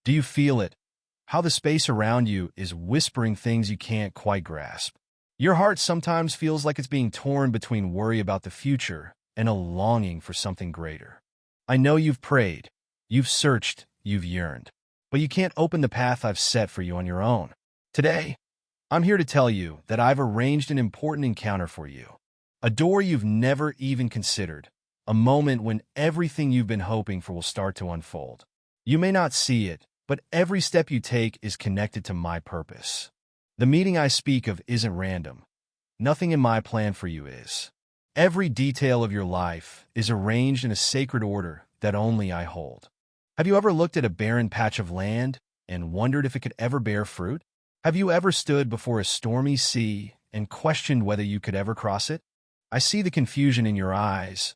Do you feel it? How the space around you is whispering things you can't quite grasp. Your heart sometimes feels like it's being torn between worry about the future and a longing for something greater. I know you've prayed, you've searched, you've yearned, but you can't open the path I've set for you on your own. Today, I'm here to tell you that I've arranged an important encounter for you. A door you've never even considered. A moment when everything you've been hoping for will start to unfold. You may not see it, but every step you take is connected to my purpose. The meeting I speak of isn't random. Nothing in my plan for you is. Every detail of your life is arranged in a sacred order that only I hold. Have you ever looked at a barren patch of land and wondered if it could ever bear fruit? Have you ever stood before a stormy sea and questioned whether you could ever cross it? I see the confusion in your eyes,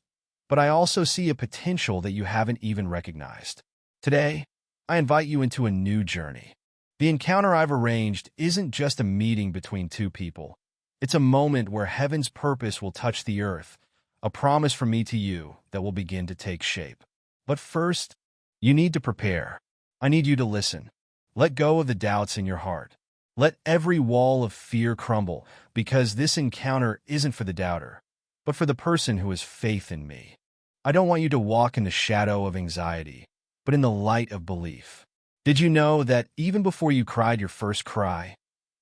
but I also see a potential that you haven't even recognized. Today, I invite you into a new journey. The encounter I've arranged isn't just a meeting between two people. It's a moment where heaven's purpose will touch the earth, a promise from me to you that will begin to take shape. But first, you need to prepare. I need you to listen. Let go of the doubts in your heart. Let every wall of fear crumble, because this encounter isn't for the doubter, but for the person who has faith in me. I don't want you to walk in the shadow of anxiety, but in the light of belief. Did you know that even before you cried your first cry,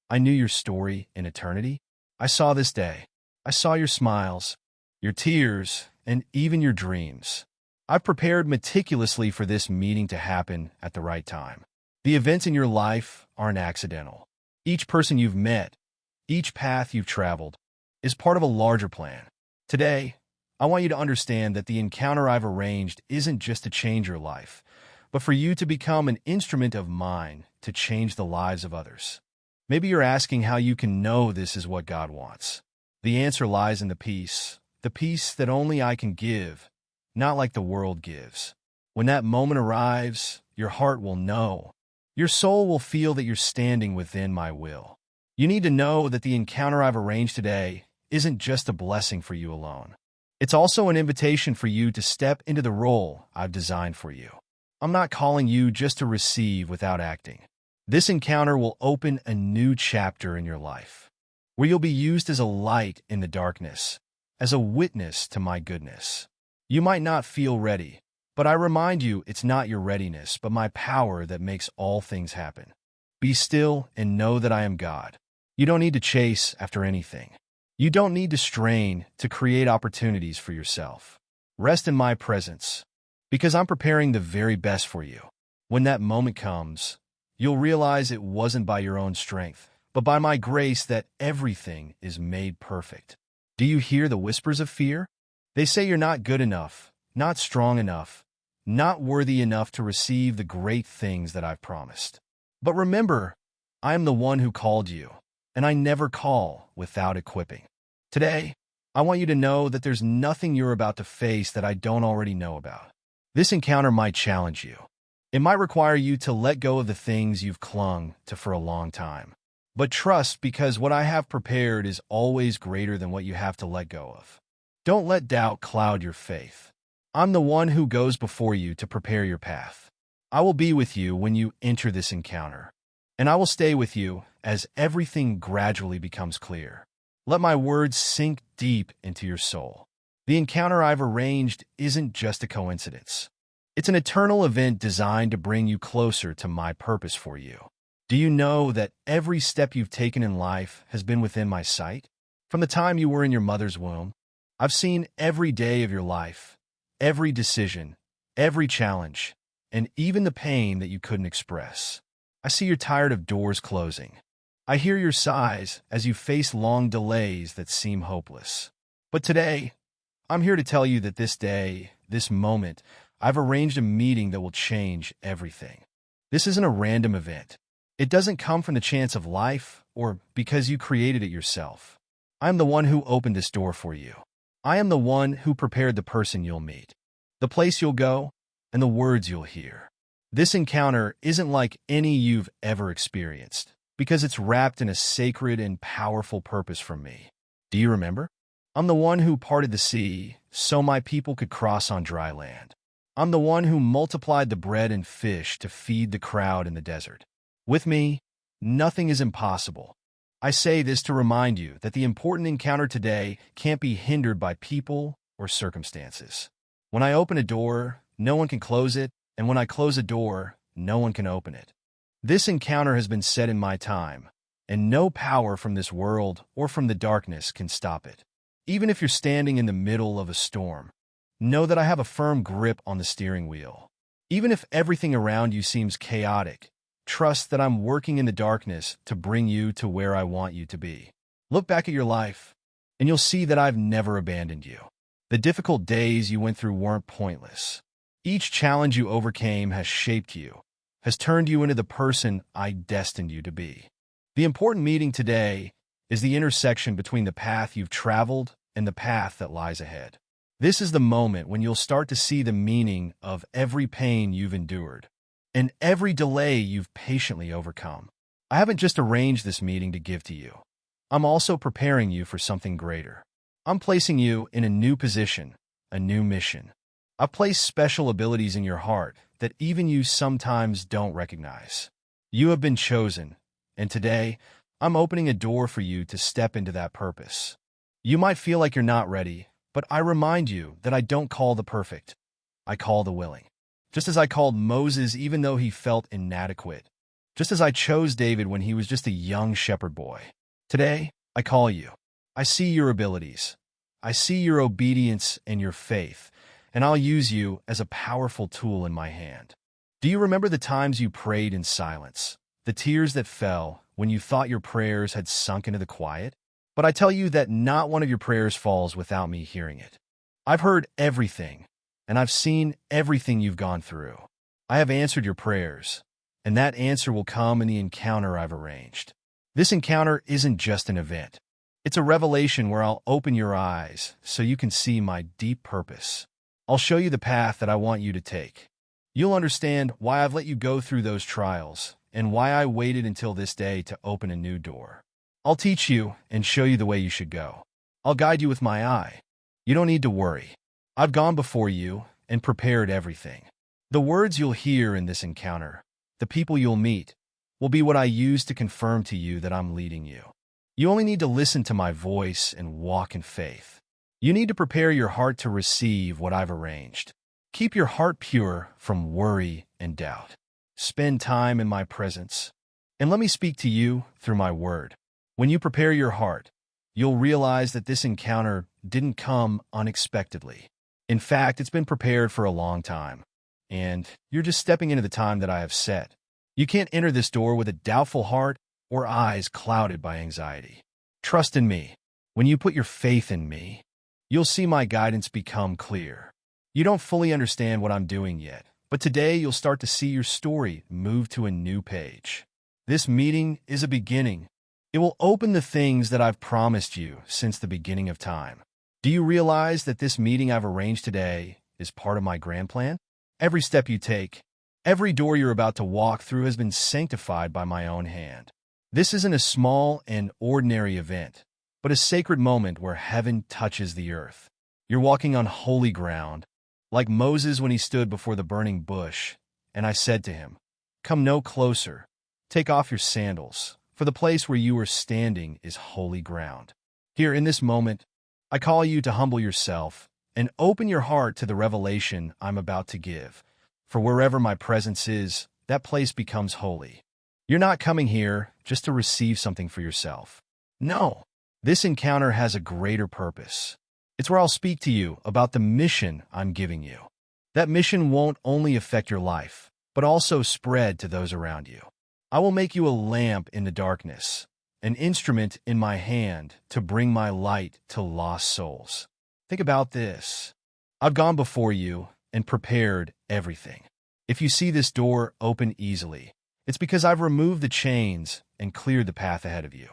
I knew your story in eternity? I saw this day. I saw your smiles, your tears, and even your dreams. I've prepared meticulously for this meeting to happen at the right time. The events in your life aren't accidental. Each person you've met, each path you've traveled, is part of a larger plan. Today, I want you to understand that the encounter I've arranged isn't just to change your life, but for you to become an instrument of mine to change the lives of others. Maybe you're asking how you can know this is what God wants. The answer lies in the peace that only I can give, not like the world gives. When that moment arrives, your heart will know. Your soul will feel that you're standing within my will. You need to know that the encounter I've arranged today isn't just a blessing for you alone. It's also an invitation for you to step into the role I've designed for you. I'm not calling you just to receive without acting. This encounter will open a new chapter in your life, where you'll be used as a light in the darkness, as a witness to my goodness. You might not feel ready, but I remind you it's not your readiness, but my power that makes all things happen. Be still and know that I am God. You don't need to chase after anything. You don't need to strain to create opportunities for yourself. Rest in my presence, because I'm preparing the very best for you. When that moment comes, you'll realize it wasn't by your own strength, but by my grace that everything is made perfect. Do you hear the whispers of fear? They say you're not good enough, not strong enough, not worthy enough to receive the great things that I've promised. But remember, I am the one who called you, and I never call without equipping. Today, I want you to know that there's nothing you're about to face that I don't already know about. This encounter might challenge you. It might require you to let go of the things you've clung to for a long time. But trust, because what I have prepared is always greater than what you have to let go of. Don't let doubt cloud your faith. I'm the one who goes before you to prepare your path. I will be with you when you enter this encounter, and I will stay with you as everything gradually becomes clear. Let my words sink deep into your soul. The encounter I've arranged isn't just a coincidence. It's an eternal event designed to bring you closer to my purpose for you. Do you know that every step you've taken in life has been within my sight? From the time you were in your mother's womb, I've seen every day of your life, every decision, every challenge, and even the pain that you couldn't express. I see you're tired of doors closing. I hear your sighs as you face long delays that seem hopeless. But today, I'm here to tell you that this day, this moment, I've arranged a meeting that will change everything. This isn't a random event. It doesn't come from the chance of life or because you created it yourself. I'm the one who opened this door for you. I am the one who prepared the person you'll meet, the place you'll go, and the words you'll hear. This encounter isn't like any you've ever experienced, because it's wrapped in a sacred and powerful purpose from me. Do you remember? I'm the one who parted the sea so my people could cross on dry land. I'm the one who multiplied the bread and fish to feed the crowd in the desert. With me, nothing is impossible. I say this to remind you that the important encounter today can't be hindered by people or circumstances. When I open a door, no one can close it, and when I close a door, no one can open it. This encounter has been set in my time, and no power from this world or from the darkness can stop it. Even if you're standing in the middle of a storm, know that I have a firm grip on the steering wheel. Even if everything around you seems chaotic, trust that I'm working in the darkness to bring you to where I want you to be. Look back at your life, and you'll see that I've never abandoned you. The difficult days you went through weren't pointless. Each challenge you overcame has shaped you, has turned you into the person I destined you to be. The important meeting today is the intersection between the path you've traveled and the path that lies ahead. This is the moment when you'll start to see the meaning of every pain you've endured and every delay you've patiently overcome. I haven't just arranged this meeting to give to you. I'm also preparing you for something greater. I'm placing you in a new position, a new mission. I've placed special abilities in your heart that even you sometimes don't recognize. You have been chosen, and today, I'm opening a door for you to step into that purpose. You might feel like you're not ready, but I remind you that I don't call the perfect. I call the willing. Just as I called Moses even though he felt inadequate. Just as I chose David when he was just a young shepherd boy. Today, I call you. I see your abilities. I see your obedience and your faith, and I'll use you as a powerful tool in my hand. Do you remember the times you prayed in silence? The tears that fell when you thought your prayers had sunk into the quiet? But I tell you that not one of your prayers falls without me hearing it. I've heard everything, and I've seen everything you've gone through. I have answered your prayers, and that answer will come in the encounter I've arranged. This encounter isn't just an event. It's a revelation where I'll open your eyes so you can see my deep purpose. I'll show you the path that I want you to take. You'll understand why I've let you go through those trials and why I waited until this day to open a new door. I'll teach you and show you the way you should go. I'll guide you with my eye. You don't need to worry. I've gone before you and prepared everything. The words you'll hear in this encounter, the people you'll meet, will be what I use to confirm to you that I'm leading you. You only need to listen to my voice and walk in faith. You need to prepare your heart to receive what I've arranged. Keep your heart pure from worry and doubt. Spend time in my presence, and let me speak to you through my word. When you prepare your heart, you'll realize that this encounter didn't come unexpectedly. In fact, it's been prepared for a long time, and you're just stepping into the time that I have set. You can't enter this door with a doubtful heart or eyes clouded by anxiety. Trust in me. When you put your faith in me, you'll see my guidance become clear. You don't fully understand what I'm doing yet, but today you'll start to see your story move to a new page. This meeting is a beginning. It will open the things that I've promised you since the beginning of time. Do you realize that this meeting I've arranged today is part of my grand plan? Every step you take, every door you're about to walk through has been sanctified by my own hand. This isn't a small and ordinary event, but a sacred moment where heaven touches the earth. You're walking on holy ground, like Moses when he stood before the burning bush, and I said to him, "Come no closer. Take off your sandals, for the place where you are standing is holy ground." Here in this moment, I call you to humble yourself and open your heart to the revelation I'm about to give. For wherever my presence is, that place becomes holy. You're not coming here just to receive something for yourself. No, this encounter has a greater purpose. It's where I'll speak to you about the mission I'm giving you. That mission won't only affect your life, but also spread to those around you. I will make you a lamp in the darkness, an instrument in my hand to bring my light to lost souls. Think about this. I've gone before you and prepared everything. If you see this door open easily, it's because I've removed the chains and cleared the path ahead of you.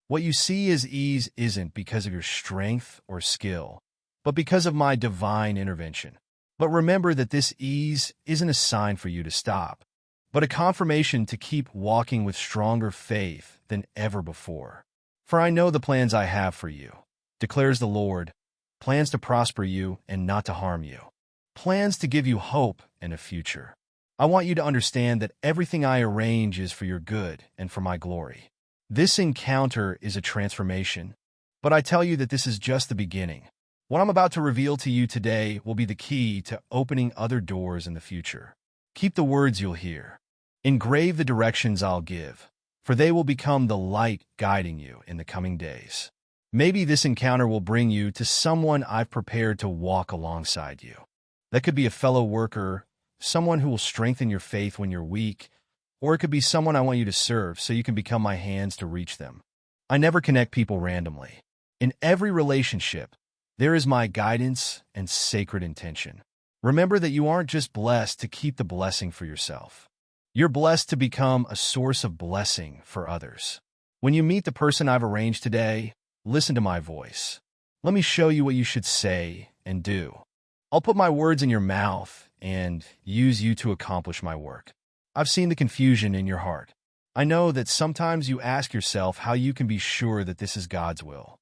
What you see as ease isn't because of your strength or skill, but because of my divine intervention. But remember that this ease isn't a sign for you to stop, but a confirmation to keep walking with stronger faith than ever before. For I know the plans I have for you, declares the Lord, plans to prosper you and not to harm you, plans to give you hope and a future. I want you to understand that everything I arrange is for your good and for my glory. This encounter is a transformation, but I tell you that this is just the beginning. What I'm about to reveal to you today will be the key to opening other doors in the future. Keep the words you'll hear. Engrave the directions I'll give, for they will become the light guiding you in the coming days. Maybe this encounter will bring you to someone I've prepared to walk alongside you. That could be a fellow worker, someone who will strengthen your faith when you're weak, or it could be someone I want you to serve so you can become my hands to reach them. I never connect people randomly. In every relationship, there is my guidance and sacred intention. Remember that you aren't just blessed to keep the blessing for yourself. You're blessed to become a source of blessing for others. When you meet the person I've arranged today, listen to my voice. Let me show you what you should say and do. I'll put my words in your mouth and use you to accomplish my work. I've seen the confusion in your heart. I know that sometimes you ask yourself how you can be sure that this is God's will.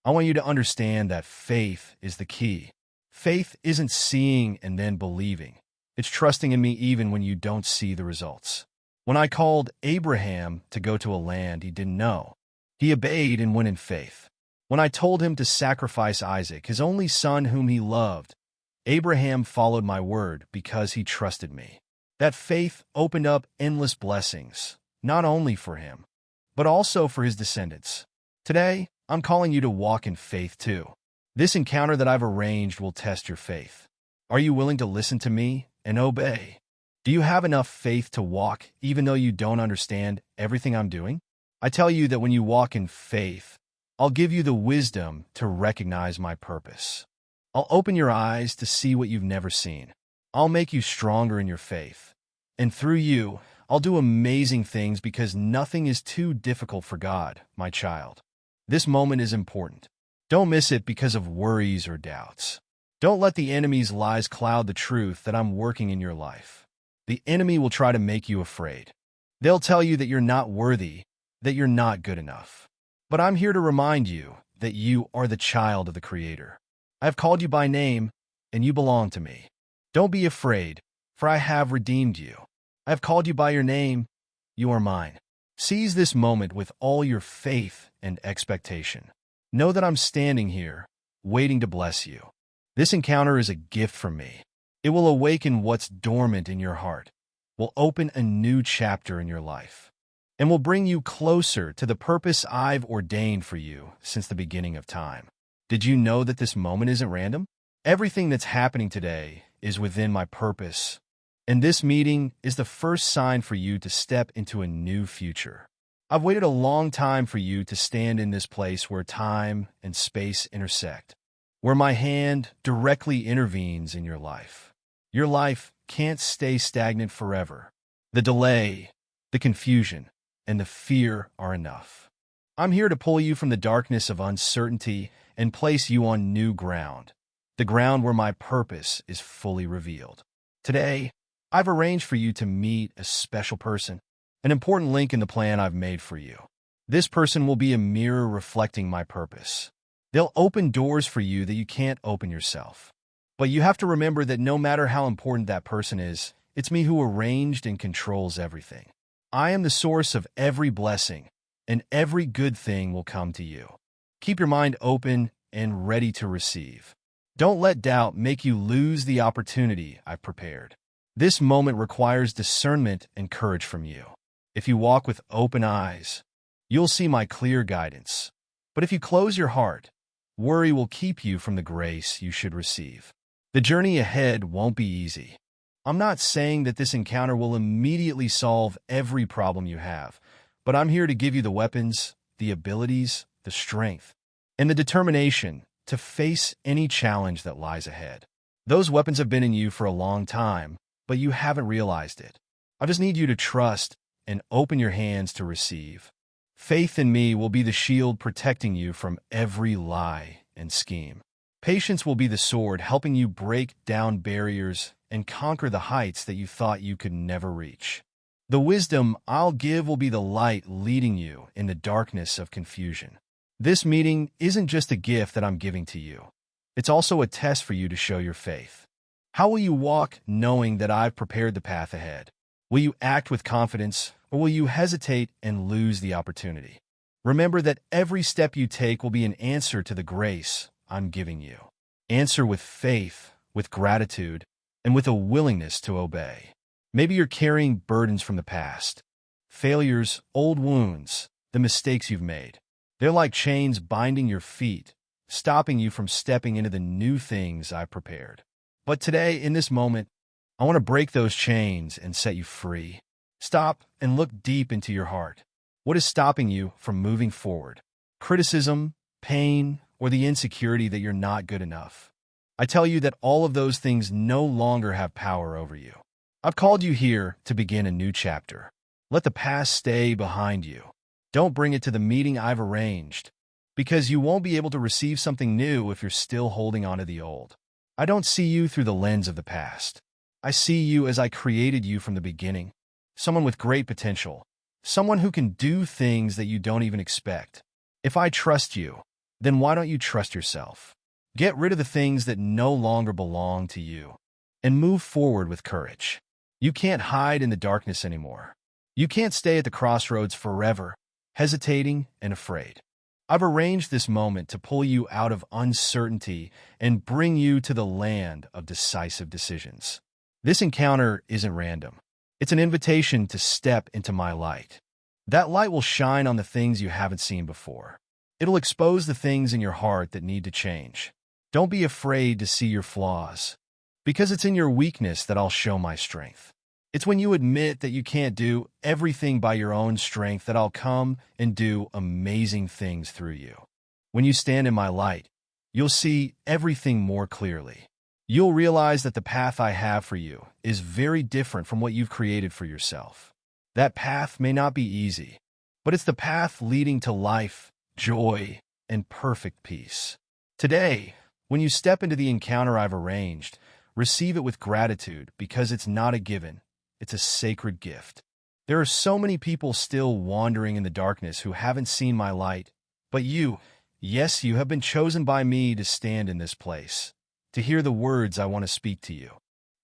I want you to understand that faith is the key. Faith isn't seeing and then believing. It's trusting in me even when you don't see the results. When I called Abraham to go to a land he didn't know, he obeyed and went in faith. When I told him to sacrifice Isaac, his only son whom he loved, Abraham followed my word because he trusted me. That faith opened up endless blessings, not only for him, but also for his descendants. Today, I'm calling you to walk in faith too. This encounter that I've arranged will test your faith. Are you willing to listen to me and obey? Do you have enough faith to walk even though you don't understand everything I'm doing? I tell you that when you walk in faith, I'll give you the wisdom to recognize my purpose. I'll open your eyes to see what you've never seen. I'll make you stronger in your faith. And through you, I'll do amazing things because nothing is too difficult for God, my child. This moment is important. Don't miss it because of worries or doubts. Don't let the enemy's lies cloud the truth that I'm working in your life. The enemy will try to make you afraid. They'll tell you that you're not worthy, that you're not good enough. But I'm here to remind you that you are the child of the Creator. I have called you by name, and you belong to me. Don't be afraid, for I have redeemed you. I have called you by your name. You are mine. Seize this moment with all your faith and expectation. Know that I'm standing here, waiting to bless you. This encounter is a gift from me. It will awaken what's dormant in your heart, will open a new chapter in your life, and will bring you closer to the purpose I've ordained for you since the beginning of time. Did you know that this moment isn't random? Everything that's happening today is within my purpose, and this meeting is the first sign for you to step into a new future. I've waited a long time for you to stand in this place where time and space intersect, where my hand directly intervenes in your life. Your life can't stay stagnant forever. The delay, the confusion, and the fear are enough. I'm here to pull you from the darkness of uncertainty and place you on new ground, the ground where my purpose is fully revealed. Today, I've arranged for you to meet a special person, an important link in the plan I've made for you. This person will be a mirror reflecting my purpose. They'll open doors for you that you can't open yourself. But you have to remember that no matter how important that person is, it's me who arranged and controls everything. I am the source of every blessing, and every good thing will come to you. Keep your mind open and ready to receive. Don't let doubt make you lose the opportunity I've prepared. This moment requires discernment and courage from you. If you walk with open eyes, you'll see my clear guidance. But if you close your heart, worry will keep you from the grace you should receive. The journey ahead won't be easy. I'm not saying that this encounter will immediately solve every problem you have, but I'm here to give you the weapons, the abilities, the strength, and the determination to face any challenge that lies ahead. Those weapons have been in you for a long time, but you haven't realized it. I just need you to trust and open your hands to receive. Faith in me will be the shield protecting you from every lie and scheme. Patience will be the sword helping you break down barriers and conquer the heights that you thought you could never reach. The wisdom I'll give will be the light leading you in the darkness of confusion. This meeting isn't just a gift that I'm giving to you. It's also a test for you to show your faith. How will you walk knowing that I've prepared the path ahead? Will you act with confidence, or will you hesitate and lose the opportunity? Remember that every step you take will be an answer to the grace I'm giving you. Answer with faith, with gratitude, and with a willingness to obey. Maybe you're carrying burdens from the past, failures, old wounds, the mistakes you've made. They're like chains binding your feet, stopping you from stepping into the new things I've prepared. But today, in this moment, I want to break those chains and set you free. Stop and look deep into your heart. What is stopping you from moving forward? Criticism, pain, or the insecurity that you're not good enough? I tell you that all of those things no longer have power over you. I've called you here to begin a new chapter. Let the past stay behind you. Don't bring it to the meeting I've arranged, because you won't be able to receive something new if you're still holding on to the old. I don't see you through the lens of the past. I see you as I created you from the beginning, someone with great potential, someone who can do things that you don't even expect. If I trust you, then why don't you trust yourself? Get rid of the things that no longer belong to you and move forward with courage. You can't hide in the darkness anymore. You can't stay at the crossroads forever, hesitating and afraid. I've arranged this moment to pull you out of uncertainty and bring you to the land of decisive decisions. This encounter isn't random. It's an invitation to step into my light. That light will shine on the things you haven't seen before. It'll expose the things in your heart that need to change. Don't be afraid to see your flaws, because it's in your weakness that I'll show my strength. It's when you admit that you can't do everything by your own strength that I'll come and do amazing things through you. When you stand in my light, you'll see everything more clearly. You'll realize that the path I have for you is very different from what you've created for yourself. That path may not be easy, but it's the path leading to life, joy, and perfect peace. Today, when you step into the encounter I've arranged, receive it with gratitude because it's not a given. It's a sacred gift. There are so many people still wandering in the darkness who haven't seen my light, but you, yes, you have been chosen by me to stand in this place, to hear the words I want to speak to you.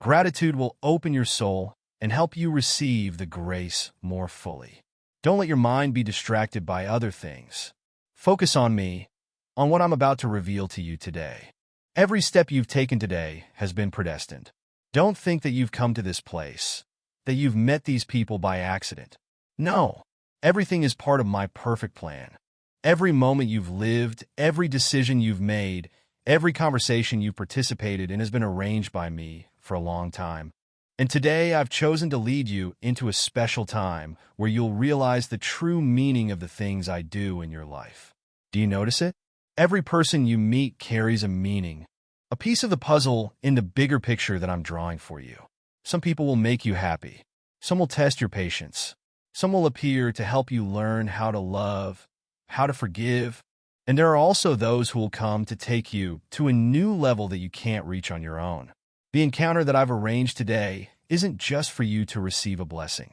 Gratitude will open your soul and help you receive the grace more fully. Don't let your mind be distracted by other things. Focus on me, on what I'm about to reveal to you today. Every step you've taken today has been predestined. Don't think that you've come to this place, that you've met these people by accident. No, everything is part of my perfect plan. Every moment you've lived, every decision you've made, every conversation you've participated in has been arranged by me for a long time. And today I've chosen to lead you into a special time where you'll realize the true meaning of the things I do in your life. Do you notice it? Every person you meet carries a meaning, a piece of the puzzle in the bigger picture that I'm drawing for you. Some people will make you happy. Some will test your patience. Some will appear to help you learn how to love, how to forgive. And there are also those who will come to take you to a new level that you can't reach on your own. The encounter that I've arranged today isn't just for you to receive a blessing.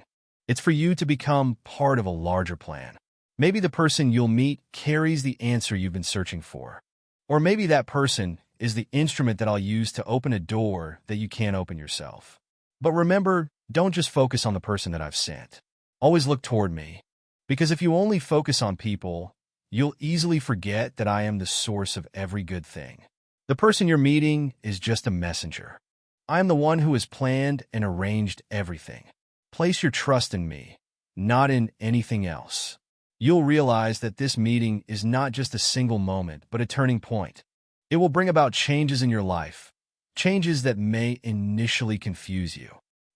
It's for you to become part of a larger plan. Maybe the person you'll meet carries the answer you've been searching for. Or maybe that person is the instrument that I'll use to open a door that you can't open yourself. But remember, don't just focus on the person that I've sent. Always look toward me, because if you only focus on people, you'll easily forget that I am the source of every good thing. The person you're meeting is just a messenger. I am the one who has planned and arranged everything. Place your trust in me, not in anything else. You'll realize that this meeting is not just a single moment, but a turning point. It will bring about changes in your life, changes that may initially confuse you.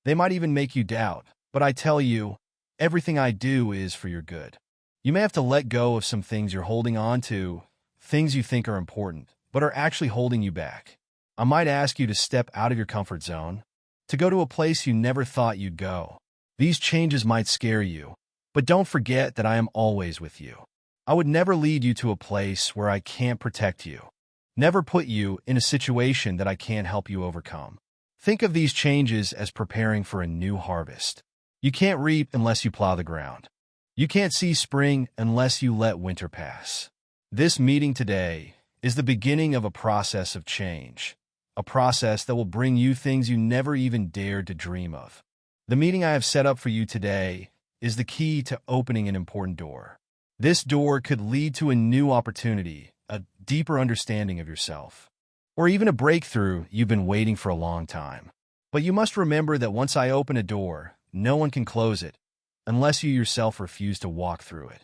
They might even make you doubt, but I tell you, everything I do is for your good. You may have to let go of some things you're holding on to, things you think are important, but are actually holding you back. I might ask you to step out of your comfort zone, to go to a place you never thought you'd go. These changes might scare you, but don't forget that I am always with you. I would never lead you to a place where I can't protect you. Never put you in a situation that I can't help you overcome. Think of these changes as preparing for a new harvest. You can't reap unless you plow the ground. You can't see spring unless you let winter pass. This meeting today is the beginning of a process of change, a process that will bring you things you never even dared to dream of. The meeting I have set up for you today is the key to opening an important door. This door could lead to a new opportunity, a deeper understanding of yourself, or even a breakthrough you've been waiting for a long time. But you must remember that once I open a door, no one can close it, unless you yourself refuse to walk through it.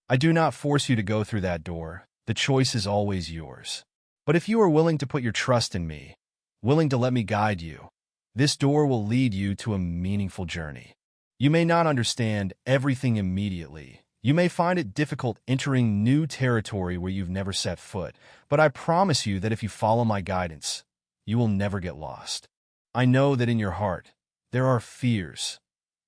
I do not force you to go through that door. The choice is always yours. But if you are willing to put your trust in me, willing to let me guide you, this door will lead you to a meaningful journey. You may not understand everything immediately. You may find it difficult entering new territory where you've never set foot, but I promise you that if you follow my guidance, you will never get lost. I know that in your heart, there are fears.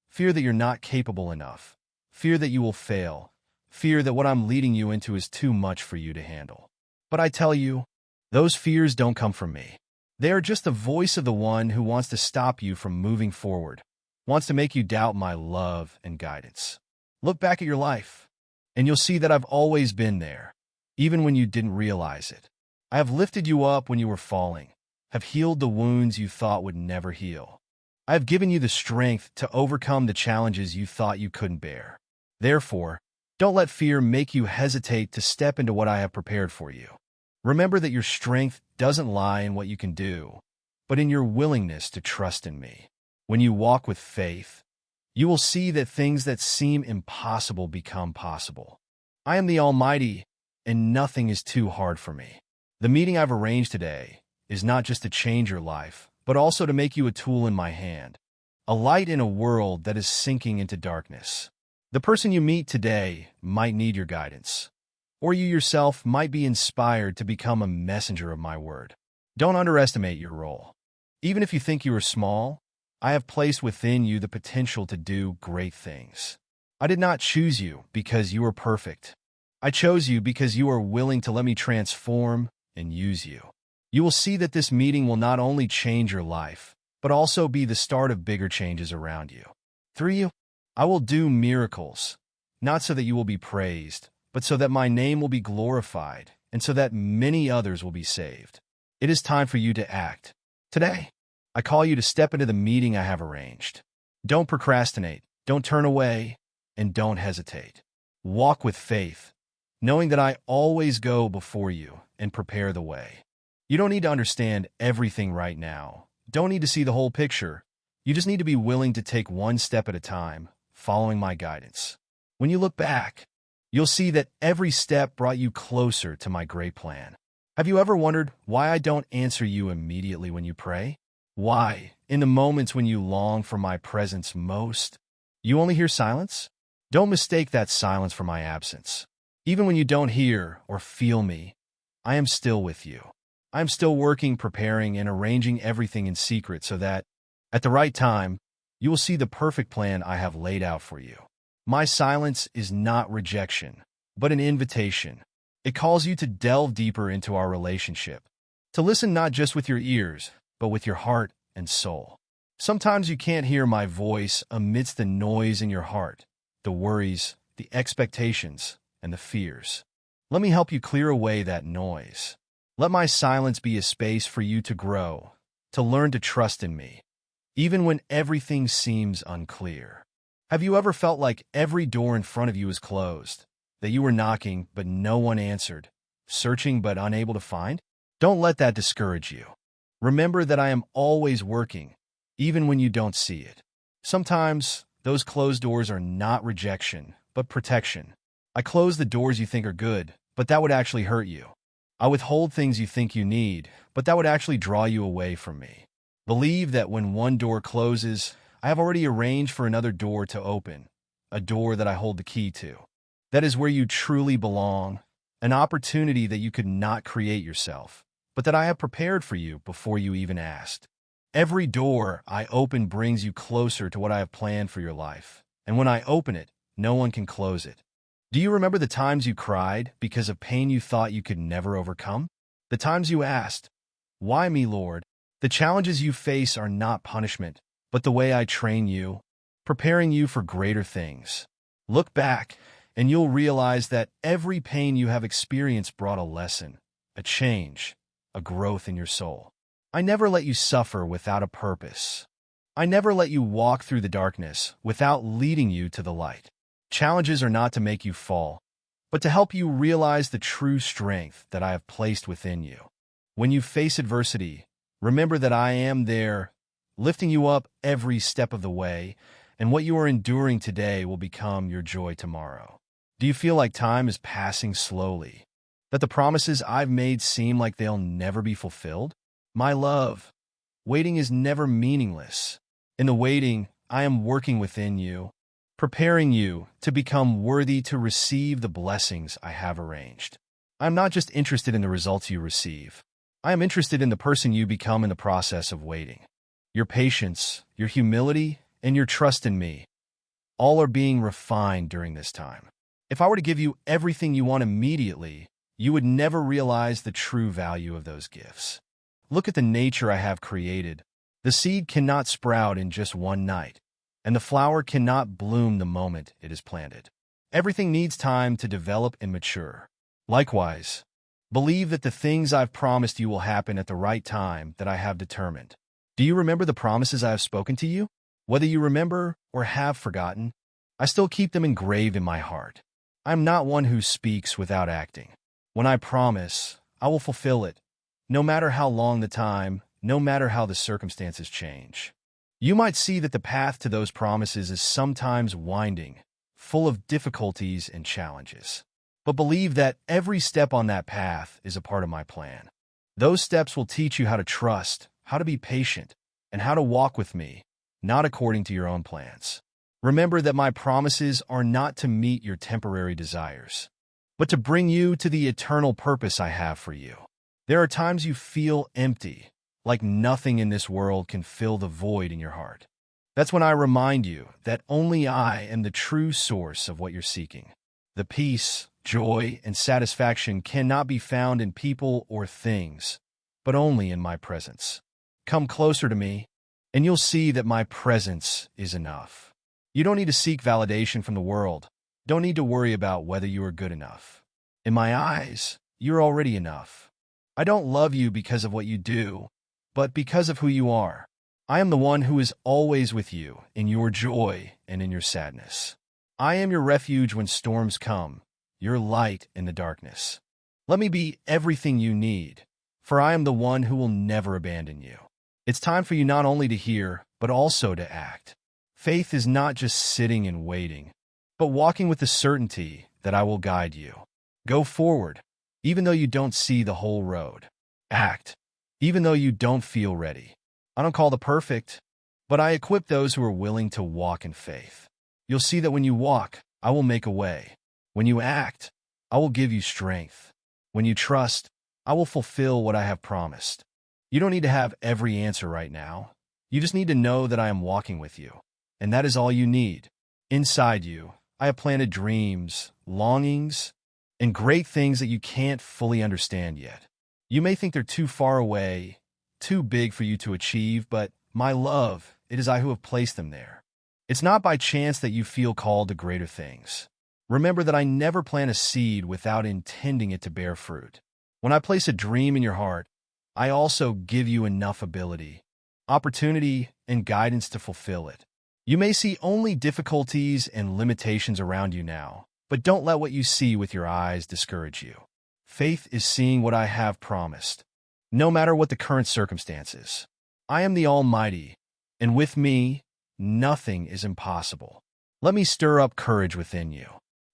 Fear that you're not capable enough. Fear that you will fail. Fear that what I'm leading you into is too much for you to handle. But I tell you, those fears don't come from me. They are just the voice of the one who wants to stop you from moving forward, wants to make you doubt my love and guidance. Look back at your life, and you'll see that I've always been there, even when you didn't realize it. I have lifted you up when you were falling, have healed the wounds you thought would never heal. I have given you the strength to overcome the challenges you thought you couldn't bear. Therefore, don't let fear make you hesitate to step into what I have prepared for you. Remember that your strength doesn't lie in what you can do, but in your willingness to trust in me. When you walk with faith, you will see that things that seem impossible become possible. I am the Almighty, and nothing is too hard for me. The meeting I've arranged today is not just to change your life, but also to make you a tool in my hand, a light in a world that is sinking into darkness. The person you meet today might need your guidance, or you yourself might be inspired to become a messenger of my word. Don't underestimate your role. Even if you think you are small, I have placed within you the potential to do great things. I did not choose you because you are perfect. I chose you because you are willing to let me transform and use you. You will see that this meeting will not only change your life, but also be the start of bigger changes around you. Through you, I will do miracles, not so that you will be praised, but so that my name will be glorified, and so that many others will be saved. It is time for you to act. Today, I call you to step into the meeting I have arranged. Don't procrastinate, don't turn away, and don't hesitate. Walk with faith, knowing that I always go before you and prepare the way. You don't need to understand everything right now. Don't need to see the whole picture. You just need to be willing to take one step at a time, following my guidance. When you look back, you'll see that every step brought you closer to my great plan. Have you ever wondered why I don't answer you immediately when you pray? Why, in the moments when you long for my presence most, you only hear silence? Don't mistake that silence for my absence. Even when you don't hear or feel me, I am still with you. I am still working, preparing, and arranging everything in secret so that, at the right time, you will see the perfect plan I have laid out for you. My silence is not rejection, but an invitation. It calls you to delve deeper into our relationship, to listen not just with your ears, but with your heart and soul. Sometimes you can't hear my voice amidst the noise in your heart, the worries, the expectations, and the fears. Let me help you clear away that noise. Let my silence be a space for you to grow, to learn to trust in me, even when everything seems unclear. Have you ever felt like every door in front of you is closed, that you were knocking but no one answered, searching but unable to find? Don't let that discourage you. Remember that I am always working, even when you don't see it. Sometimes, those closed doors are not rejection, but protection. I close the doors you think are good, but that would actually hurt you. I withhold things you think you need, but that would actually draw you away from me. Believe that when one door closes, I have already arranged for another door to open, a door that I hold the key to. That is where you truly belong, an opportunity that you could not create yourself, but that I have prepared for you before you even asked. Every door I open brings you closer to what I have planned for your life, and when I open it, no one can close it. Do you remember the times you cried because of pain you thought you could never overcome? The times you asked, "Why me, Lord?" The challenges you face are not punishment, but the way I train you, preparing you for greater things. Look back, and you'll realize that every pain you have experienced brought a lesson, a change, a growth in your soul. I never let you suffer without a purpose. I never let you walk through the darkness without leading you to the light. Challenges are not to make you fall, but to help you realize the true strength that I have placed within you. When you face adversity, remember that I am there, lifting you up every step of the way, and what you are enduring today will become your joy tomorrow. Do you feel like time is passing slowly? That the promises I've made seem like they'll never be fulfilled? My love, waiting is never meaningless. In the waiting, I am working within you, preparing you to become worthy to receive the blessings I have arranged. I am not just interested in the results you receive. I am interested in the person you become in the process of waiting. Your patience, your humility, and your trust in me, all are being refined during this time. If I were to give you everything you want immediately, you would never realize the true value of those gifts. Look at the nature I have created. The seed cannot sprout in just one night, and the flower cannot bloom the moment it is planted. Everything needs time to develop and mature. Likewise, believe that the things I've promised you will happen at the right time that I have determined. Do you remember the promises I have spoken to you? Whether you remember or have forgotten, I still keep them engraved in my heart. I am not one who speaks without acting. When I promise, I will fulfill it, no matter how long the time, no matter how the circumstances change. You might see that the path to those promises is sometimes winding, full of difficulties and challenges. But believe that every step on that path is a part of my plan. Those steps will teach you how to trust, how to be patient, and how to walk with me, not according to your own plans. Remember that my promises are not to meet your temporary desires, but to bring you to the eternal purpose I have for you. There are times you feel empty, like nothing in this world can fill the void in your heart. That's when I remind you that only I am the true source of what you're seeking. The peace, joy, and satisfaction cannot be found in people or things, but only in my presence. Come closer to me, and you'll see that my presence is enough. You don't need to seek validation from the world. Don't need to worry about whether you are good enough. In my eyes, you're already enough. I don't love you because of what you do, but because of who you are. I am the one who is always with you in your joy and in your sadness. I am your refuge when storms come, your light in the darkness. Let me be everything you need, for I am the one who will never abandon you. It's time for you not only to hear, but also to act. Faith is not just sitting and waiting, but walking with the certainty that I will guide you. Go forward, even though you don't see the whole road. Act, even though you don't feel ready. I don't call the perfect, but I equip those who are willing to walk in faith. You'll see that when you walk, I will make a way. When you act, I will give you strength. When you trust, I will fulfill what I have promised. You don't need to have every answer right now. You just need to know that I am walking with you, and that is all you need. Inside you, I have planted dreams, longings, and great things that you can't fully understand yet. You may think they're too far away, too big for you to achieve, but my love, it is I who have placed them there. It's not by chance that you feel called to greater things. Remember that I never plant a seed without intending it to bear fruit. When I place a dream in your heart, I also give you enough ability, opportunity, and guidance to fulfill it. You may see only difficulties and limitations around you now, but don't let what you see with your eyes discourage you. Faith is seeing what I have promised, no matter what the current circumstances. I am the Almighty, and with me, nothing is impossible. Let me stir up courage within you.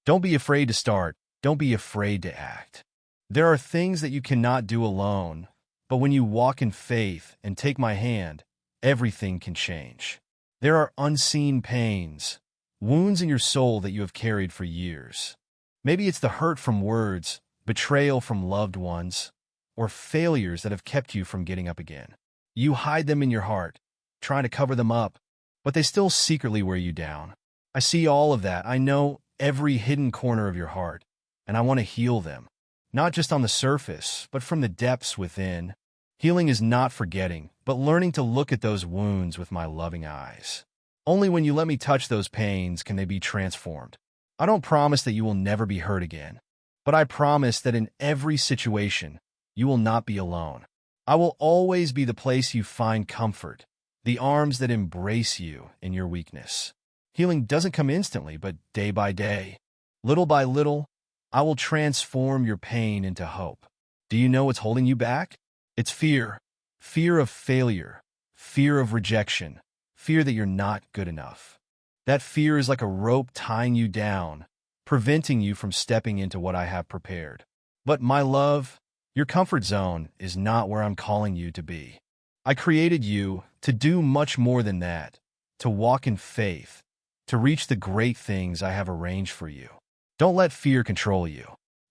Don't be afraid to start. Don't be afraid to act. There are things that you cannot do alone, but when you walk in faith and take my hand, everything can change. There are unseen pains, wounds in your soul that you have carried for years. Maybe it's the hurt from words, betrayal from loved ones, or failures that have kept you from getting up again. You hide them in your heart, trying to cover them up, but they still secretly wear you down. I see all of that. I know every hidden corner of your heart, and I want to heal them, not just on the surface, but from the depths within. Healing is not forgetting, but learning to look at those wounds with my loving eyes. Only when you let me touch those pains can they be transformed. I don't promise that you will never be hurt again, but I promise that in every situation, you will not be alone. I will always be the place you find comfort, the arms that embrace you in your weakness. Healing doesn't come instantly, but day by day, little by little, I will transform your pain into hope. Do you know what's holding you back? It's fear. Fear of failure. Fear of rejection. Fear that you're not good enough. That fear is like a rope tying you down, preventing you from stepping into what I have prepared. But my love, your comfort zone is not where I'm calling you to be. I created you to do much more than that, to walk in faith, to reach the great things I have arranged for you. Don't let fear control you.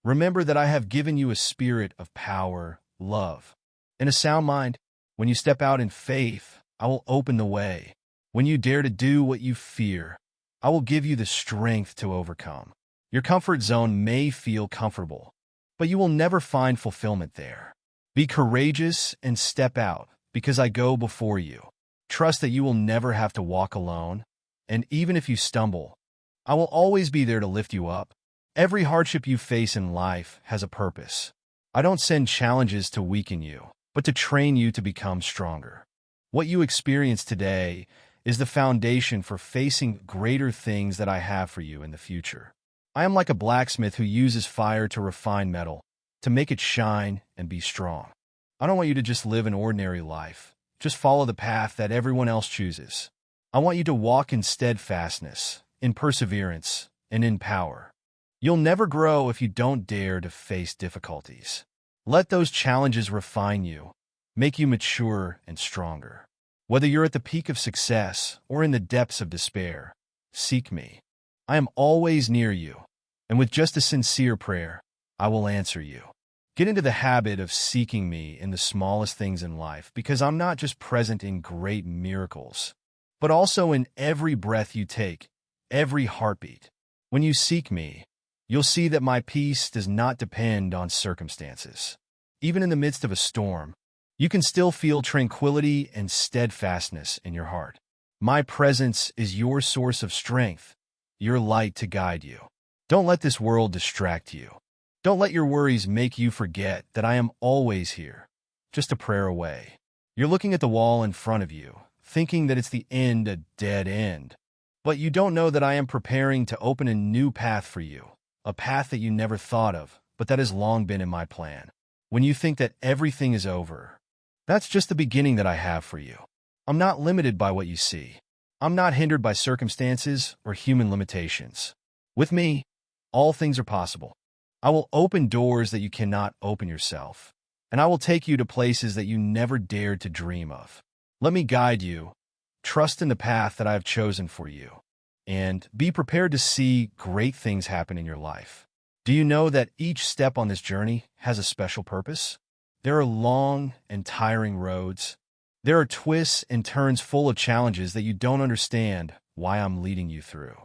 Remember that I have given you a spirit of power, love, and a sound mind. When you step out in faith, I will open the way. When you dare to do what you fear, I will give you the strength to overcome. Your comfort zone may feel comfortable, but you will never find fulfillment there. Be courageous and step out, because I go before you. Trust that you will never have to walk alone, and even if you stumble, I will always be there to lift you up. Every hardship you face in life has a purpose. I don't send challenges to weaken you, but to train you to become stronger. What you experience today is the foundation for facing greater things that I have for you in the future. I am like a blacksmith who uses fire to refine metal, to make it shine and be strong. I don't want you to just live an ordinary life. Just follow the path that everyone else chooses. I want you to walk in steadfastness, in perseverance, and in power. You'll never grow if you don't dare to face difficulties. Let those challenges refine you, make you mature and stronger. Whether you're at the peak of success or in the depths of despair, seek me. I am always near you, and with just a sincere prayer, I will answer you. Get into the habit of seeking me in the smallest things in life, because I'm not just present in great miracles, but also in every breath you take, every heartbeat. When you seek me, you'll see that my peace does not depend on circumstances. Even in the midst of a storm, you can still feel tranquility and steadfastness in your heart. My presence is your source of strength, your light to guide you. Don't let this world distract you. Don't let your worries make you forget that I am always here, just a prayer away. You're looking at the wall in front of you, thinking that it's the end, a dead end. But you don't know that I am preparing to open a new path for you, a path that you never thought of, but that has long been in my plan. When you think that everything is over, that's just the beginning that I have for you. I'm not limited by what you see. I'm not hindered by circumstances or human limitations. With me, all things are possible. I will open doors that you cannot open yourself, and I will take you to places that you never dared to dream of. Let me guide you. Trust in the path that I have chosen for you, and be prepared to see great things happen in your life. Do you know that each step on this journey has a special purpose? There are long and tiring roads. There are twists and turns full of challenges that you don't understand why I'm leading you through.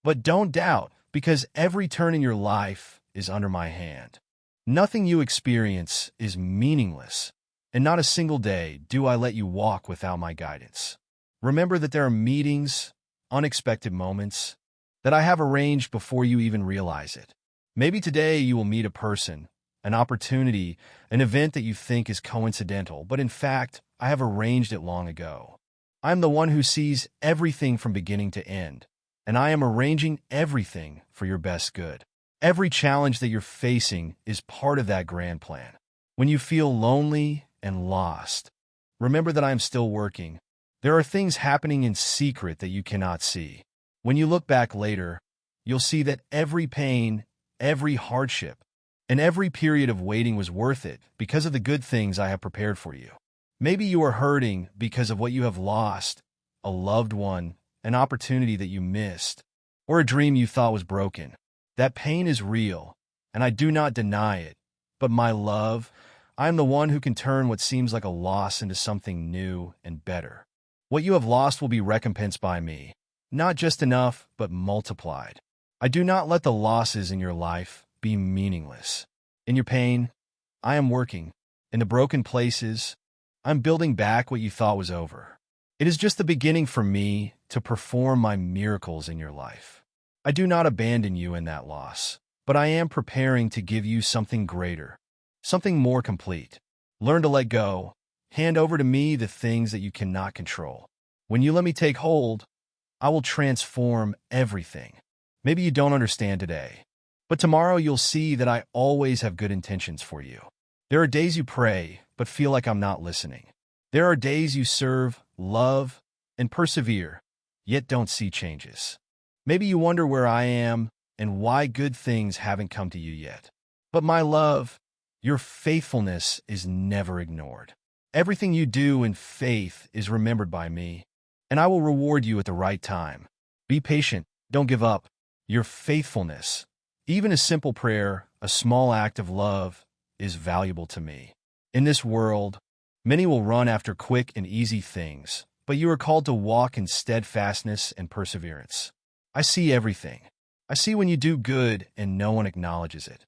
But don't doubt, because every turn in your life is under my hand. Nothing you experience is meaningless, and not a single day do I let you walk without my guidance. Remember that there are meetings, unexpected moments, that I have arranged before you even realize it. Maybe today you will meet a person, an opportunity, an event that you think is coincidental, but in fact, I have arranged it long ago. I'm the one who sees everything from beginning to end, and I am arranging everything for your best good. Every challenge that you're facing is part of that grand plan. When you feel lonely and lost, remember that I am still working. There are things happening in secret that you cannot see. When you look back later, you'll see that every pain, every hardship, and every period of waiting was worth it because of the good things I have prepared for you. Maybe you are hurting because of what you have lost, a loved one, an opportunity that you missed, or a dream you thought was broken. That pain is real, and I do not deny it. But my love, I am the one who can turn what seems like a loss into something new and better. What you have lost will be recompensed by me, not just enough, but multiplied. I do not let the losses in your life be meaningless. In your pain, I am working. In the broken places, I'm building back what you thought was over. It is just the beginning for me to perform my miracles in your life. I do not abandon you in that loss, but I am preparing to give you something greater, something more complete. Learn to let go, Hand over to me the things that you cannot control. When you let me take hold, I will transform everything. Maybe you don't understand today, but tomorrow you'll see that I always have good intentions for you. There are days you pray, but feel like I'm not listening. There are days you serve, love, and persevere, yet don't see changes. Maybe you wonder where I am and why good things haven't come to you yet. But my love, your faithfulness is never ignored. Everything you do in faith is remembered by me, and I will reward you at the right time. Be patient, don't give up. Your faithfulness, even a simple prayer, a small act of love, is valuable to me. In this world, many will run after quick and easy things, but you are called to walk in steadfastness and perseverance. I see everything. I see when you do good and no one acknowledges it.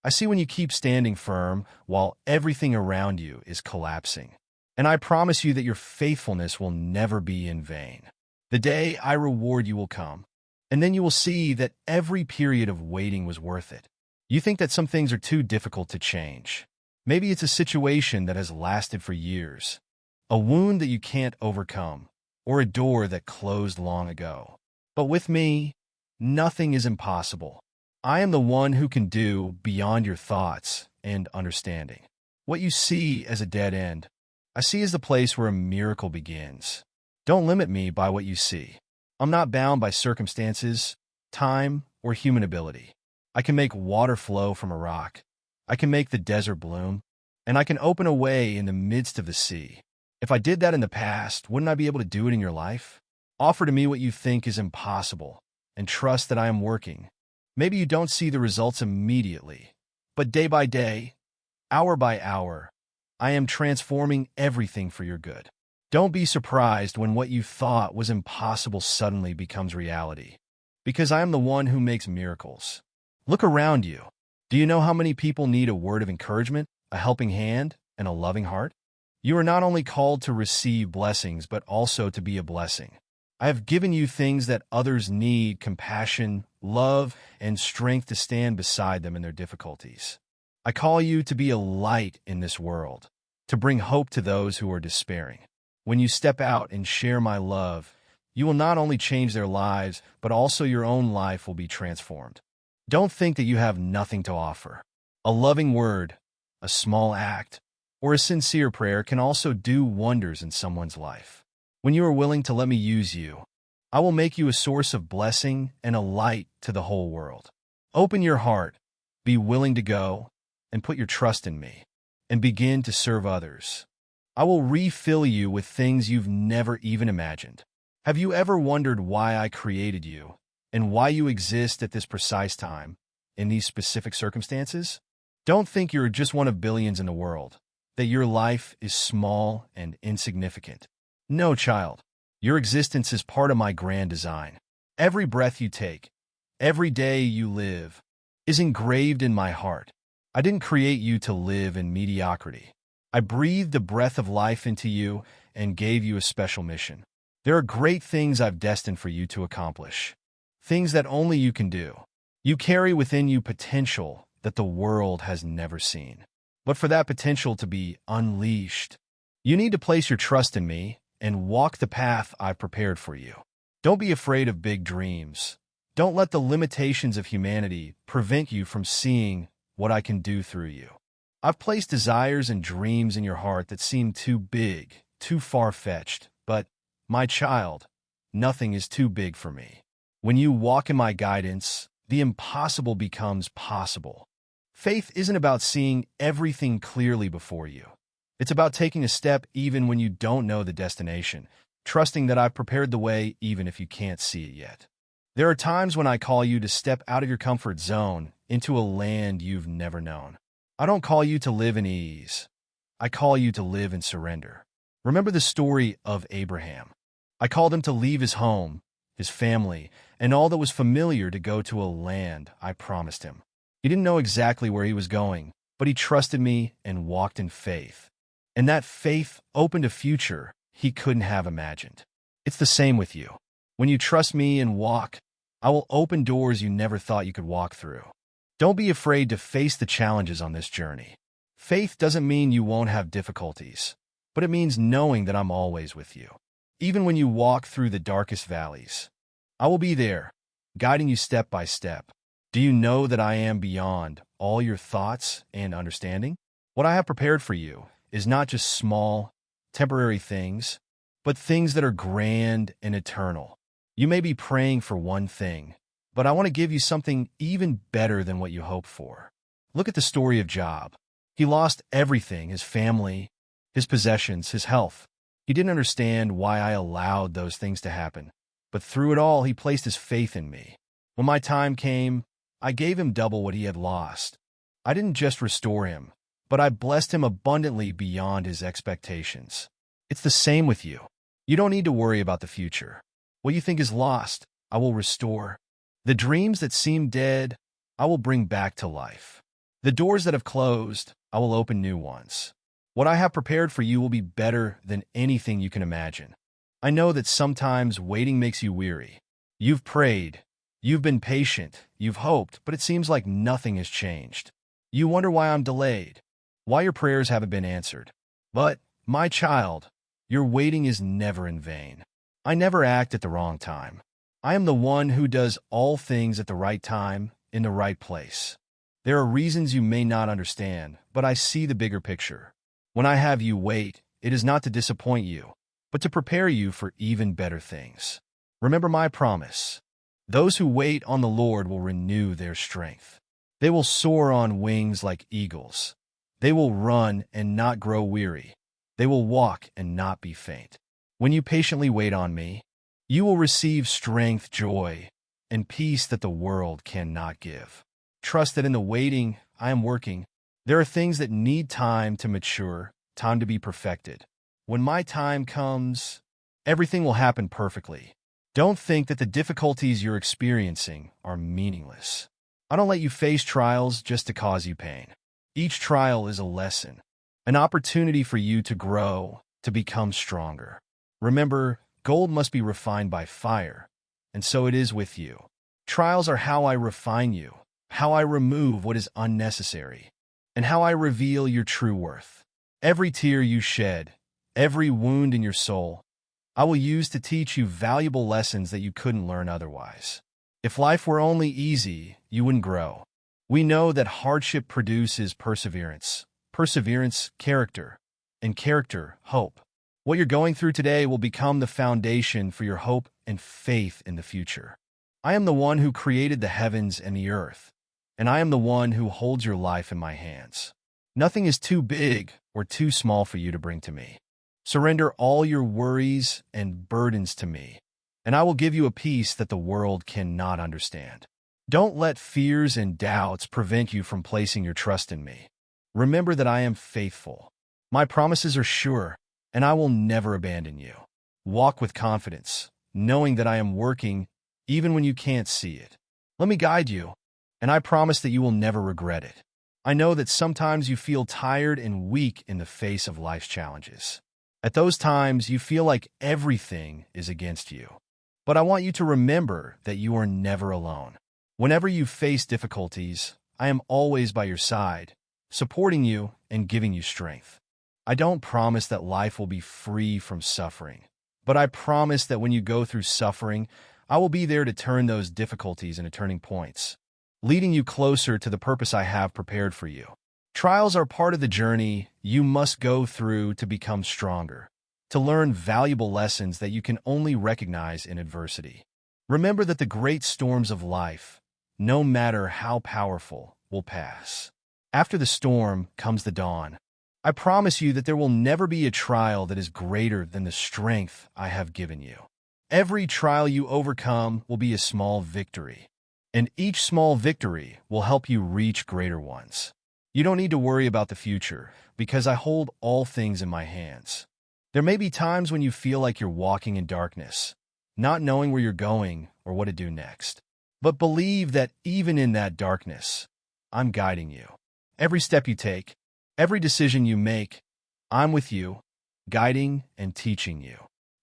I see when you keep standing firm while everything around you is collapsing. And I promise you that your faithfulness will never be in vain. The day I reward you will come, and then you will see that every period of waiting was worth it. You think that some things are too difficult to change. Maybe it's a situation that has lasted for years, a wound that you can't overcome, or a door that closed long ago. But with me, nothing is impossible. I am the one who can do beyond your thoughts and understanding. What you see as a dead end, I see as the place where a miracle begins. Don't limit me by what you see. I'm not bound by circumstances, time, or human ability. I can make water flow from a rock. I can make the desert bloom, and I can open a way in the midst of the sea. If I did that in the past, wouldn't I be able to do it in your life? Offer to me what you think is impossible, and trust that I am working. Maybe you don't see the results immediately, but day by day, hour by hour, I am transforming everything for your good. Don't be surprised when what you thought was impossible suddenly becomes reality, because I am the one who makes miracles. Look around you. Do you know how many people need a word of encouragement, a helping hand, and a loving heart? You are not only called to receive blessings, but also to be a blessing. I have given you things that others need: compassion, love, and strength to stand beside them in their difficulties. I call you to be a light in this world, to bring hope to those who are despairing. When you step out and share my love, you will not only change their lives, but also your own life will be transformed. Don't think that you have nothing to offer. A loving word, a small act, or a sincere prayer can also do wonders in someone's life. When you are willing to let me use you, I will make you a source of blessing and a light to the whole world. Open your heart, be willing to go, and put your trust in me, and begin to serve others. I will refill you with things you've never even imagined. Have you ever wondered why I created you, and why you exist at this precise time, in these specific circumstances? Don't think you're just one of billions in the world, that your life is small and insignificant. No, child. Your existence is part of my grand design. Every breath you take, every day you live, is engraved in my heart. I didn't create you to live in mediocrity. I breathed the breath of life into you and gave you a special mission. There are great things I've destined for you to accomplish, things that only you can do. You carry within you potential that the world has never seen. But for that potential to be unleashed, you need to place your trust in me and walk the path I've prepared for you. Don't be afraid of big dreams. Don't let the limitations of humanity prevent you from seeing what I can do through you. I've placed desires and dreams in your heart that seem too big, too far-fetched, but, my child, nothing is too big for me. When you walk in my guidance, the impossible becomes possible. Faith isn't about seeing everything clearly before you. It's about taking a step even when you don't know the destination, trusting that I've prepared the way even if you can't see it yet. There are times when I call you to step out of your comfort zone into a land you've never known. I don't call you to live in ease. I call you to live in surrender. Remember the story of Abraham. I called him to leave his home, his family, and all that was familiar to go to a land I promised him. He didn't know exactly where he was going, but he trusted me and walked in faith. And that faith opened a future he couldn't have imagined. It's the same with you. When you trust me and walk, I will open doors you never thought you could walk through. Don't be afraid to face the challenges on this journey. Faith doesn't mean you won't have difficulties. but it means knowing that I'm always with you. Even when you walk through the darkest valleys, I will be there, guiding you step by step. Do you know that I am beyond all your thoughts and understanding? What I have prepared for you is not just small, temporary things, but things that are grand and eternal. You may be praying for one thing, but I want to give you something even better than what you hoped for. Look at the story of Job. He lost everything, his family, his possessions, his health. He didn't understand why I allowed those things to happen, but through it all, he placed his faith in me. When my time came, I gave him double what he had lost. I didn't just restore him, but I blessed him abundantly beyond his expectations. It's the same with you. You don't need to worry about the future. What you think is lost, I will restore. The dreams that seem dead, I will bring back to life. The doors that have closed, I will open new ones. What I have prepared for you will be better than anything you can imagine. I know that sometimes waiting makes you weary. You've prayed, you've been patient, you've hoped, but it seems like nothing has changed. You wonder why I'm delayed, why your prayers haven't been answered. But, my child, your waiting is never in vain. I never act at the wrong time. I am the one who does all things at the right time, in the right place. There are reasons you may not understand, but I see the bigger picture. When I have you wait, it is not to disappoint you, but to prepare you for even better things. Remember my promise. Those who wait on the Lord will renew their strength. They will soar on wings like eagles. They will run and not grow weary. They will walk and not be faint. When you patiently wait on me, you will receive strength, joy, and peace that the world cannot give. Trust that in the waiting, I am working. There are things that need time to mature, time to be perfected. When my time comes, everything will happen perfectly. Don't think that the difficulties you're experiencing are meaningless. I don't let you face trials just to cause you pain. Each trial is a lesson, an opportunity for you to grow, to become stronger. Remember, gold must be refined by fire, and so it is with you. Trials are how I refine you, how I remove what is unnecessary, and how I reveal your true worth. Every tear you shed, every wound in your soul, I will use to teach you valuable lessons that you couldn't learn otherwise. If life were only easy, you wouldn't grow. We know that hardship produces perseverance, perseverance, character, and character, hope. What you're going through today will become the foundation for your hope and faith in the future. I am the one who created the heavens and the earth, and I am the one who holds your life in my hands. Nothing is too big or too small for you to bring to me. Surrender all your worries and burdens to me, and I will give you a peace that the world cannot understand. Don't let fears and doubts prevent you from placing your trust in me. Remember that I am faithful. My promises are sure, and I will never abandon you. Walk with confidence, knowing that I am working even when you can't see it. Let me guide you, and I promise that you will never regret it. I know that sometimes you feel tired and weak in the face of life's challenges. At those times, you feel like everything is against you. But I want you to remember that you are never alone. Whenever you face difficulties, I am always by your side, supporting you and giving you strength. I don't promise that life will be free from suffering, but I promise that when you go through suffering, I will be there to turn those difficulties into turning points, leading you closer to the purpose I have prepared for you. Trials are part of the journey you must go through to become stronger, to learn valuable lessons that you can only recognize in adversity. Remember that the great storms of life, no matter how powerful, will pass. After the storm comes the dawn. I promise you that there will never be a trial that is greater than the strength I have given you. Every trial you overcome will be a small victory, and each small victory will help you reach greater ones. You don't need to worry about the future, because I hold all things in my hands. There may be times when you feel like you're walking in darkness, not knowing where you're going or what to do next. But believe that even in that darkness, I'm guiding you. Every step you take, every decision you make, I'm with you, guiding and teaching you.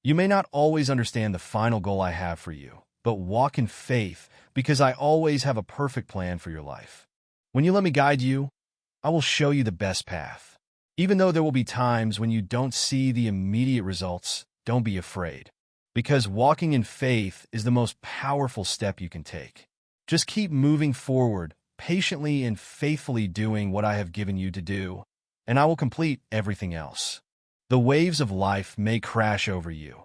You may not always understand the final goal I have for you, but walk in faith, because I always have a perfect plan for your life. When you let me guide you, I will show you the best path. Even though there will be times when you don't see the immediate results, don't be afraid. Because walking in faith is the most powerful step you can take. Just keep moving forward, patiently and faithfully doing what I have given you to do, and I will complete everything else. The waves of life may crash over you,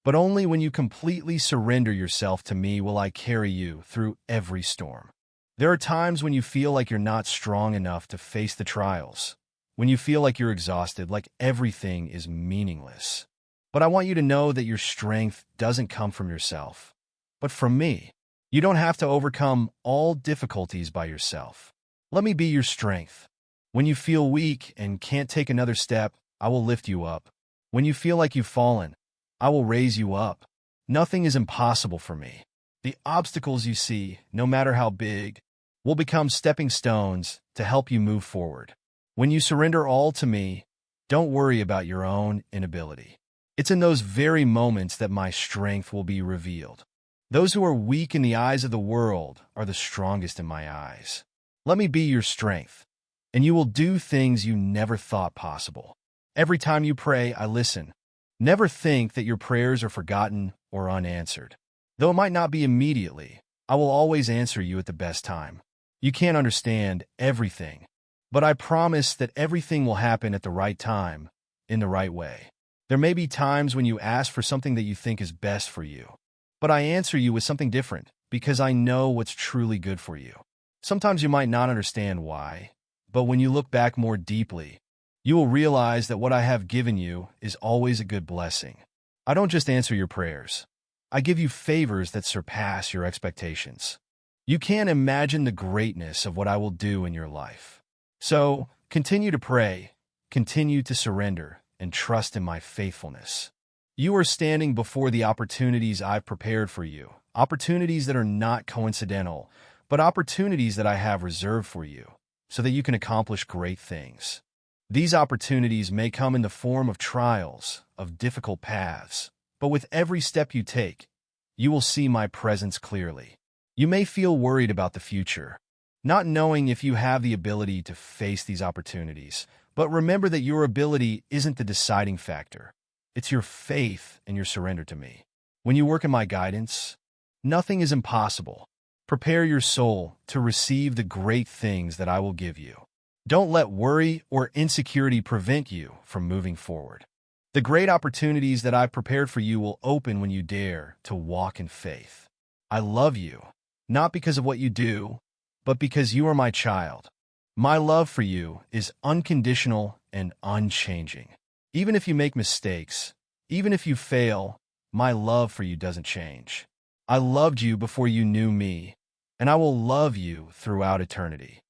but only when you completely surrender yourself to me will I carry you through every storm. There are times when you feel like you're not strong enough to face the trials, when you feel like you're exhausted, like everything is meaningless. But I want you to know that your strength doesn't come from yourself, but from me. You don't have to overcome all difficulties by yourself. Let me be your strength. When you feel weak and can't take another step, I will lift you up. When you feel like you've fallen, I will raise you up. Nothing is impossible for me. The obstacles you see, no matter how big, will become stepping stones to help you move forward. When you surrender all to me, don't worry about your own inability. It's in those very moments that my strength will be revealed. Those who are weak in the eyes of the world are the strongest in my eyes. Let me be your strength, and you will do things you never thought possible. Every time you pray, I listen. Never think that your prayers are forgotten or unanswered. Though it might not be immediately, I will always answer you at the best time. You can't understand everything, but I promise that everything will happen at the right time, in the right way. There may be times when you ask for something that you think is best for you, but I answer you with something different because I know what's truly good for you. Sometimes you might not understand why, but when you look back more deeply, you will realize that what I have given you is always a good blessing. I don't just answer your prayers. I give you favors that surpass your expectations. You can't imagine the greatness of what I will do in your life. So, continue to pray, continue to surrender, and trust in my faithfulness. You are standing before the opportunities I've prepared for you, opportunities that are not coincidental, but opportunities that I have reserved for you, so that you can accomplish great things. These opportunities may come in the form of trials, of difficult paths, but with every step you take, you will see my presence clearly. You may feel worried about the future, not knowing if you have the ability to face these opportunities, but remember that your ability isn't the deciding factor. It's your faith and your surrender to me. When you work in my guidance, nothing is impossible. Prepare your soul to receive the great things that I will give you. Don't let worry or insecurity prevent you from moving forward. The great opportunities that I've prepared for you will open when you dare to walk in faith. I love you, not because of what you do, but because you are my child. My love for you is unconditional and unchanging. Even if you make mistakes, even if you fail, my love for you doesn't change. I loved you before you knew me, and I will love you throughout eternity.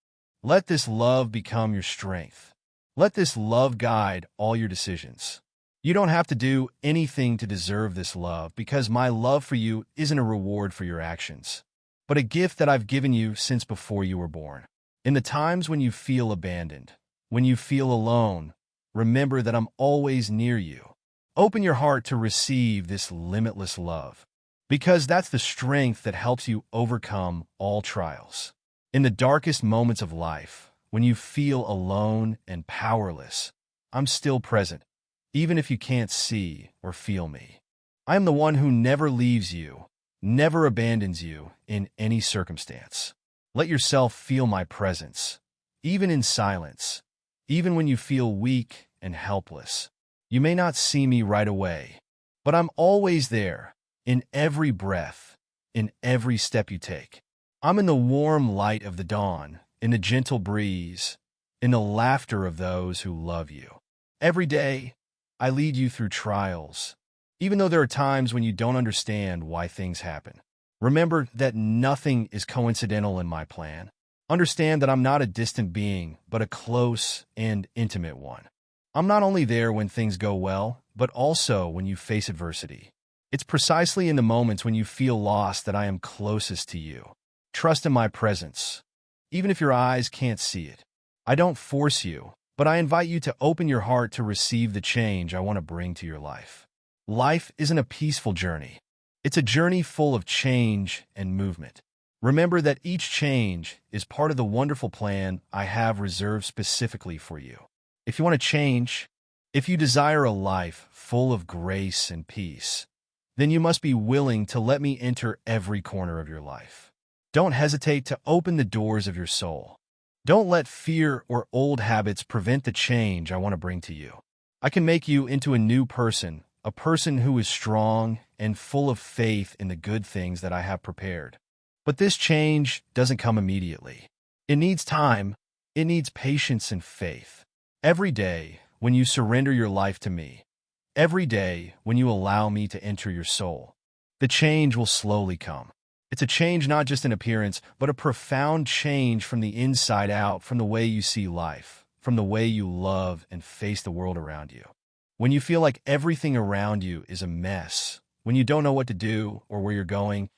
Let this love become your strength. Let this love guide all your decisions. You don't have to do anything to deserve this love because my love for you isn't a reward for your actions, but a gift that I've given you since before you were born. In the times when you feel abandoned, when you feel alone, remember that I'm always near you. Open your heart to receive this limitless love, because that's the strength that helps you overcome all trials. In the darkest moments of life, when you feel alone and powerless, I'm still present, even if you can't see or feel me. I am the one who never leaves you, never abandons you in any circumstance. Let yourself feel my presence, even in silence, even when you feel weak and helpless. You may not see me right away, but I'm always there, in every breath, in every step you take. I'm in the warm light of the dawn, in the gentle breeze, in the laughter of those who love you. Every day, I lead you through trials, even though there are times when you don't understand why things happen. Remember that nothing is coincidental in my plan. Understand that I'm not a distant being, but a close and intimate one. I'm not only there when things go well, but also when you face adversity. It's precisely in the moments when you feel lost that I am closest to you. Trust in my presence, even if your eyes can't see it. I don't force you, but I invite you to open your heart to receive the change I want to bring to your life. Life isn't a peaceful journey. It's a journey full of change and movement. Remember that each change is part of the wonderful plan I have reserved specifically for you. If you want to change, if you desire a life full of grace and peace, then you must be willing to let me enter every corner of your life. Don't hesitate to open the doors of your soul. Don't let fear or old habits prevent the change I want to bring to you. I can make you into a new person, a person who is strong and full of faith in the good things that I have prepared. But this change doesn't come immediately. It needs time. It needs patience and faith. Every day, when you surrender your life to me, every day when you allow me to enter your soul, the change will slowly come. It's a change not just in appearance, but a profound change from the inside out, from the way you see life, from the way you love and face the world around you. When you feel like everything around you is a mess, when you don't know what to do or where you're going,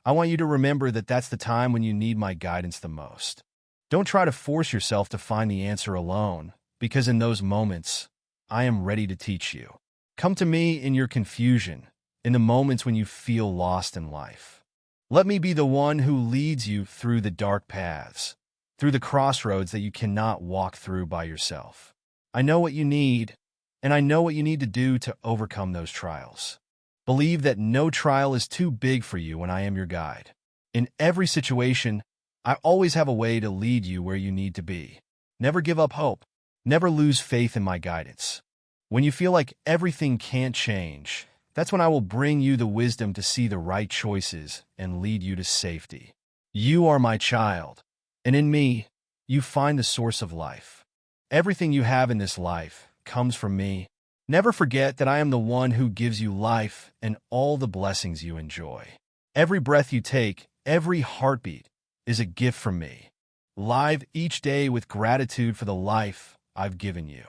I want you to remember that that's the time when you need my guidance the most. Don't try to force yourself to find the answer alone, because in those moments, I am ready to teach you. Come to me in your confusion, in the moments when you feel lost in life. Let me be the one who leads you through the dark paths, through the crossroads that you cannot walk through by yourself. I know what you need, and I know what you need to do to overcome those trials. Believe that no trial is too big for you when I am your guide. In every situation, I always have a way to lead you where you need to be. Never give up hope. Never lose faith in my guidance. When you feel like everything can't change, that's when I will bring you the wisdom to see the right choices and lead you to safety. You are my child, and in me, you find the source of life. Everything you have in this life comes from me. Never forget that I am the one who gives you life and all the blessings you enjoy. Every breath you take, every heartbeat, is a gift from me. Live each day with gratitude for the life I've given you.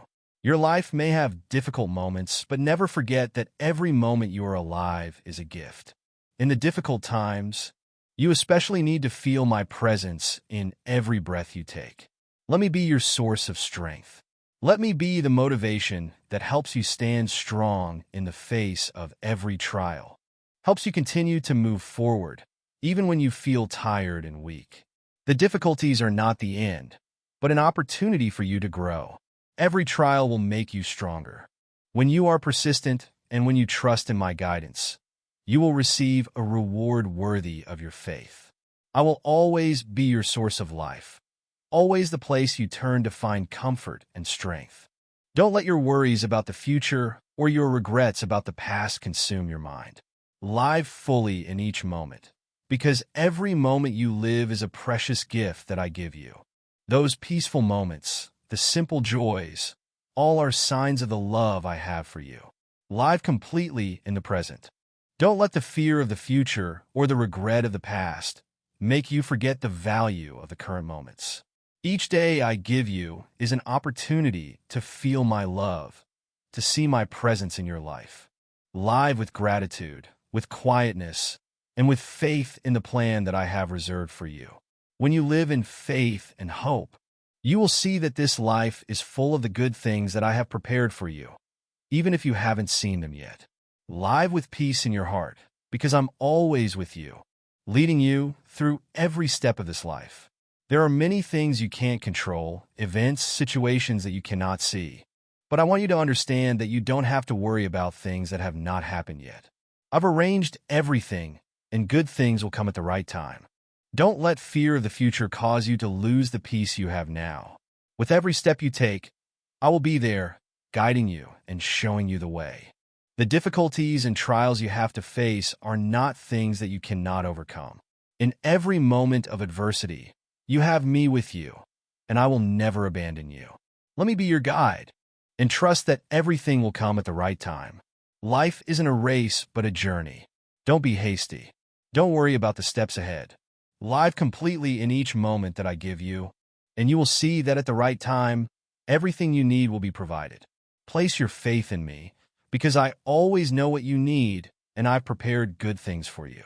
Your life may have difficult moments, but never forget that every moment you are alive is a gift. In the difficult times, you especially need to feel my presence in every breath you take. Let me be your source of strength. Let me be the motivation that helps you stand strong in the face of every trial, helps you continue to move forward, even when you feel tired and weak. The difficulties are not the end, but an opportunity for you to grow. Every trial will make you stronger. When you are persistent and when you trust in my guidance, you will receive a reward worthy of your faith. I will always be your source of life, always the place you turn to find comfort and strength. Don't let your worries about the future or your regrets about the past consume your mind. Live fully in each moment, because every moment you live is a precious gift that I give you. Those peaceful moments, the simple joys, all are signs of the love I have for you. Live completely in the present. Don't let the fear of the future or the regret of the past make you forget the value of the current moments. Each day I give you is an opportunity to feel my love, to see my presence in your life. Live with gratitude, with quietness, and with faith in the plan that I have reserved for you. When you live in faith and hope, you will see that this life is full of the good things that I have prepared for you, even if you haven't seen them yet. Live with peace in your heart, because I'm always with you, leading you through every step of this life. There are many things you can't control, events, situations that you cannot see. But I want you to understand that you don't have to worry about things that have not happened yet. I've arranged everything, and good things will come at the right time. Don't let fear of the future cause you to lose the peace you have now. With every step you take, I will be there, guiding you and showing you the way. The difficulties and trials you have to face are not things that you cannot overcome. In every moment of adversity, you have me with you, and I will never abandon you. Let me be your guide, and trust that everything will come at the right time. Life isn't a race, but a journey. Don't be hasty. Don't worry about the steps ahead. Live completely in each moment that I give you, and you will see that at the right time, everything you need will be provided. Place your faith in me, because I always know what you need, and I've prepared good things for you.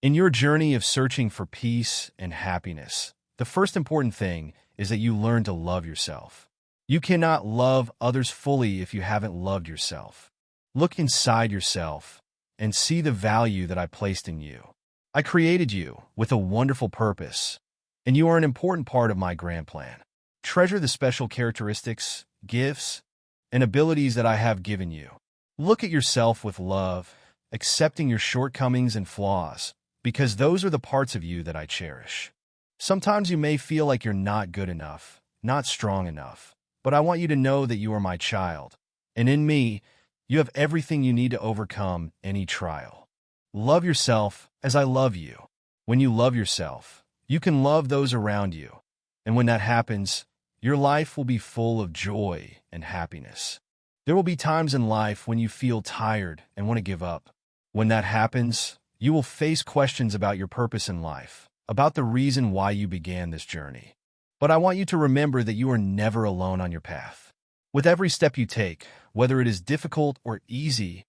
In your journey of searching for peace and happiness, the first important thing is that you learn to love yourself. You cannot love others fully if you haven't loved yourself. Look inside yourself and see the value that I placed in you. I created you with a wonderful purpose, and you are an important part of my grand plan. Treasure the special characteristics gifts, and abilities that I have given you. Look at yourself with love, accepting your shortcomings and flaws, because those are the parts of you that I cherish. Sometimes you may feel like you're not good enough, not strong enough, but I want you to know that you are my child, and in me, you have everything you need to overcome any trial. Love yourself as I love you. When you love yourself, you can love those around you, and when that happens, your life will be full of joy and happiness. There will be times in life when you feel tired and want to give up. When that happens, you will face questions about your purpose in life, about the reason why you began this journey. But I want you to remember that you are never alone on your path. With every step you take, whether it is difficult or easy,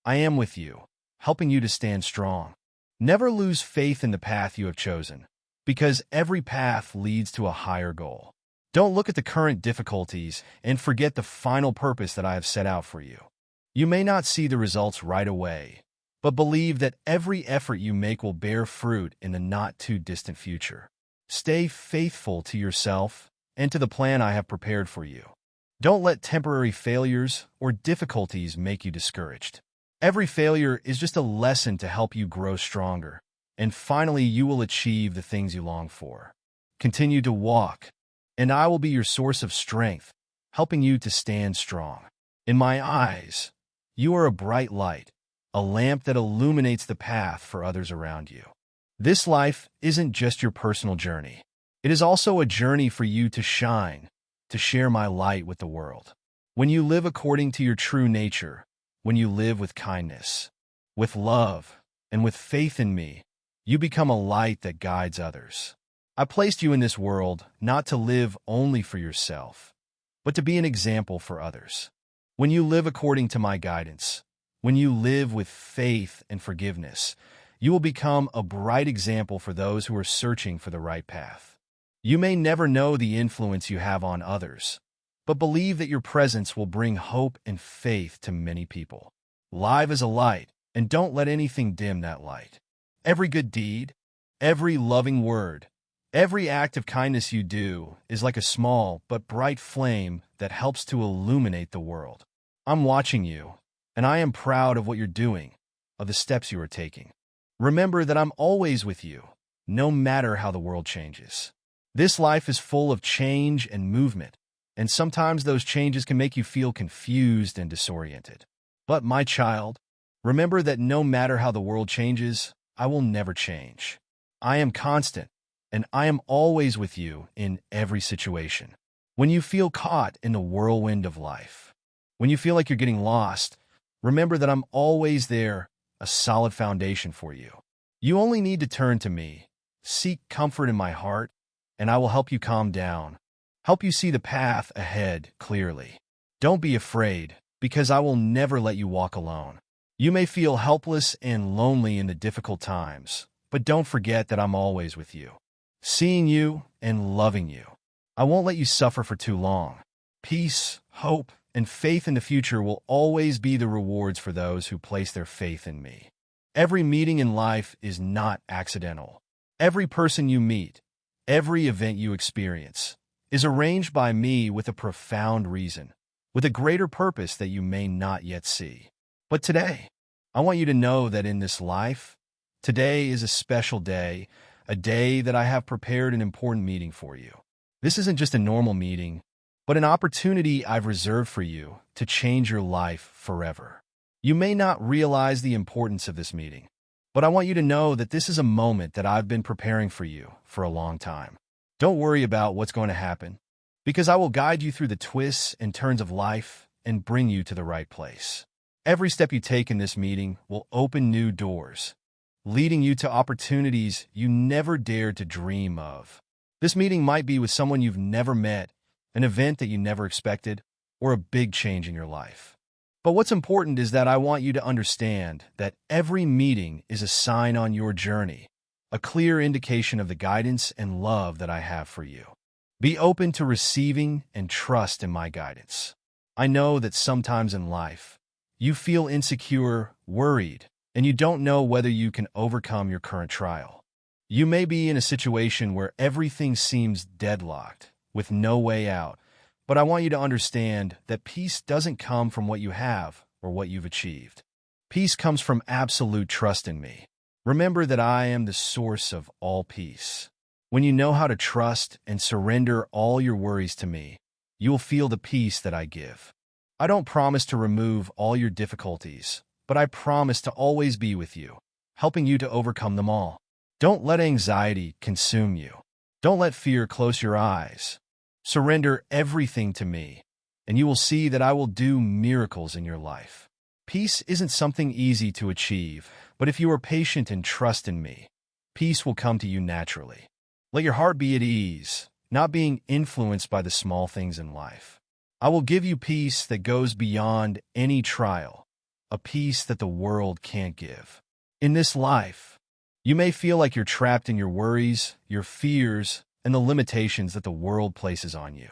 I am with you, helping you to stand strong. Never lose faith in the path you have chosen, because every path leads to a higher goal. Don't look at the current difficulties and forget the final purpose that I have set out for you. You may not see the results right away, but believe that every effort you make will bear fruit in the not-too-distant future. Stay faithful to yourself and to the plan I have prepared for you. Don't let temporary failures or difficulties make you discouraged. Every failure is just a lesson to help you grow stronger, and finally you will achieve the things you long for. Continue to walk, and I will be your source of strength, helping you to stand strong. In my eyes, you are a bright light, a lamp that illuminates the path for others around you. This life isn't just your personal journey. It is also a journey for you to shine, to share my light with the world. When you live according to your true nature, when you live with kindness, with love, and with faith in me, you become a light that guides others. I placed you in this world not to live only for yourself, but to be an example for others. When you live according to my guidance, when you live with faith and forgiveness, you will become a bright example for those who are searching for the right path. You may never know the influence you have on others, but believe that your presence will bring hope and faith to many people. Live as a light, and don't let anything dim that light. Every good deed, every loving word, every act of kindness you do is like a small but bright flame that helps to illuminate the world. I'm watching you, and I am proud of what you're doing, of the steps you are taking. Remember that I'm always with you, no matter how the world changes. This life is full of change and movement, and sometimes those changes can make you feel confused and disoriented. But my child, remember that no matter how the world changes, I will never change. I am constant, and I am always with you in every situation. When you feel caught in the whirlwind of life, when you feel like you're getting lost, remember that I'm always there, a solid foundation for you. You only need to turn to me, seek comfort in my heart, and I will help you calm down, help you see the path ahead clearly. Don't be afraid, because I will never let you walk alone. You may feel helpless and lonely in the difficult times, but don't forget that I'm always with you, seeing you and loving you. I won't let you suffer for too long. Peace, hope, and faith in the future will always be the rewards for those who place their faith in me. Every meeting in life is not accidental. Every person you meet, every event you experience, is arranged by me with a profound reason, with a greater purpose that you may not yet see. But today, I want you to know that in this life, today is a special day, a day that I have prepared an important meeting for you. This isn't just a normal meeting, but an opportunity I've reserved for you to change your life forever. You may not realize the importance of this meeting, but I want you to know that this is a moment that I've been preparing for you for a long time. Don't worry about what's going to happen, because I will guide you through the twists and turns of life and bring you to the right place. Every step you take in this meeting will open new doors, leading you to opportunities you never dared to dream of. This meeting might be with someone you've never met, an event that you never expected, or a big change in your life. But what's important is that I want you to understand that every meeting is a sign on your journey, a clear indication of the guidance and love that I have for you. Be open to receiving and trust in my guidance. I know that sometimes in life, you feel insecure, worried, and you don't know whether you can overcome your current trial. You may be in a situation where everything seems deadlocked, with no way out, But I want you to understand that peace doesn't come from what you have or what you've achieved. Peace comes from absolute trust in me. Remember that I am the source of all peace. When you know how to trust and surrender all your worries to me, you will feel the peace that I give. I don't promise to remove all your difficulties, but I promise to always be with you, helping you to overcome them all. Don't let anxiety consume you. Don't let fear close your eyes. Surrender everything to me, and you will see that I will do miracles in your life. Peace isn't something easy to achieve, but if you are patient and trust in me, peace will come to you naturally. Let your heart be at ease, not being influenced by the small things in life. I will give you peace that goes beyond any trial, a peace that the world can't give. In this life, you may feel like you're trapped in your worries, your fears, and the limitations that the world places on you.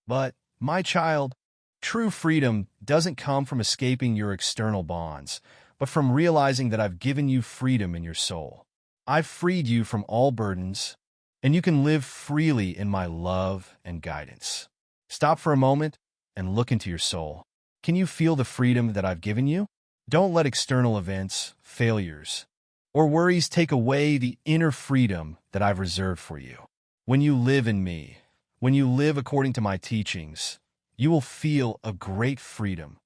But, my child, true freedom doesn't come from escaping your external bonds, but from realizing that I've given you freedom in your soul. I've freed you from all burdens, and you can live freely in my love and guidance. Stop for a moment and look into your soul. Can you feel the freedom that I've given you? Don't let external events, failures, or worries take away the inner freedom that I've reserved for you. When you live in me, when you live according to my teachings, you will feel a great freedom.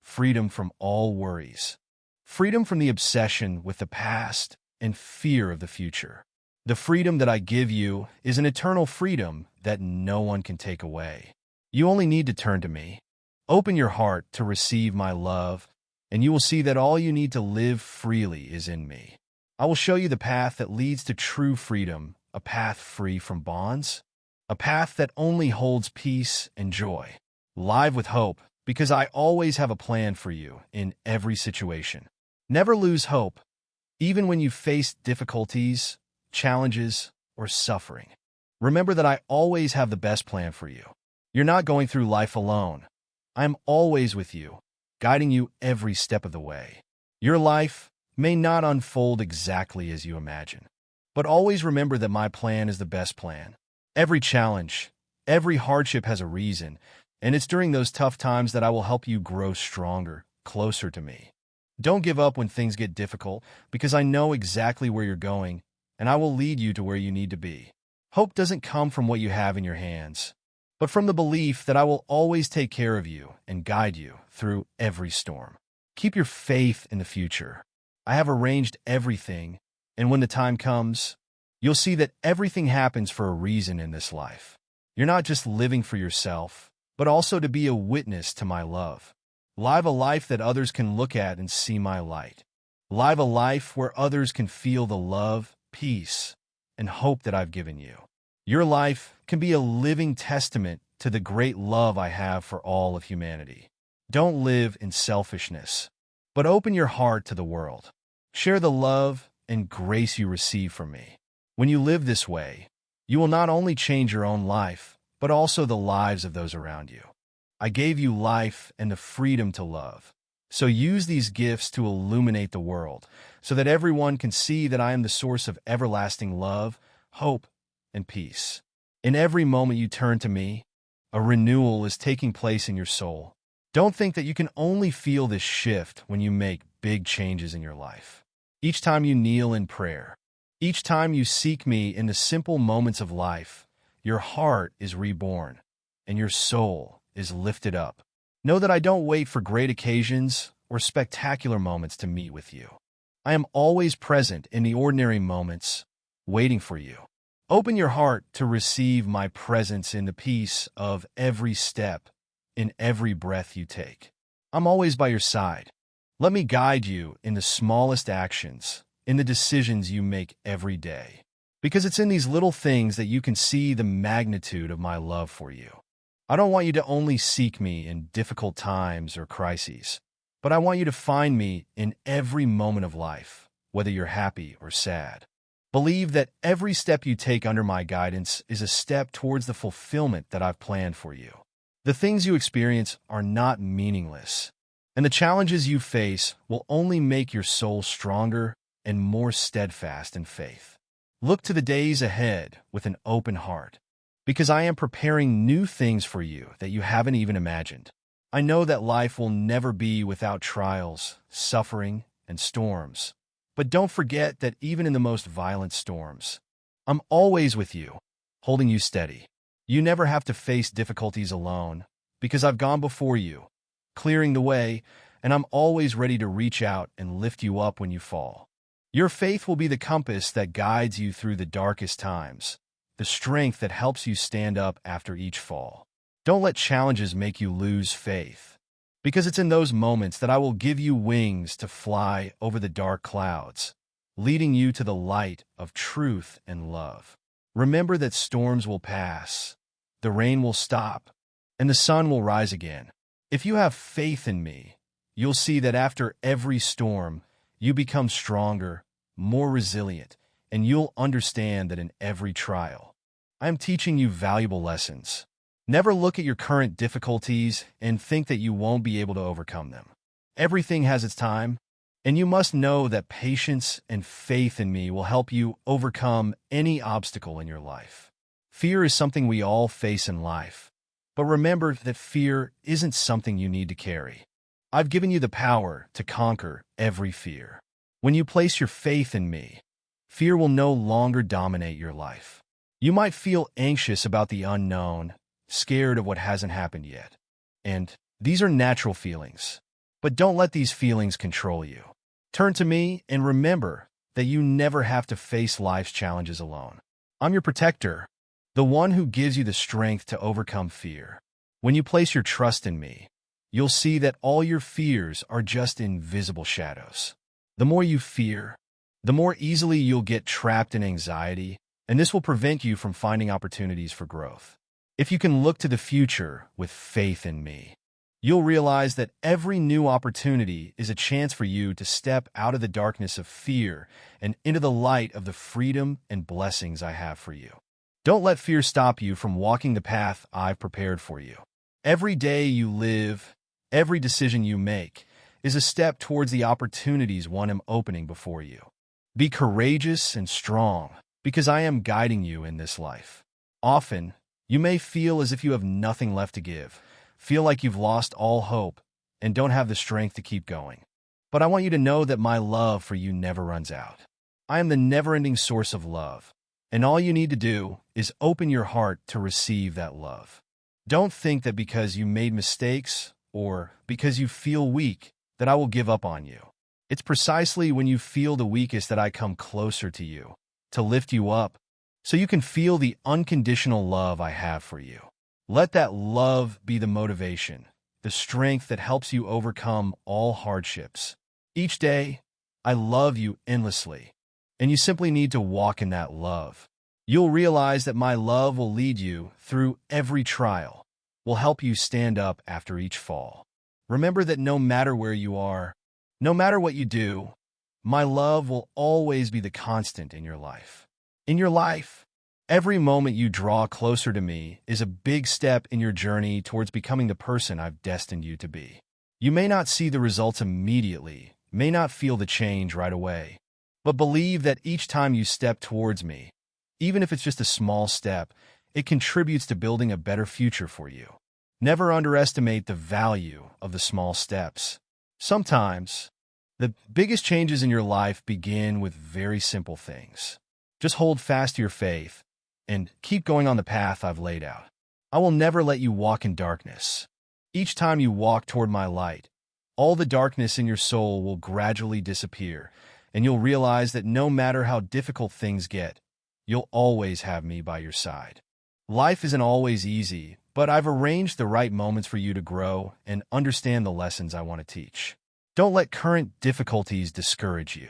Freedom from all worries. Freedom from the obsession with the past and fear of the future. The freedom that I give you is an eternal freedom that no one can take away. You only need to turn to me. Open your heart to receive my love, and you will see that all you need to live freely is in me. I will show you the path that leads to true freedom, a path free from bonds, a path that only holds peace and joy. Live with hope, because I always have a plan for you in every situation. Never lose hope, even when you face difficulties, challenges, or suffering. Remember that I always have the best plan for you. You're not going through life alone. I'm always with you, guiding you every step of the way. Your life may not unfold exactly as you imagine, but always remember that my plan is the best plan. Every challenge, every hardship has a reason, and it's during those tough times that I will help you grow stronger, closer to me. Don't give up when things get difficult, because I know exactly where you're going, and I will lead you to where you need to be. Hope doesn't come from what you have in your hands, but from the belief that I will always take care of you and guide you through every storm. Keep your faith in the future. I have arranged everything, and when the time comes, you'll see that everything happens for a reason in this life. You're not just living for yourself, but also to be a witness to my love. Live a life that others can look at and see my light. Live a life where others can feel the love, peace, and hope that I've given you. Your life can be a living testament to the great love I have for all of humanity. Don't live in selfishness, but open your heart to the world. Share the love and grace you receive from me. When you live this way, you will not only change your own life, but also the lives of those around you. I gave you life and the freedom to love. So use these gifts to illuminate the world, so that everyone can see that I am the source of everlasting love, hope, and peace. In every moment you turn to me, a renewal is taking place in your soul. Don't think that you can only feel this shift when you make big changes in your life. Each time you kneel in prayer, each time you seek me in the simple moments of life, your heart is reborn, and your soul is lifted up. Know that I don't wait for great occasions or spectacular moments to meet with you. I am always present in the ordinary moments, waiting for you. Open your heart to receive my presence in the peace of every step, in every breath you take. I'm always by your side. Let me guide you in the smallest actions, in the decisions you make every day. Because it's in these little things that you can see the magnitude of my love for you. I don't want you to only seek me in difficult times or crises, but I want you to find me in every moment of life, whether you're happy or sad. Believe that every step you take under my guidance is a step towards the fulfillment that I've planned for you. The things you experience are not meaningless, and the challenges you face will only make your soul stronger and more steadfast in faith. Look to the days ahead with an open heart, because I am preparing new things for you that you haven't even imagined. I know that life will never be without trials, suffering, and storms. But don't forget that even in the most violent storms, I'm always with you, holding you steady. You never have to face difficulties alone, because I've gone before you, clearing the way, and I'm always ready to reach out and lift you up when you fall. Your faith will be the compass that guides you through the darkest times, the strength that helps you stand up after each fall. Don't let challenges make you lose faith, because it's in those moments that I will give you wings to fly over the dark clouds, leading you to the light of truth and love. Remember that storms will pass, the rain will stop, and the sun will rise again. If you have faith in me, you'll see that after every storm, you become stronger, more resilient, and you'll understand that in every trial, I am teaching you valuable lessons. Never look at your current difficulties and think that you won't be able to overcome them. Everything has its time, and you must know that patience and faith in me will help you overcome any obstacle in your life. Fear is something we all face in life, but remember that fear isn't something you need to carry. I've given you the power to conquer every fear. When you place your faith in me, fear will no longer dominate your life. You might feel anxious about the unknown, scared of what hasn't happened yet. And these are natural feelings. But don't let these feelings control you. Turn to me and remember that you never have to face life's challenges alone. I'm your protector, the one who gives you the strength to overcome fear. When you place your trust in me, you'll see that all your fears are just invisible shadows. The more you fear, the more easily you'll get trapped in anxiety, and this will prevent you from finding opportunities for growth. If you can look to the future with faith in me, you'll realize that every new opportunity is a chance for you to step out of the darkness of fear and into the light of the freedom and blessings I have for you. Don't let fear stop you from walking the path I've prepared for you. Every day you live, every decision you make, is a step towards the opportunities one am opening before you. Be courageous and strong, because I am guiding you in this life. Often, you may feel as if you have nothing left to give, feel like you've lost all hope, and don't have the strength to keep going. But I want you to know that my love for you never runs out. I am the never-ending source of love, and all you need to do is open your heart to receive that love. Don't think that because you made mistakes or because you feel weak that I will give up on you. It's precisely when you feel the weakest that I come closer to you, to lift you up, so you can feel the unconditional love I have for you. Let that love be the motivation, the strength that helps you overcome all hardships. Each day, I love you endlessly, and you simply need to walk in that love. You'll realize that my love will lead you through every trial, will help you stand up after each fall. Remember that no matter where you are, no matter what you do, my love will always be the constant in your life. In your life, every moment you draw closer to me is a big step in your journey towards becoming the person I've destined you to be. You may not see the results immediately, may not feel the change right away, but believe that each time you step towards me, even if it's just a small step, it contributes to building a better future for you. Never underestimate the value of the small steps. Sometimes, the biggest changes in your life begin with very simple things. Just hold fast to your faith and keep going on the path I've laid out. I will never let you walk in darkness. Each time you walk toward my light, all the darkness in your soul will gradually disappear, and you'll realize that no matter how difficult things get, you'll always have me by your side. Life isn't always easy, but I've arranged the right moments for you to grow and understand the lessons I want to teach. Don't let current difficulties discourage you.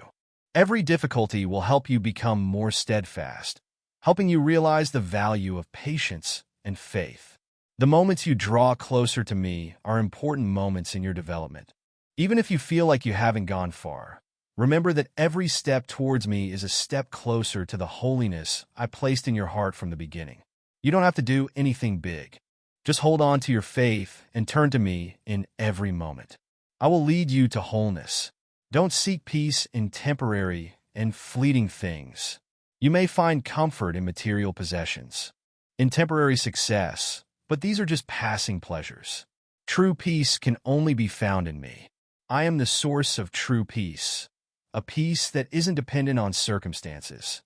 Every difficulty will help you become more steadfast, helping you realize the value of patience and faith. The moments you draw closer to me are important moments in your development. Even if you feel like you haven't gone far, remember that every step towards me is a step closer to the holiness I placed in your heart from the beginning. You don't have to do anything big. Just hold on to your faith and turn to me in every moment. I will lead you to wholeness. Don't seek peace in temporary and fleeting things. You may find comfort in material possessions. in temporary success, but these are just passing pleasures. True peace can only be found in me. I am the source of true peace, a peace that isn't dependent on circumstances,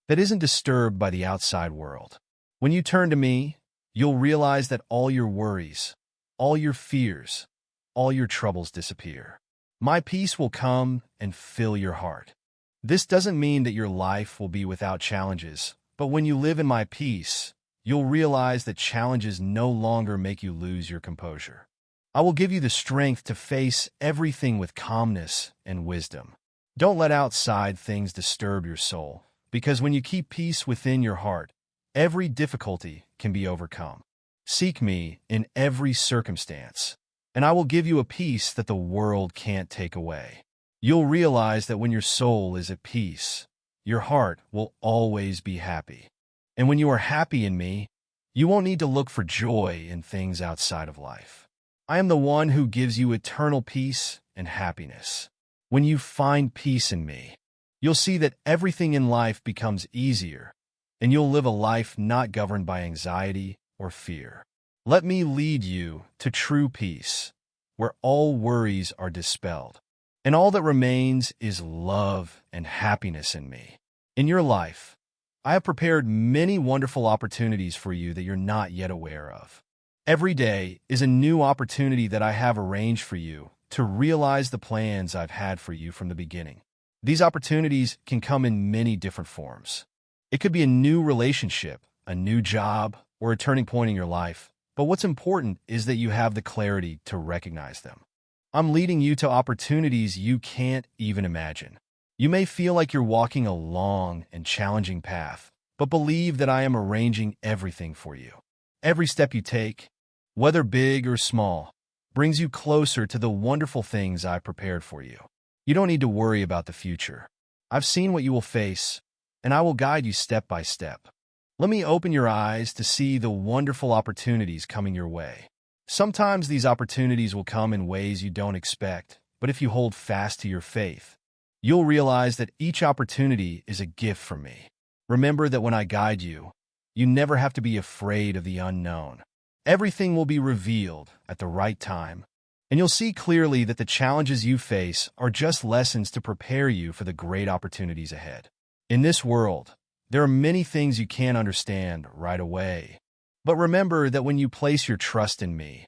that isn't disturbed by the outside world. When you turn to me, you'll realize that all your worries, all your fears, all your troubles disappear. My peace will come and fill your heart. This doesn't mean that your life will be without challenges, but when you live in my peace, you'll realize that challenges no longer make you lose your composure. I will give you the strength to face everything with calmness and wisdom. Don't let outside things disturb your soul, because when you keep peace within your heart, every difficulty can be overcome. Seek me in every circumstance, and I will give you a peace that the world can't take away. You'll realize that when your soul is at peace, your heart will always be happy. And when you are happy in me, you won't need to look for joy in things outside of life. I am the one who gives you eternal peace and happiness. When you find peace in me, you'll see that everything in life becomes easier, and you'll live a life not governed by anxiety or fear. Let me lead you to true peace, where all worries are dispelled, and all that remains is love and happiness in me. In your life, I have prepared many wonderful opportunities for you that you're not yet aware of. Every day is a new opportunity that I have arranged for you to realize the plans I've had for you from the beginning. These opportunities can come in many different forms. It could be a new relationship, a new job, or a turning point in your life. But what's important is that you have the clarity to recognize them. I'm leading you to opportunities you can't even imagine. You may feel like you're walking a long and challenging path, but believe that I am arranging everything for you. Every step you take, whether big or small, brings you closer to the wonderful things I've prepared for you. You don't need to worry about the future. I've seen what you will face, and I will guide you step by step. Let me open your eyes to see the wonderful opportunities coming your way. Sometimes these opportunities will come in ways you don't expect, but if you hold fast to your faith, you'll realize that each opportunity is a gift from me. Remember that when I guide you, you never have to be afraid of the unknown. Everything will be revealed at the right time, and you'll see clearly that the challenges you face are just lessons to prepare you for the great opportunities ahead. In this world, there are many things you can't understand right away. But remember that when you place your trust in me,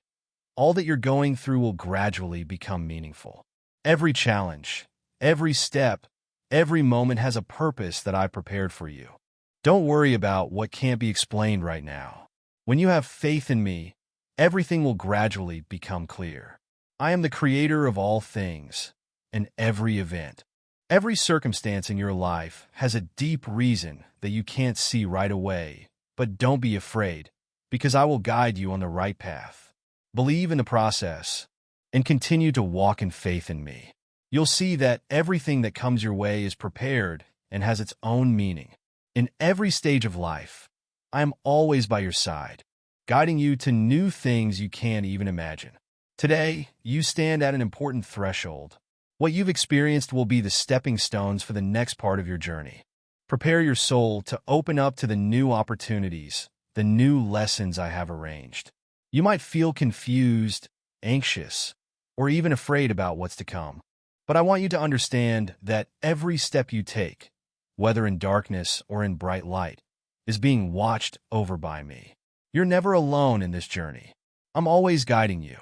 all that you're going through will gradually become meaningful. Every challenge, every step, every moment has a purpose that I prepared for you. Don't worry about what can't be explained right now. When you have faith in me, everything will gradually become clear. I am the creator of all things and every event. Every circumstance in your life has a deep reason that you can't see right away, but don't be afraid, because I will guide you on the right path. Believe in the process and continue to walk in faith in me. You'll see that everything that comes your way is prepared and has its own meaning. In every stage of life, I am always by your side, guiding you to new things you can't even imagine. Today, you stand at an important threshold. What you've experienced will be the stepping stones for the next part of your journey. Prepare your soul to open up to the new opportunities, the new lessons I have arranged. You might feel confused, anxious, or even afraid about what's to come. But I want you to understand that every step you take, whether in darkness or in bright light, is being watched over by me. You're never alone in this journey. I'm always guiding you.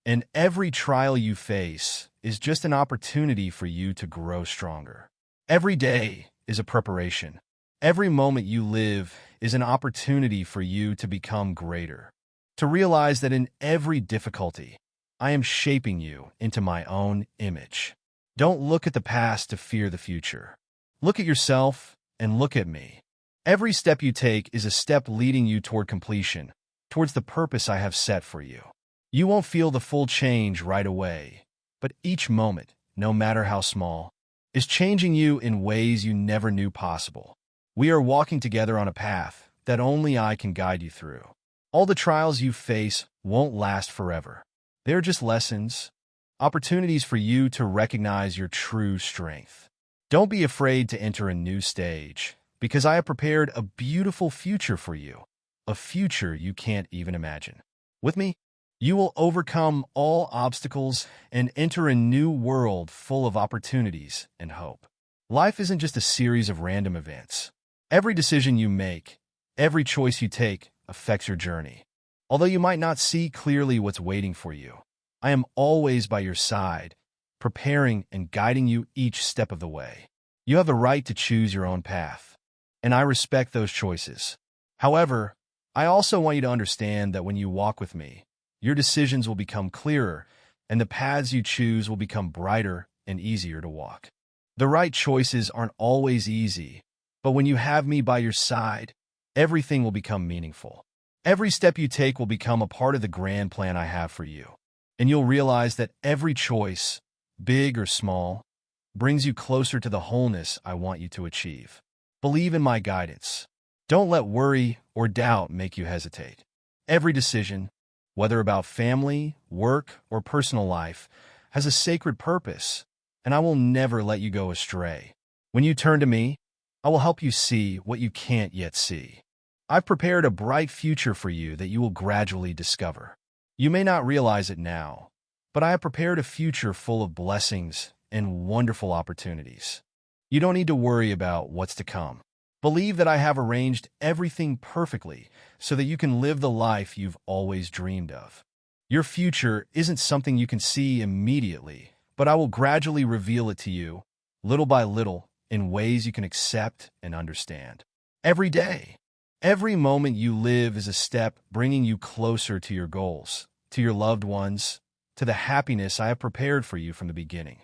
And every trial you face is just an opportunity for you to grow stronger. Every day is a preparation. Every moment you live is an opportunity for you to become greater. To realize that in every difficulty, I am shaping you into my own image. Don't look at the past to fear the future. Look at yourself and look at me. Every step you take is a step leading you toward completion, towards the purpose I have set for you. You won't feel the full change right away, but each moment, no matter how small, is changing you in ways you never knew possible. We are walking together on a path that only I can guide you through. All the trials you face won't last forever. They're just lessons, opportunities for you to recognize your true strength. Don't be afraid to enter a new stage, because I have prepared a beautiful future for you. a future you can't even imagine. With me, you will overcome all obstacles and enter a new world full of opportunities and hope. Life isn't just a series of random events. Every decision you make, every choice you take, affects your journey. Although you might not see clearly what's waiting for you, I am always by your side, preparing and guiding you each step of the way. You have the right to choose your own path, and I respect those choices. However, I also want you to understand that when you walk with me, your decisions will become clearer, and the paths you choose will become brighter and easier to walk. The right choices aren't always easy, but when you have me by your side, everything will become meaningful. Every step you take will become a part of the grand plan I have for you, and you'll realize that every choice, big or small, brings you closer to the wholeness I want you to achieve. Believe in my guidance. Don't let worry or doubt make you hesitate. Every decision, whether about family, work, or personal life, has a sacred purpose, and I will never let you go astray. When you turn to me, I will help you see what you can't yet see. I've prepared a bright future for you that you will gradually discover. You may not realize it now, but I have prepared a future full of blessings and wonderful opportunities. You don't need to worry about what's to come. Believe that I have arranged everything perfectly so that you can live the life you've always dreamed of. Your future isn't something you can see immediately, but I will gradually reveal it to you, little by little, in ways you can accept and understand. Every day, every moment you live is a step bringing you closer to your goals, to your loved ones, to the happiness I have prepared for you from the beginning.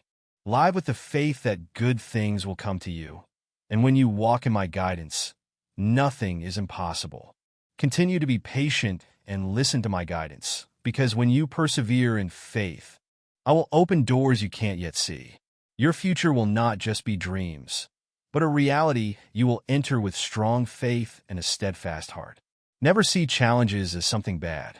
Live with the faith that good things will come to you. And when you walk in my guidance, nothing is impossible. Continue to be patient and listen to my guidance, because when you persevere in faith, I will open doors you can't yet see. Your future will not just be dreams, but a reality you will enter with strong faith and a steadfast heart. Never see challenges as something bad.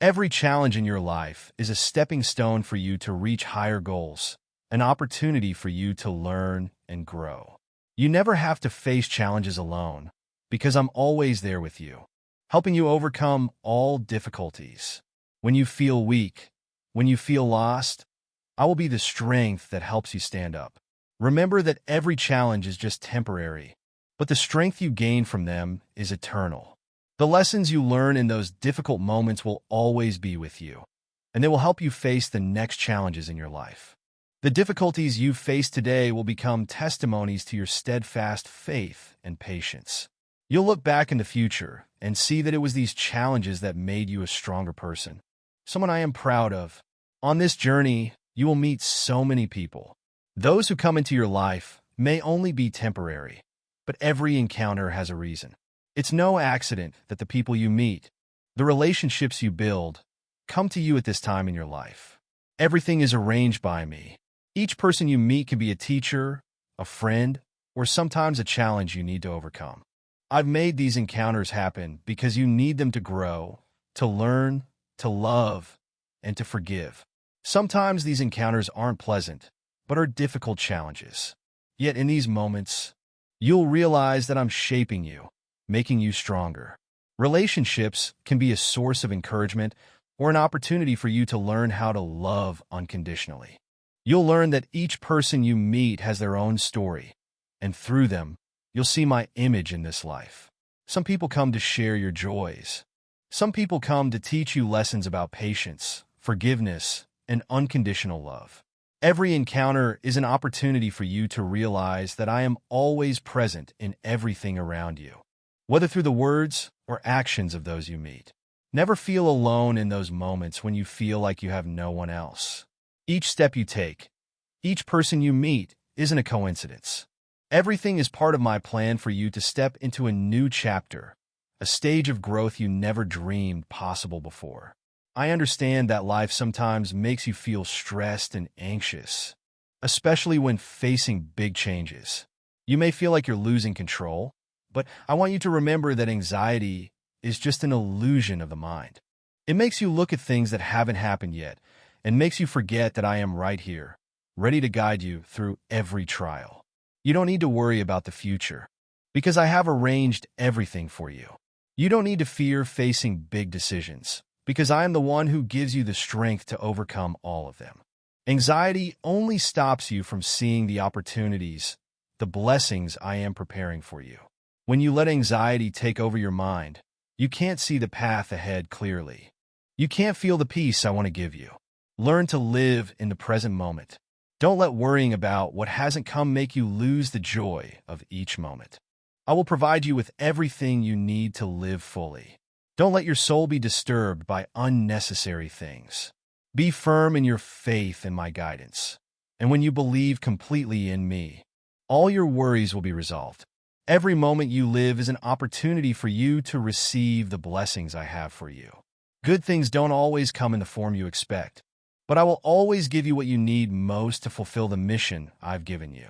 Every challenge in your life is a stepping stone for you to reach higher goals, an opportunity for you to learn and grow. You never have to face challenges alone, because I'm always there with you, helping you overcome all difficulties. When you feel weak, when you feel lost, I will be the strength that helps you stand up. Remember that every challenge is just temporary, but the strength you gain from them is eternal. The lessons you learn in those difficult moments will always be with you, and they will help you face the next challenges in your life. The difficulties you face today will become testimonies to your steadfast faith and patience. You'll look back in the future and see that it was these challenges that made you a stronger person, someone I am proud of. On this journey, you will meet so many people. Those who come into your life may only be temporary, but every encounter has a reason. It's no accident that the people you meet, the relationships you build, come to you at this time in your life. Everything is arranged by me. Each person you meet can be a teacher, a friend, or sometimes a challenge you need to overcome. I've made these encounters happen because you need them to grow, to learn, to love, and to forgive. Sometimes these encounters aren't pleasant, but are difficult challenges. Yet in these moments, you'll realize that I'm shaping you, making you stronger. Relationships can be a source of encouragement or an opportunity for you to learn how to love unconditionally. You'll learn that each person you meet has their own story, and through them, you'll see my image in this life. Some people come to share your joys. Some people come to teach you lessons about patience, forgiveness, and unconditional love. Every encounter is an opportunity for you to realize that I am always present in everything around you, whether through the words or actions of those you meet. Never feel alone in those moments when you feel like you have no one else. Each step you take, each person you meet, isn't a coincidence. Everything is part of my plan for you to step into a new chapter, a stage of growth you never dreamed possible before. I understand that life sometimes makes you feel stressed and anxious, especially when facing big changes. You may feel like you're losing control, but I want you to remember that anxiety is just an illusion of the mind. It makes you look at things that haven't happened yet, and makes you forget that I am right here, ready to guide you through every trial. You don't need to worry about the future, because I have arranged everything for you. You don't need to fear facing big decisions, because I am the one who gives you the strength to overcome all of them. Anxiety only stops you from seeing the opportunities, the blessings I am preparing for you. When you let anxiety take over your mind, you can't see the path ahead clearly. You can't feel the peace I want to give you. Learn to live in the present moment. Don't let worrying about what hasn't come make you lose the joy of each moment. I will provide you with everything you need to live fully. Don't let your soul be disturbed by unnecessary things. Be firm in your faith in my guidance. And when you believe completely in me, all your worries will be resolved. Every moment you live is an opportunity for you to receive the blessings I have for you. Good things don't always come in the form you expect, but I will always give you what you need most to fulfill the mission I've given you.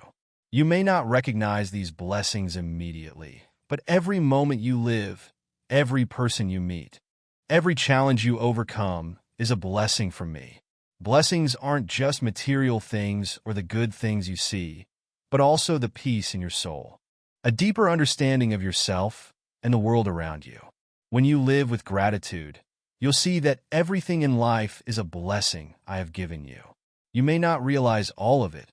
You may not recognize these blessings immediately, but every moment you live, every person you meet, every challenge you overcome is a blessing from me. Blessings aren't just material things or the good things you see, but also the peace in your soul, a deeper understanding of yourself and the world around you. When you live with gratitude, you'll see that everything in life is a blessing I have given you. You may not realize all of it,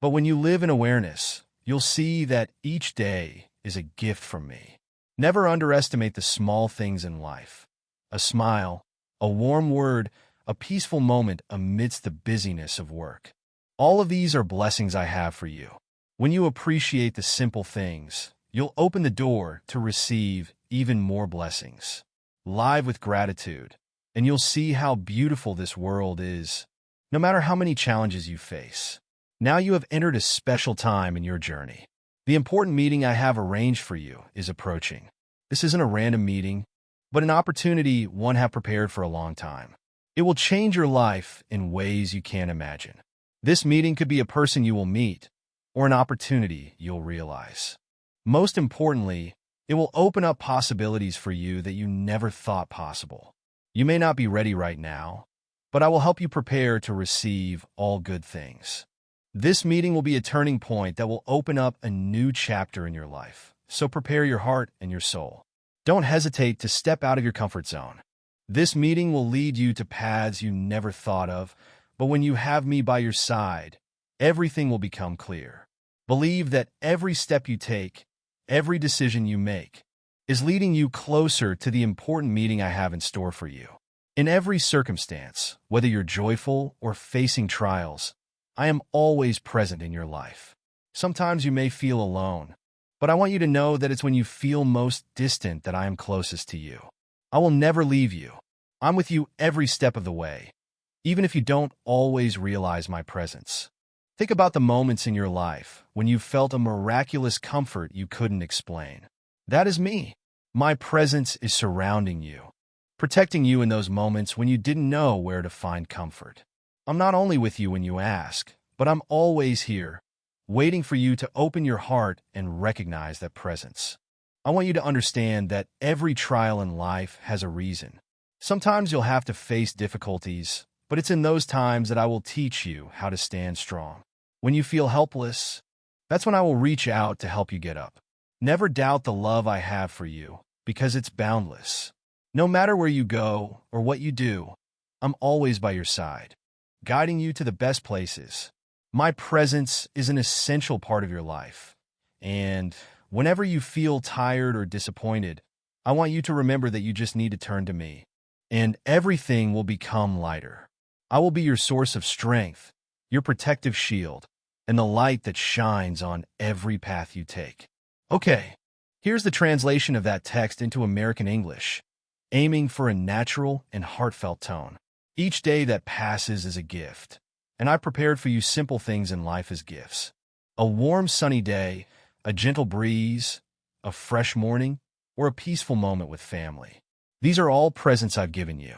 but when you live in awareness, you'll see that each day is a gift from me. Never underestimate the small things in life. A smile, a warm word, a peaceful moment amidst the busyness of work. All of these are blessings I have for you. When you appreciate the simple things, you'll open the door to receive even more blessings. Live with gratitude, and you'll see how beautiful this world is, no matter how many challenges you face. Now you have entered a special time in your journey. The important meeting I have arranged for you is approaching. This isn't a random meeting, but an opportunity one have prepared for a long time. It will change your life in ways you can't imagine. This meeting could be a person you will meet, or an opportunity you'll realize. Most importantly, it will open up possibilities for you that you never thought possible. You may not be ready right now, but I will help you prepare to receive all good things. This meeting will be a turning point that will open up a new chapter in your life, so prepare your heart and your soul. Don't hesitate to step out of your comfort zone. This meeting will lead you to paths you never thought of, but when you have me by your side, everything will become clear. Believe that every step you take, every decision you make, is leading you closer to the important meeting I have in store for you. In every circumstance, whether you're joyful or facing trials, I am always present in your life. Sometimes you may feel alone, but I want you to know that it's when you feel most distant that I am closest to you. I will never leave you. I'm with you every step of the way, even if you don't always realize my presence. Think about the moments in your life when you felt a miraculous comfort you couldn't explain. That is me. My presence is surrounding you, protecting you in those moments when you didn't know where to find comfort. I'm not only with you when you ask, but I'm always here, waiting for you to open your heart and recognize that presence. I want you to understand that every trial in life has a reason. Sometimes you'll have to face difficulties, but it's in those times that I will teach you how to stand strong. When you feel helpless, that's when I will reach out to help you get up. Never doubt the love I have for you, because it's boundless. No matter where you go or what you do, I'm always by your side, guiding you to the best places. My presence is an essential part of your life. And whenever you feel tired or disappointed, I want you to remember that you just need to turn to me, and everything will become lighter. I will be your source of strength, your protective shield, and the light that shines on every path you take. Okay, here's the translation of that text into American English, aiming for a natural and heartfelt tone. Each day that passes is a gift, and I prepared for you simple things in life as gifts. A warm sunny day, a gentle breeze, a fresh morning, or a peaceful moment with family. These are all presents I've given you.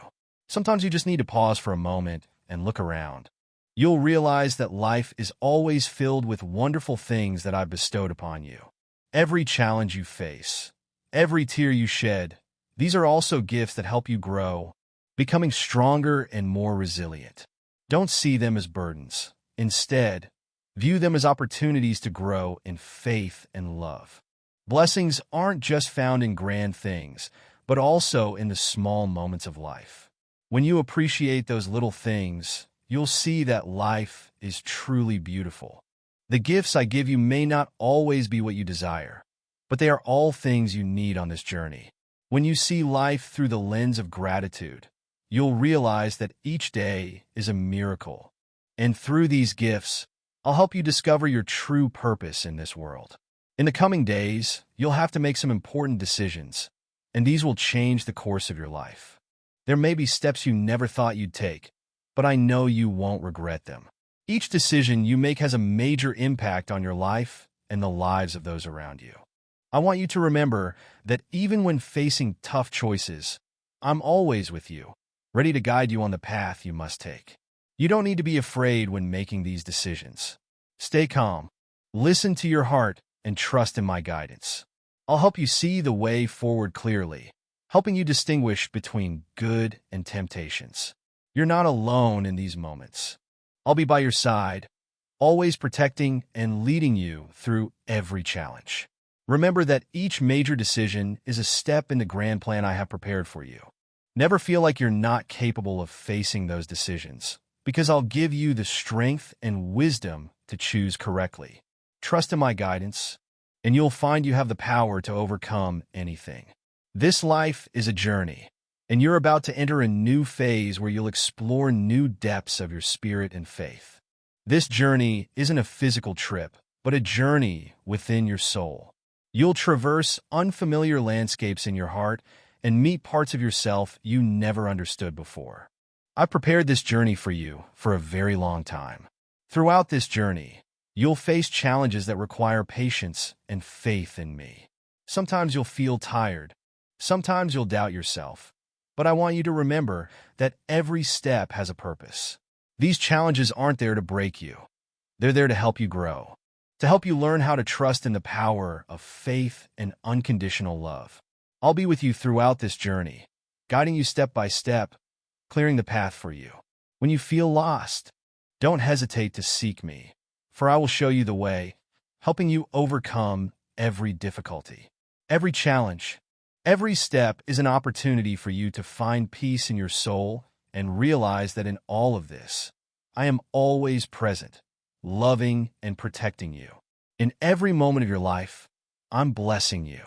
Sometimes you just need to pause for a moment and look around. You'll realize that life is always filled with wonderful things that I've bestowed upon you. Every challenge you face, every tear you shed, these are also gifts that help you grow, becoming stronger and more resilient. Don't see them as burdens. Instead, view them as opportunities to grow in faith and love. Blessings aren't just found in grand things, but also in the small moments of life. When you appreciate those little things, you'll see that life is truly beautiful. The gifts I give you may not always be what you desire, but they are all things you need on this journey. When you see life through the lens of gratitude, you'll realize that each day is a miracle. And through these gifts, I'll help you discover your true purpose in this world. In the coming days, you'll have to make some important decisions, and these will change the course of your life. There may be steps you never thought you'd take, but I know you won't regret them. Each decision you make has a major impact on your life and the lives of those around you. I want you to remember that even when facing tough choices, I'm always with you, ready to guide you on the path you must take. You don't need to be afraid when making these decisions. Stay calm, listen to your heart, and trust in my guidance. I'll help you see the way forward clearly, helping you distinguish between good and temptations. You're not alone in these moments. I'll be by your side, always protecting and leading you through every challenge. Remember that each major decision is a step in the grand plan I have prepared for you. Never feel like you're not capable of facing those decisions, because I'll give you the strength and wisdom to choose correctly. Trust in my guidance, and you'll find you have the power to overcome anything. This life is a journey, and you're about to enter a new phase where you'll explore new depths of your spirit and faith. This journey isn't a physical trip, but a journey within your soul. You'll traverse unfamiliar landscapes in your heart and meet parts of yourself you never understood before. I've prepared this journey for you for a very long time. Throughout this journey, you'll face challenges that require patience and faith in me. Sometimes you'll feel tired. Sometimes you'll doubt yourself. But I want you to remember that every step has a purpose. These challenges aren't there to break you. They're there to help you grow, to help you learn how to trust in the power of faith and unconditional love. I'll be with you throughout this journey, guiding you step by step, clearing the path for you. When you feel lost, don't hesitate to seek me, for I will show you the way, helping you overcome every difficulty, every challenge. Every step is an opportunity for you to find peace in your soul and realize that in all of this, I am always present, loving and protecting you. In every moment of your life, I'm blessing you.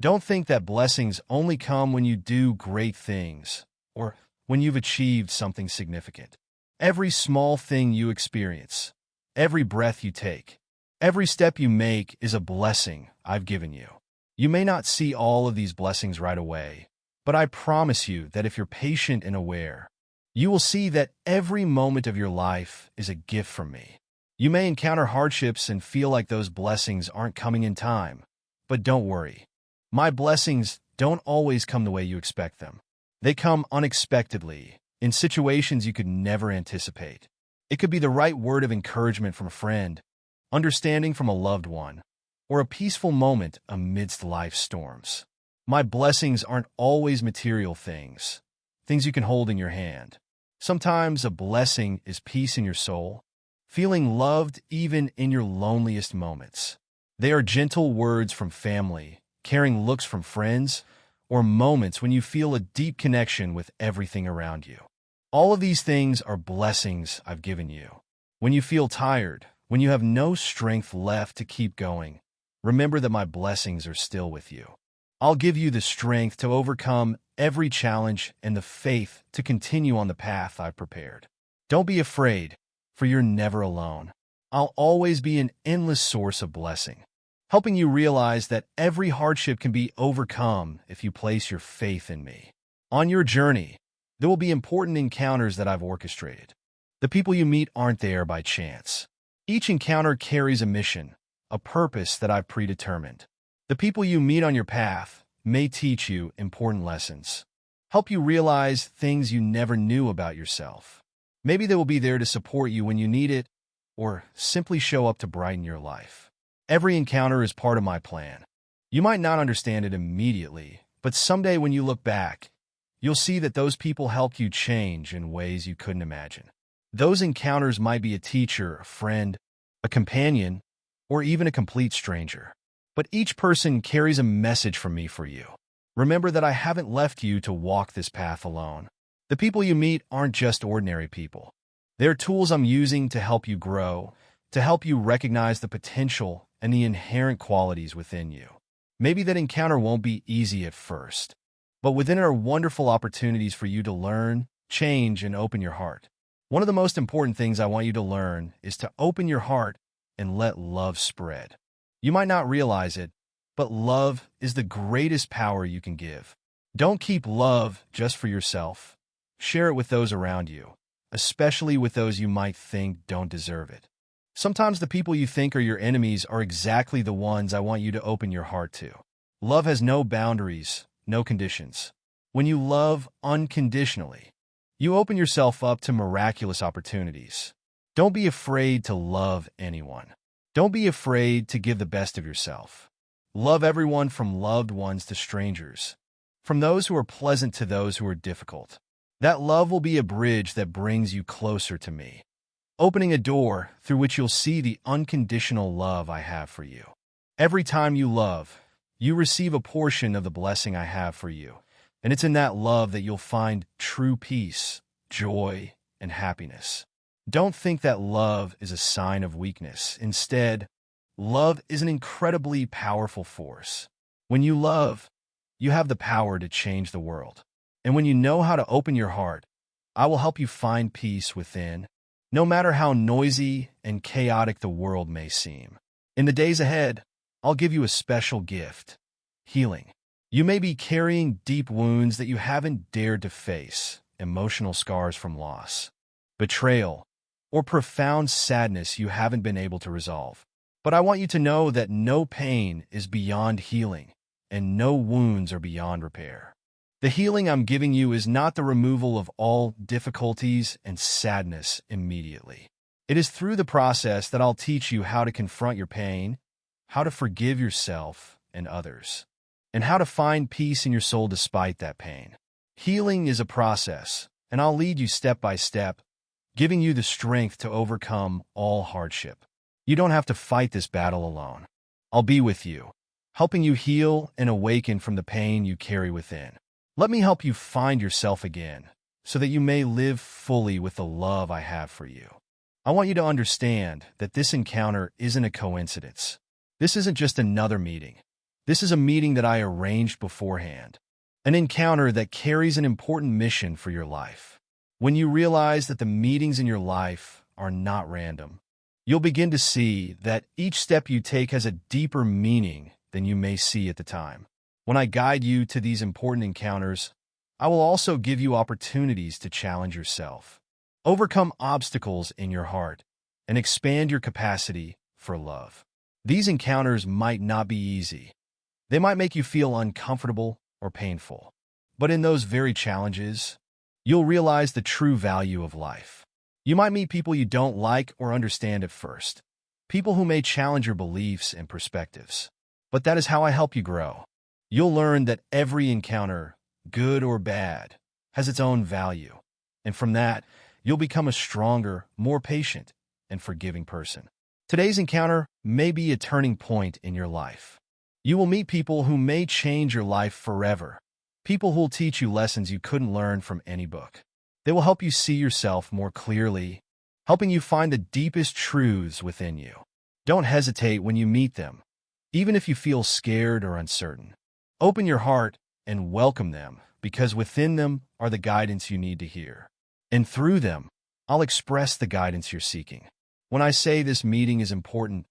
Don't think that blessings only come when you do great things or when you've achieved something significant. Every small thing you experience, every breath you take, every step you make is a blessing I've given you. You may not see all of these blessings right away, but I promise you that if you're patient and aware, you will see that every moment of your life is a gift from me. You may encounter hardships and feel like those blessings aren't coming in time, but don't worry. My blessings don't always come the way you expect them. They come unexpectedly, in situations you could never anticipate. It could be the right word of encouragement from a friend, understanding from a loved one, or a peaceful moment amidst life's storms. My blessings aren't always material things you can hold in your hand. Sometimes a blessing is peace in your soul, feeling loved even in your loneliest moments. They are gentle words from family, caring looks from friends, or moments when you feel a deep connection with everything around you. All of these things are blessings I've given you. When you feel tired, when you have no strength left to keep going, remember that my blessings are still with you. I'll give you the strength to overcome every challenge and the faith to continue on the path I've prepared. Don't be afraid, for you're never alone. I'll always be an endless source of blessing, helping you realize that every hardship can be overcome if you place your faith in me. On your journey, there will be important encounters that I've orchestrated. The people you meet aren't there by chance. Each encounter carries a mission, a purpose that I've predetermined. The people you meet on your path may teach you important lessons, help you realize things you never knew about yourself. Maybe they will be there to support you when you need it, or simply show up to brighten your life. Every encounter is part of my plan. You might not understand it immediately, but someday when you look back, you'll see that those people helped you change in ways you couldn't imagine. Those encounters might be a teacher, a friend, a companion, or even a complete stranger. But each person carries a message from me for you. Remember that I haven't left you to walk this path alone. The people you meet aren't just ordinary people. They're tools I'm using to help you grow, to help you recognize the potential and the inherent qualities within you. Maybe that encounter won't be easy at first, but within it are wonderful opportunities for you to learn, change, and open your heart. One of the most important things I want you to learn is to open your heart and let love spread. You might not realize it, but love is the greatest power you can give. Don't keep love just for yourself. Share it with those around you, especially with those you might think don't deserve it. Sometimes the people you think are your enemies are exactly the ones I want you to open your heart to. Love has no boundaries, no conditions. When you love unconditionally, you open yourself up to miraculous opportunities. Don't be afraid to love anyone. Don't be afraid to give the best of yourself. Love everyone, from loved ones to strangers, from those who are pleasant to those who are difficult. That love will be a bridge that brings you closer to me, opening a door through which you'll see the unconditional love I have for you. Every time you love, you receive a portion of the blessing I have for you, and it's in that love that you'll find true peace, joy, and happiness. Don't think that love is a sign of weakness. Instead, love is an incredibly powerful force. When you love, you have the power to change the world. And when you know how to open your heart, I will help you find peace within, no matter how noisy and chaotic the world may seem. In the days ahead, I'll give you a special gift: healing. You may be carrying deep wounds that you haven't dared to face, emotional scars from loss, betrayal, or profound sadness you haven't been able to resolve. But I want you to know that no pain is beyond healing, and no wounds are beyond repair. The healing I'm giving you is not the removal of all difficulties and sadness immediately. It is through the process that I'll teach you how to confront your pain, how to forgive yourself and others, and how to find peace in your soul despite that pain. Healing is a process, and I'll lead you step by step, giving you the strength to overcome all hardship. You don't have to fight this battle alone. I'll be with you, helping you heal and awaken from the pain you carry within. Let me help you find yourself again, so that you may live fully with the love I have for you. I want you to understand that this encounter isn't a coincidence. This isn't just another meeting. This is a meeting that I arranged beforehand, an encounter that carries an important mission for your life. When you realize that the meetings in your life are not random, you'll begin to see that each step you take has a deeper meaning than you may see at the time. When I guide you to these important encounters, I will also give you opportunities to challenge yourself, overcome obstacles in your heart, and expand your capacity for love. These encounters might not be easy. They might make you feel uncomfortable or painful. But in those very challenges, you'll realize the true value of life. You might meet people you don't like or understand at first, people who may challenge your beliefs and perspectives. But that is how I help you grow. You'll learn that every encounter, good or bad, has its own value. And from that, you'll become a stronger, more patient, and forgiving person. Today's encounter may be a turning point in your life. You will meet people who may change your life forever. People who will teach you lessons you couldn't learn from any book. They will help you see yourself more clearly, helping you find the deepest truths within you. Don't hesitate when you meet them, even if you feel scared or uncertain. Open your heart and welcome them, because within them are the guidance you need to hear. And through them, I'll express the guidance you're seeking. When I say this meeting is important,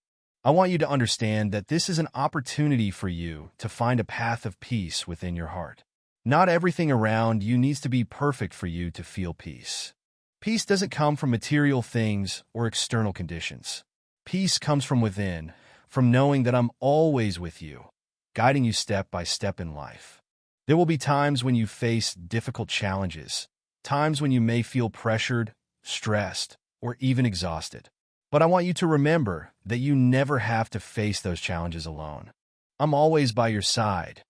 I want you to understand that this is an opportunity for you to find a path of peace within your heart. Not everything around you needs to be perfect for you to feel peace. Peace doesn't come from material things or external conditions. Peace comes from within, from knowing that I'm always with you, guiding you step by step in life. There will be times when you face difficult challenges, times when you may feel pressured, stressed, or even exhausted. But I want you to remember that you never have to face those challenges alone. I'm always by your side,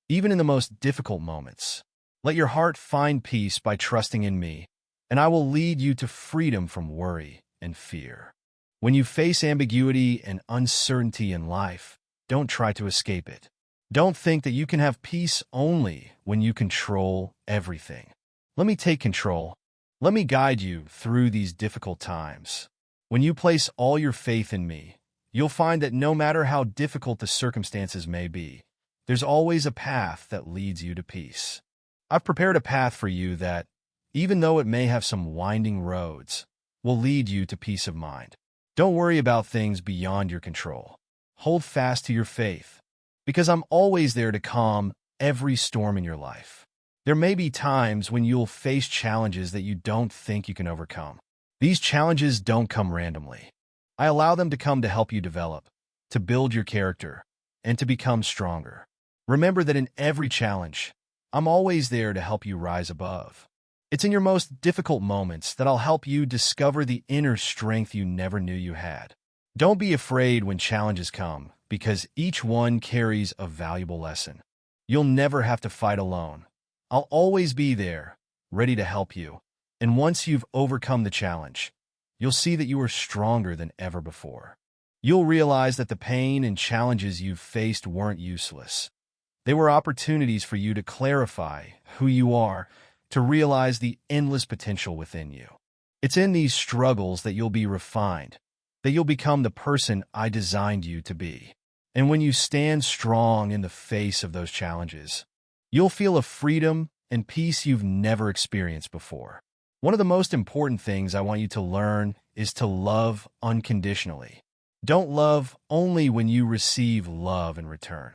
even in the most difficult moments. Let your heart find peace by trusting in me, and I will lead you to freedom from worry and fear. When you face ambiguity and uncertainty in life, don't try to escape it. Don't think that you can have peace only when you control everything. Let me take control. Let me guide you through these difficult times. When you place all your faith in me, you'll find that no matter how difficult the circumstances may be, there's always a path that leads you to peace. I've prepared a path for you that, even though it may have some winding roads, will lead you to peace of mind. Don't worry about things beyond your control. Hold fast to your faith, because I'm always there to calm every storm in your life. There may be times when you'll face challenges that you don't think you can overcome. These challenges don't come randomly. I allow them to come to help you develop, to build your character, and to become stronger. Remember that in every challenge, I'm always there to help you rise above. It's in your most difficult moments that I'll help you discover the inner strength you never knew you had. Don't be afraid when challenges come, because each one carries a valuable lesson. You'll never have to fight alone. I'll always be there, ready to help you. And once you've overcome the challenge, you'll see that you are stronger than ever before. You'll realize that the pain and challenges you've faced weren't useless. They were opportunities for you to clarify who you are, to realize the endless potential within you. It's in these struggles that you'll be refined, that you'll become the person I designed you to be. And when you stand strong in the face of those challenges, you'll feel a freedom and peace you've never experienced before. One of the most important things I want you to learn is to love unconditionally. Don't love only when you receive love in return.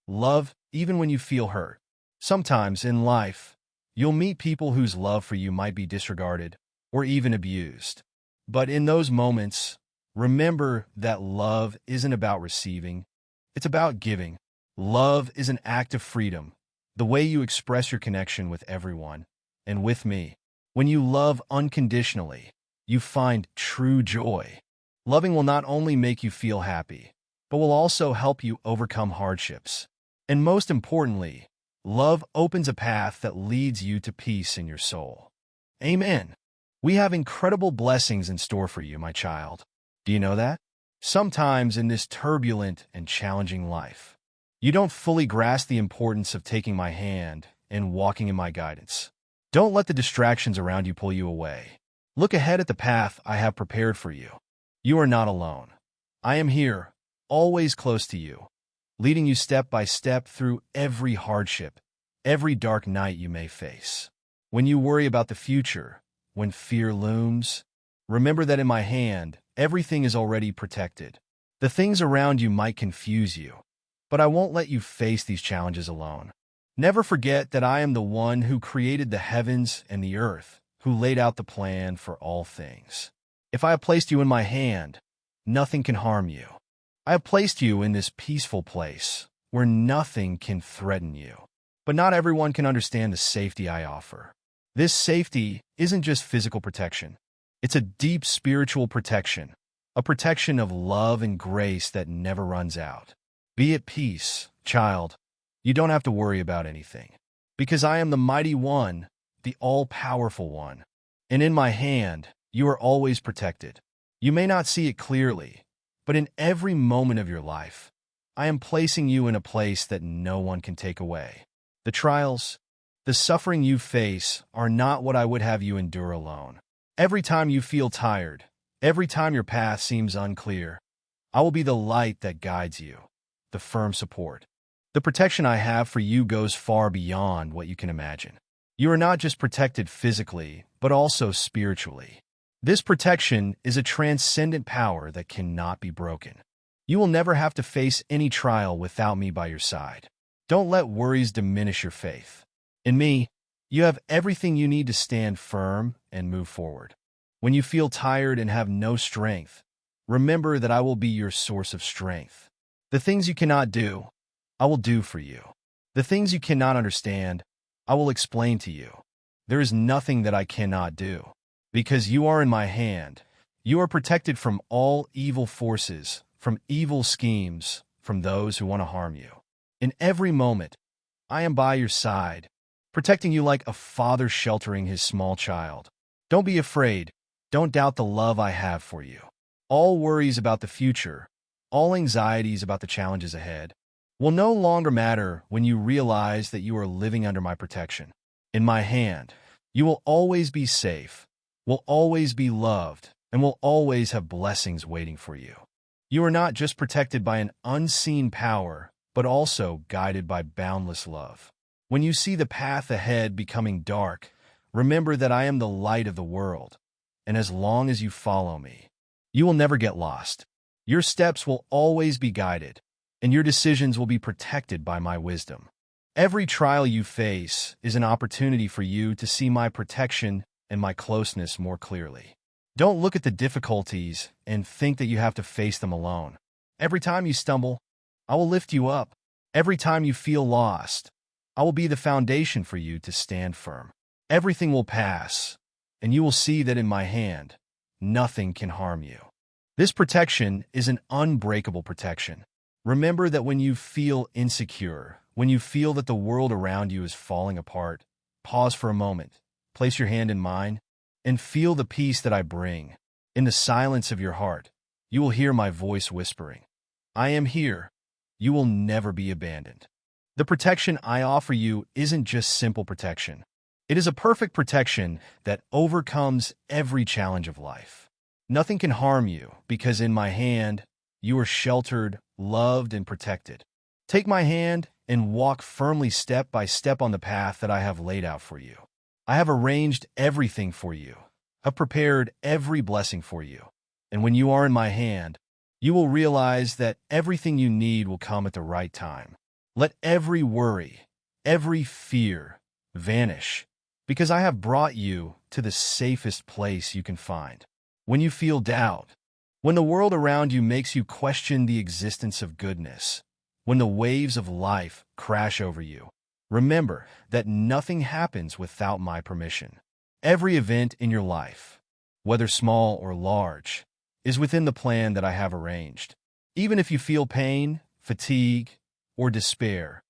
Love even when you feel hurt. Sometimes in life, you'll meet people whose love for you might be disregarded or even abused. But in those moments, remember that love isn't about receiving, it's about giving. Love is an act of freedom, the way you express your connection with everyone, and with me. When you love unconditionally, you find true joy. Loving will not only make you feel happy, but will also help you overcome hardships. And most importantly, love opens a path that leads you to peace in your soul. Amen. We have incredible blessings in store for you, my child. Do you know that? Sometimes in this turbulent and challenging life, you don't fully grasp the importance of taking my hand and walking in my guidance. Don't let the distractions around you pull you away. Look ahead at the path I have prepared for you. You are not alone. I am here, always close to you, leading you step by step through every hardship, every dark night you may face. When you worry about the future, when fear looms, remember that in my hand, everything is already protected. The things around you might confuse you, but I won't let you face these challenges alone. Never forget that I am the one who created the heavens and the earth, who laid out the plan for all things. If I have placed you in my hand, nothing can harm you. I have placed you in this peaceful place where nothing can threaten you. But not everyone can understand the safety I offer. This safety isn't just physical protection. It's a deep spiritual protection, a protection of love and grace that never runs out. Be at peace, child. You don't have to worry about anything, because I am the mighty one, the all-powerful one. And in my hand, you are always protected. You may not see it clearly, but in every moment of your life, I am placing you in a place that no one can take away. The trials, the suffering you face are not what I would have you endure alone. Every time you feel tired, every time your path seems unclear, I will be the light that guides you, the firm support. The protection I have for you goes far beyond what you can imagine. You are not just protected physically, but also spiritually. This protection is a transcendent power that cannot be broken. You will never have to face any trial without me by your side. Don't let worries diminish your faith. In me, you have everything you need to stand firm and move forward. When you feel tired and have no strength, remember that I will be your source of strength. The things you cannot do, I will do for you. The things you cannot understand, I will explain to you. There is nothing that I cannot do. Because you are in my hand, you are protected from all evil forces, from evil schemes, from those who want to harm you. In every moment, I am by your side, protecting you like a father sheltering his small child. Don't be afraid. Don't doubt the love I have for you. All worries about the future, all anxieties about the challenges ahead, will no longer matter when you realize that you are living under my protection. In my hand, you will always be safe, will always be loved, and will always have blessings waiting for you. You are not just protected by an unseen power, but also guided by boundless love. When you see the path ahead becoming dark, remember that I am the light of the world, and as long as you follow me, you will never get lost. Your steps will always be guided, and your decisions will be protected by my wisdom. Every trial you face is an opportunity for you to see my protection and my closeness more clearly. Don't look at the difficulties and think that you have to face them alone. Every time you stumble, I will lift you up. Every time you feel lost, I will be the foundation for you to stand firm. Everything will pass, and you will see that in my hand, nothing can harm you. This protection is an unbreakable protection. Remember that when you feel insecure, when you feel that the world around you is falling apart, pause for a moment, place your hand in mine, and feel the peace that I bring. In the silence of your heart, you will hear my voice whispering, I am here. You will never be abandoned. The protection I offer you isn't just simple protection. It is a perfect protection that overcomes every challenge of life. Nothing can harm you because in my hand, you are sheltered, loved, and protected. Take my hand and walk firmly step by step on the path that I have laid out for you. I have arranged everything for you. I've prepared every blessing for you. And when you are in my hand, you will realize that everything you need will come at the right time. Let every worry, every fear vanish, because I have brought you to the safest place you can find. When you feel doubt, when the world around you makes you question the existence of goodness, when the waves of life crash over you, remember that nothing happens without my permission. Every event in your life, whether small or large, is within the plan that I have arranged. Even if you feel pain, fatigue, or despair,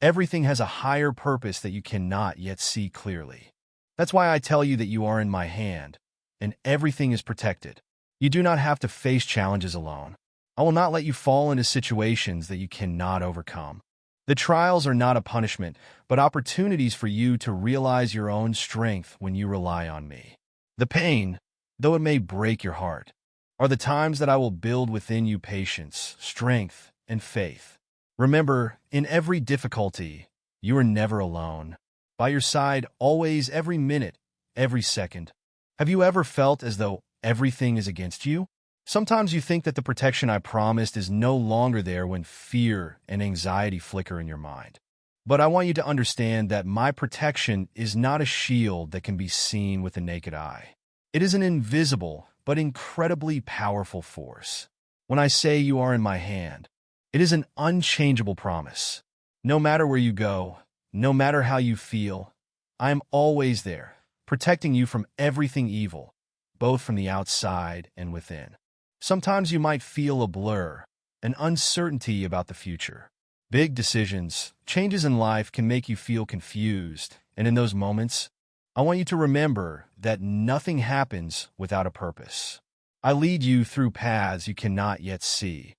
everything has a higher purpose that you cannot yet see clearly. That's why I tell you that you are in my hand, and everything is protected. You do not have to face challenges alone. I will not let you fall into situations that you cannot overcome. The trials are not a punishment, but opportunities for you to realize your own strength when you rely on me. The pain, though it may break your heart, are the times that I will build within you patience, strength, and faith. Remember, in every difficulty, you are never alone. By your side, always, every minute, every second. Have you ever felt as though everything is against you? Sometimes you think that the protection I promised is no longer there when fear and anxiety flicker in your mind. But I want you to understand that my protection is not a shield that can be seen with the naked eye. It is an invisible but incredibly powerful force. When I say you are in my hand, it is an unchangeable promise. No matter where you go, no matter how you feel, I am always there, protecting you from everything evil, both from the outside and within. Sometimes you might feel a blur, an uncertainty about the future. Big decisions, changes in life can make you feel confused, and in those moments, I want you to remember that nothing happens without a purpose. I lead you through paths you cannot yet see,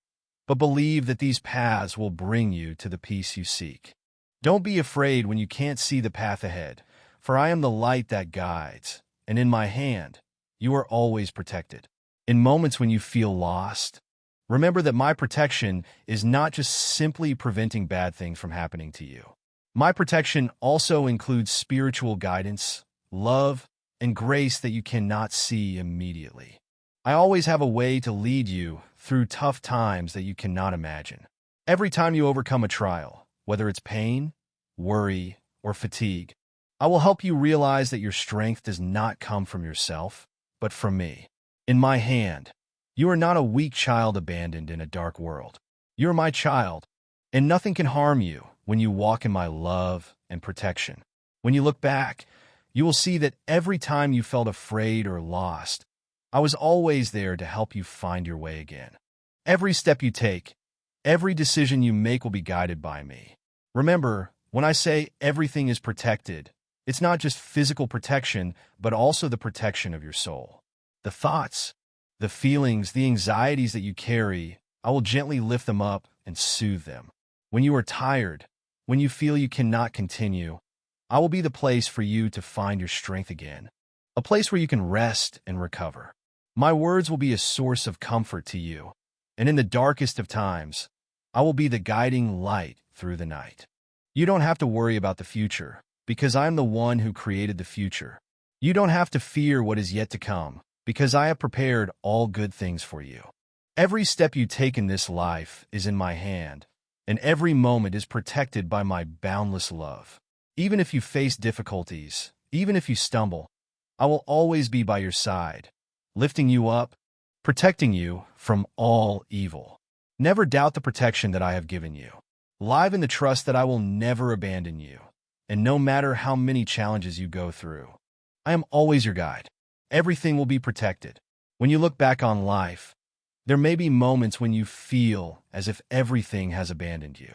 but believe that these paths will bring you to the peace you seek. Don't be afraid when you can't see the path ahead, for I am the light that guides, and in my hand, you are always protected. In moments when you feel lost, remember that my protection is not just simply preventing bad things from happening to you. My protection also includes spiritual guidance, love, and grace that you cannot see immediately. I always have a way to lead you through tough times that you cannot imagine. Every time you overcome a trial, whether it's pain, worry, or fatigue, I will help you realize that your strength does not come from yourself, but from me. In my hand, you are not a weak child abandoned in a dark world. You are my child, and nothing can harm you when you walk in my love and protection. When you look back, you will see that every time you felt afraid or lost, I was always there to help you find your way again. Every step you take, every decision you make will be guided by me. Remember, when I say everything is protected, it's not just physical protection, but also the protection of your soul. The thoughts, the feelings, the anxieties that you carry, I will gently lift them up and soothe them. When you are tired, when you feel you cannot continue, I will be the place for you to find your strength again, a place where you can rest and recover. My words will be a source of comfort to you, and in the darkest of times, I will be the guiding light through the night. You don't have to worry about the future, because I am the one who created the future. You don't have to fear what is yet to come, because I have prepared all good things for you. Every step you take in this life is in my hand, and every moment is protected by my boundless love. Even if you face difficulties, even if you stumble, I will always be by your side, lifting you up, protecting you from all evil. Never doubt the protection that I have given you. Live in the trust that I will never abandon you, and no matter how many challenges you go through, I am always your guide. Everything will be protected. When you look back on life, there may be moments when you feel as if everything has abandoned you.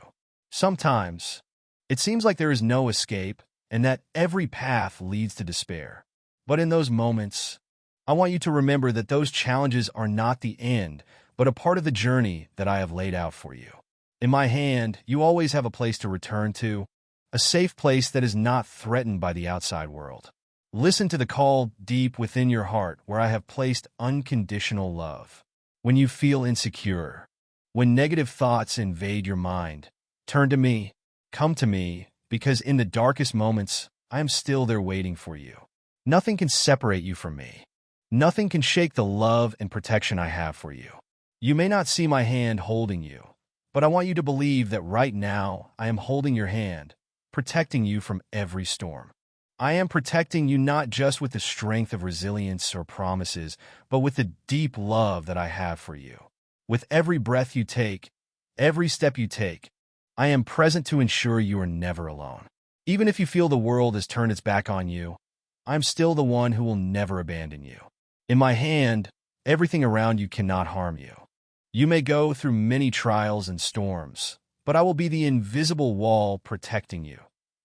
Sometimes, it seems like there is no escape and that every path leads to despair. But in those moments, I want you to remember that those challenges are not the end, but a part of the journey that I have laid out for you. In my hand, you always have a place to return to, a safe place that is not threatened by the outside world. Listen to the call deep within your heart where I have placed unconditional love. When you feel insecure, when negative thoughts invade your mind, turn to me, come to me, because in the darkest moments, I am still there waiting for you. Nothing can separate you from me. Nothing can shake the love and protection I have for you. You may not see my hand holding you, but I want you to believe that right now I am holding your hand, protecting you from every storm. I am protecting you not just with the strength of resilience or promises, but with the deep love that I have for you. With every breath you take, every step you take, I am present to ensure you are never alone. Even if you feel the world has turned its back on you, I'm still the one who will never abandon you. In my hand, everything around you cannot harm you. You may go through many trials and storms, but I will be the invisible wall protecting you,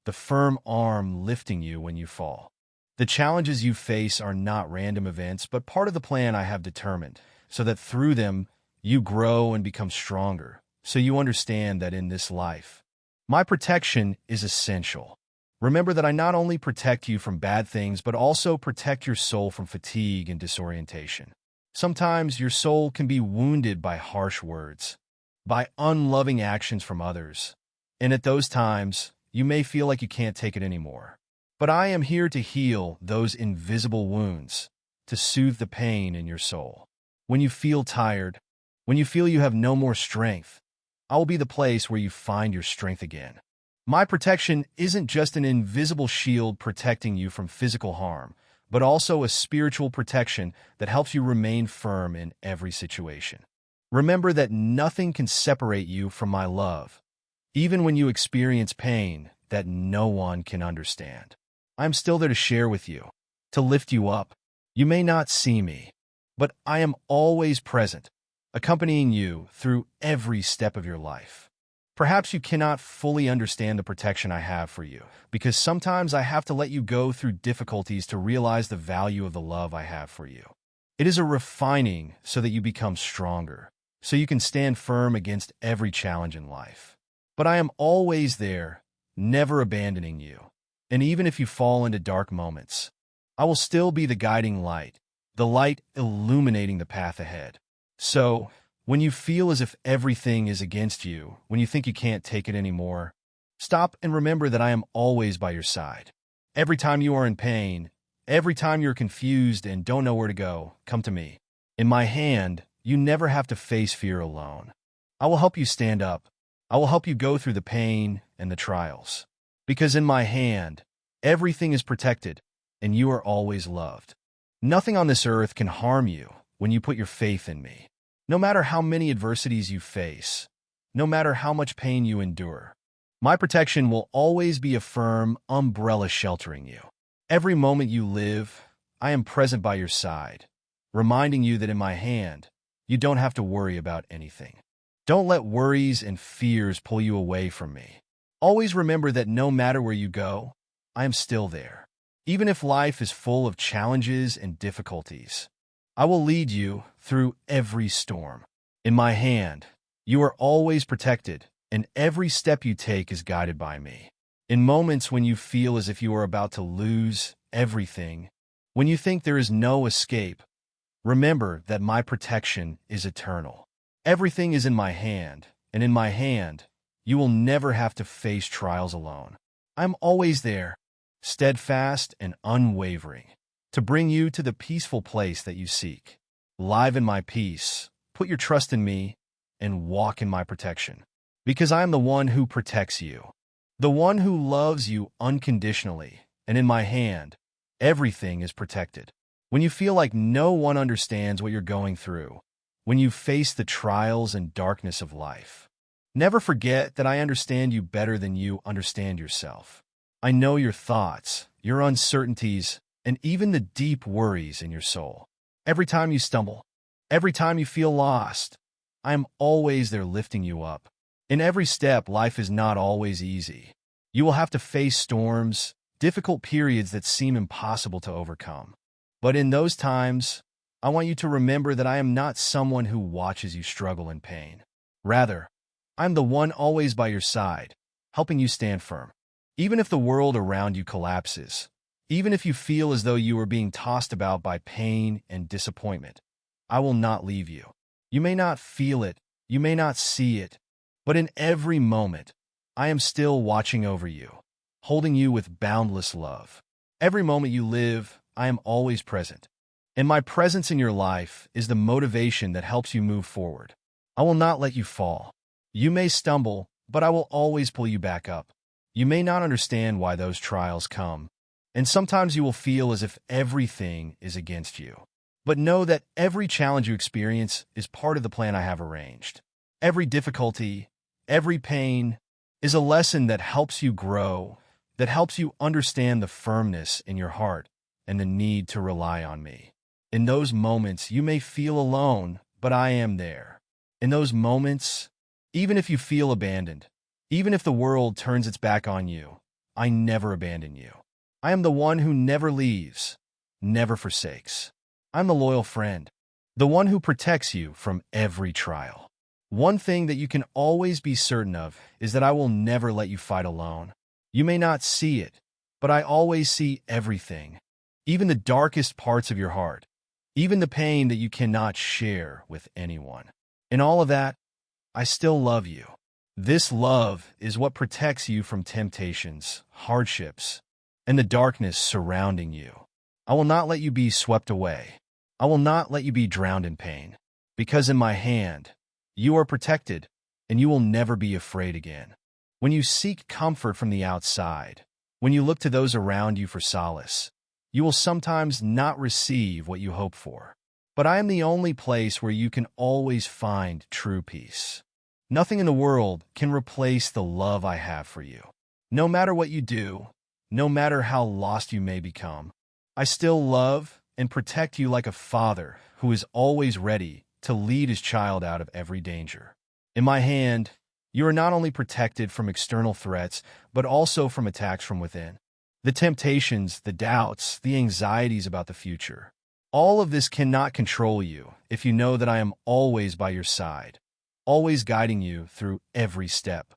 the firm arm lifting you when you fall. The challenges you face are not random events, but part of the plan I have determined, so that through them, you grow and become stronger, so you understand that in this life, my protection is essential. Remember that I not only protect you from bad things, but also protect your soul from fatigue and disorientation. Sometimes your soul can be wounded by harsh words, by unloving actions from others, and at those times, you may feel like you can't take it anymore. But I am here to heal those invisible wounds, to soothe the pain in your soul. When you feel tired, when you feel you have no more strength, I will be the place where you find your strength again. My protection isn't just an invisible shield protecting you from physical harm, but also a spiritual protection that helps you remain firm in every situation. Remember that nothing can separate you from my love, even when you experience pain that no one can understand. I'm still there to share with you, to lift you up. You may not see me, but I am always present, accompanying you through every step of your life. Perhaps you cannot fully understand the protection I have for you, because sometimes I have to let you go through difficulties to realize the value of the love I have for you. It is a refining so that you become stronger, so you can stand firm against every challenge in life. But I am always there, never abandoning you. And even if you fall into dark moments, I will still be the guiding light, the light illuminating the path ahead. So, when you feel as if everything is against you, when you think you can't take it anymore, stop and remember that I am always by your side. Every time you are in pain, every time you're confused and don't know where to go, come to me. In my hand, you never have to face fear alone. I will help you stand up. I will help you go through the pain and the trials. Because in my hand, everything is protected, and you are always loved. Nothing on this earth can harm you when you put your faith in me. No matter how many adversities you face, no matter how much pain you endure, my protection will always be a firm umbrella sheltering you. Every moment you live, I am present by your side, reminding you that in my hand, you don't have to worry about anything. Don't let worries and fears pull you away from me. Always remember that no matter where you go, I am still there. Even if life is full of challenges and difficulties, I will lead you through every storm. In my hand, you are always protected, and every step you take is guided by me. In moments when you feel as if you are about to lose everything, when you think there is no escape, remember that my protection is eternal. Everything is in my hand, and in my hand, you will never have to face trials alone. I'm always there, steadfast and unwavering, to bring you to the peaceful place that you seek. Live in my peace, put your trust in me, and walk in my protection. Because I am the one who protects you, the one who loves you unconditionally, and in my hand, everything is protected. When you feel like no one understands what you're going through, when you face the trials and darkness of life, never forget that I understand you better than you understand yourself. I know your thoughts, your uncertainties, and even the deep worries in your soul. Every time you stumble, every time you feel lost, I am always there lifting you up. In every step, life is not always easy. You will have to face storms, difficult periods that seem impossible to overcome. But in those times, I want you to remember that I am not someone who watches you struggle in pain. Rather, I'm the one always by your side, helping you stand firm. Even if the world around you collapses, even if you feel as though you are being tossed about by pain and disappointment, I will not leave you. You may not feel it, you may not see it, but in every moment, I am still watching over you, holding you with boundless love. Every moment you live, I am always present. And my presence in your life is the motivation that helps you move forward. I will not let you fall. You may stumble, but I will always pull you back up. You may not understand why those trials come, and sometimes you will feel as if everything is against you. But know that every challenge you experience is part of the plan I have arranged. Every difficulty, every pain is a lesson that helps you grow, that helps you understand the firmness in your heart and the need to rely on me. In those moments, you may feel alone, but I am there. In those moments, even if you feel abandoned, even if the world turns its back on you, I never abandon you. I am the one who never leaves, never forsakes. I'm the loyal friend, the one who protects you from every trial. One thing that you can always be certain of is that I will never let you fight alone. You may not see it, but I always see everything, even the darkest parts of your heart, even the pain that you cannot share with anyone. In all of that, I still love you. This love is what protects you from temptations, hardships, and the darkness surrounding you. I will not let you be swept away. I will not let you be drowned in pain, because in my hand, you are protected, and you will never be afraid again. When you seek comfort from the outside, when you look to those around you for solace, you will sometimes not receive what you hope for. But I am the only place where you can always find true peace. Nothing in the world can replace the love I have for you. No matter what you do, no matter how lost you may become, I still love and protect you like a father who is always ready to lead his child out of every danger. In my hand, you are not only protected from external threats, but also from attacks from within. The temptations, the doubts, the anxieties about the future. All of this cannot control you if you know that I am always by your side, always guiding you through every step.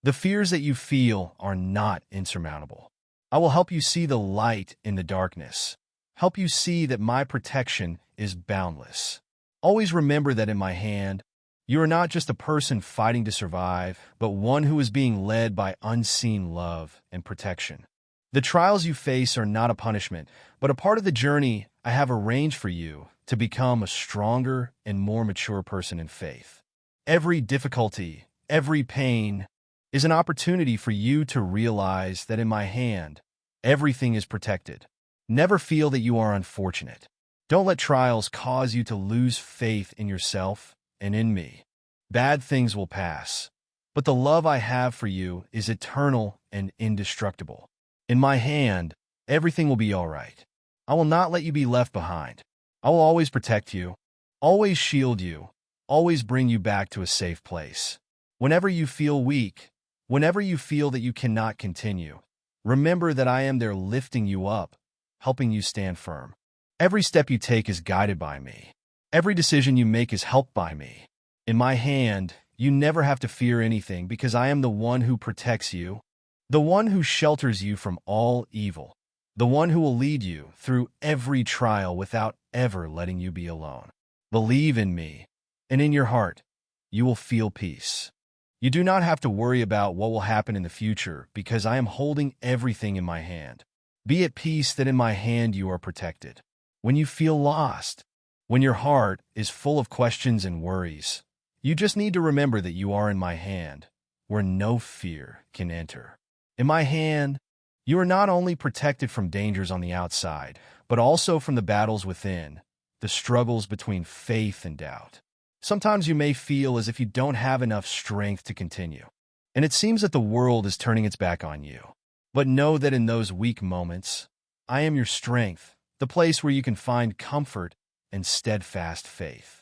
The fears that you feel are not insurmountable. I will help you see the light in the darkness, help you see that my protection is boundless. Always remember that in my hand, you are not just a person fighting to survive, but one who is being led by unseen love and protection. The trials you face are not a punishment, but a part of the journey I have arranged for you to become a stronger and more mature person in faith. Every difficulty, every pain is an opportunity for you to realize that in my hand, everything is protected. Never feel that you are unfortunate. Don't let trials cause you to lose faith in yourself and in me. Bad things will pass, but the love I have for you is eternal and indestructible. In my hand, everything will be all right. I will not let you be left behind. I will always protect you, always shield you, always bring you back to a safe place. Whenever you feel weak, whenever you feel that you cannot continue, remember that I am there lifting you up, helping you stand firm. Every step you take is guided by me. Every decision you make is helped by me. In my hand, You never have to fear anything because I am the one who protects you, the one who shelters you from all evil, the one who will lead you through every trial without ever letting you be alone. Believe in me, and in your heart, you will feel peace. You do not have to worry about what will happen in the future because I am holding everything in my hand. Be at peace that in my hand you are protected. When you feel lost, when your heart is full of questions and worries, you just need to remember that you are in my hand, where no fear can enter. In my hand, you are not only protected from dangers on the outside, but also from the battles within, the struggles between faith and doubt. Sometimes you may feel as if you don't have enough strength to continue, and it seems that the world is turning its back on you. But know that in those weak moments, I am your strength, the place where you can find comfort and steadfast faith.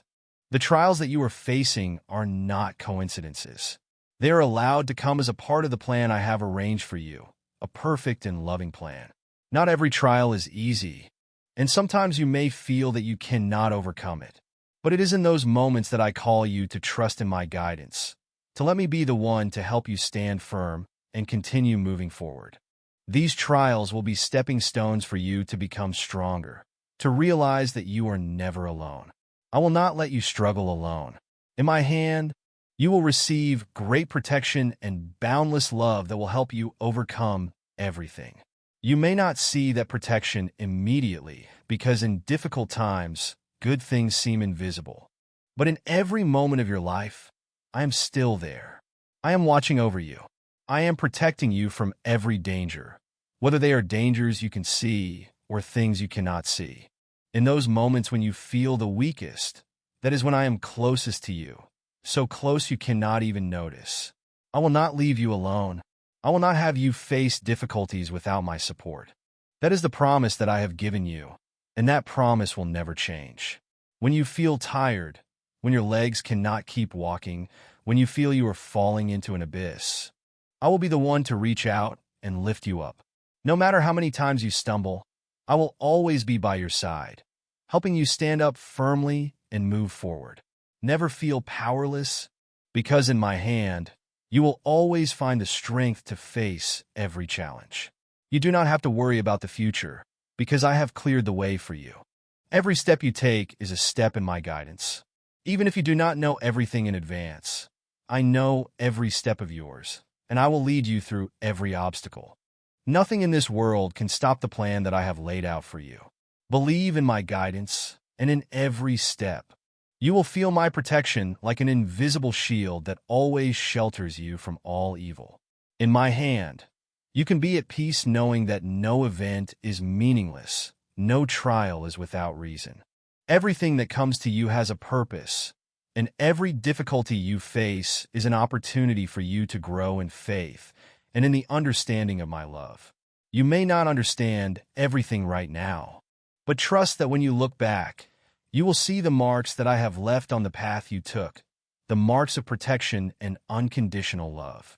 The trials that you are facing are not coincidences. They are allowed to come as a part of the plan I have arranged for you, a perfect and loving plan. Not every trial is easy, and sometimes you may feel that you cannot overcome it. But it is in those moments that I call you to trust in my guidance, to let me be the one to help you stand firm and continue moving forward. These trials will be stepping stones for you to become stronger, to realize that you are never alone. I will not let you struggle alone. In my hand, you will receive great protection and boundless love that will help you overcome everything. You may not see that protection immediately because in difficult times, good things seem invisible. But in every moment of your life, I am still there. I am watching over you. I am protecting you from every danger, whether they are dangers you can see or things you cannot see. In those moments when you feel the weakest, that is when I am closest to you, so close you cannot even notice. I will not leave you alone. I will not have you face difficulties without my support. That is the promise that I have given you, and that promise will never change. When you feel tired, when your legs cannot keep walking, when you feel you are falling into an abyss, I will be the one to reach out and lift you up. No matter how many times you stumble, I will always be by your side, helping you stand up firmly and move forward. Never feel powerless, because in my hand, you will always find the strength to face every challenge. You do not have to worry about the future, because I have cleared the way for you. Every step you take is a step in my guidance. Even if you do not know everything in advance, I know every step of yours, and I will lead you through every obstacle. Nothing in this world can stop the plan that I have laid out for you. Believe in my guidance, and in every step, you will feel my protection like an invisible shield that always shelters you from all evil. In my hand, you can be at peace knowing that no event is meaningless, no trial is without reason. Everything that comes to you has a purpose, and every difficulty you face is an opportunity for you to grow in faith and in the understanding of my love. You may not understand everything right now, but trust that when you look back, you will see the marks that I have left on the path you took, the marks of protection and unconditional love.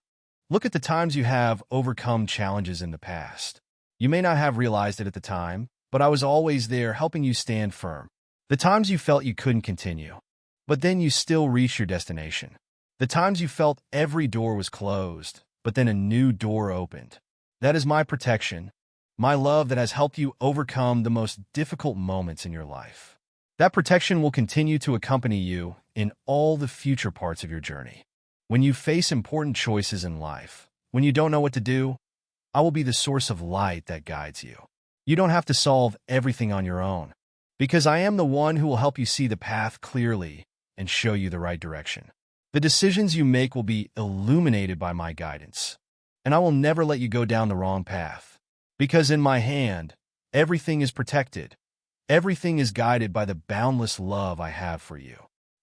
Look at the times you have overcome challenges in the past. You may not have realized it at the time, but I was always there helping you stand firm. The times you felt you couldn't continue, but then you still reached your destination. The times you felt every door was closed, but then a new door opened. That is my protection, my love that has helped you overcome the most difficult moments in your life. That protection will continue to accompany you in all the future parts of your journey. When you face important choices in life, when you don't know what to do, I will be the source of light that guides you. You don't have to solve everything on your own, because I am the one who will help you see the path clearly and show you the right direction. The decisions you make will be illuminated by my guidance, and I will never let you go down the wrong path, because in my hand, everything is protected. Everything is guided by the boundless love I have for you.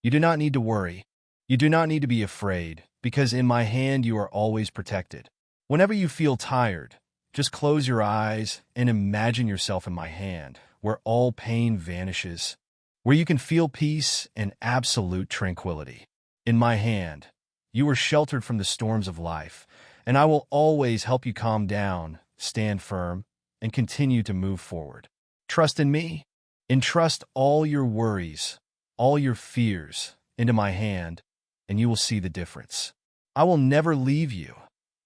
You do not need to worry. You do not need to be afraid, because in my hand you are always protected. Whenever you feel tired, just close your eyes and imagine yourself in my hand, where all pain vanishes, where you can feel peace and absolute tranquility. In my hand, you are sheltered from the storms of life, and I will always help you calm down, stand firm, and continue to move forward. Trust in me. Entrust all your worries, all your fears, into my hand, and you will see the difference. I will never leave you,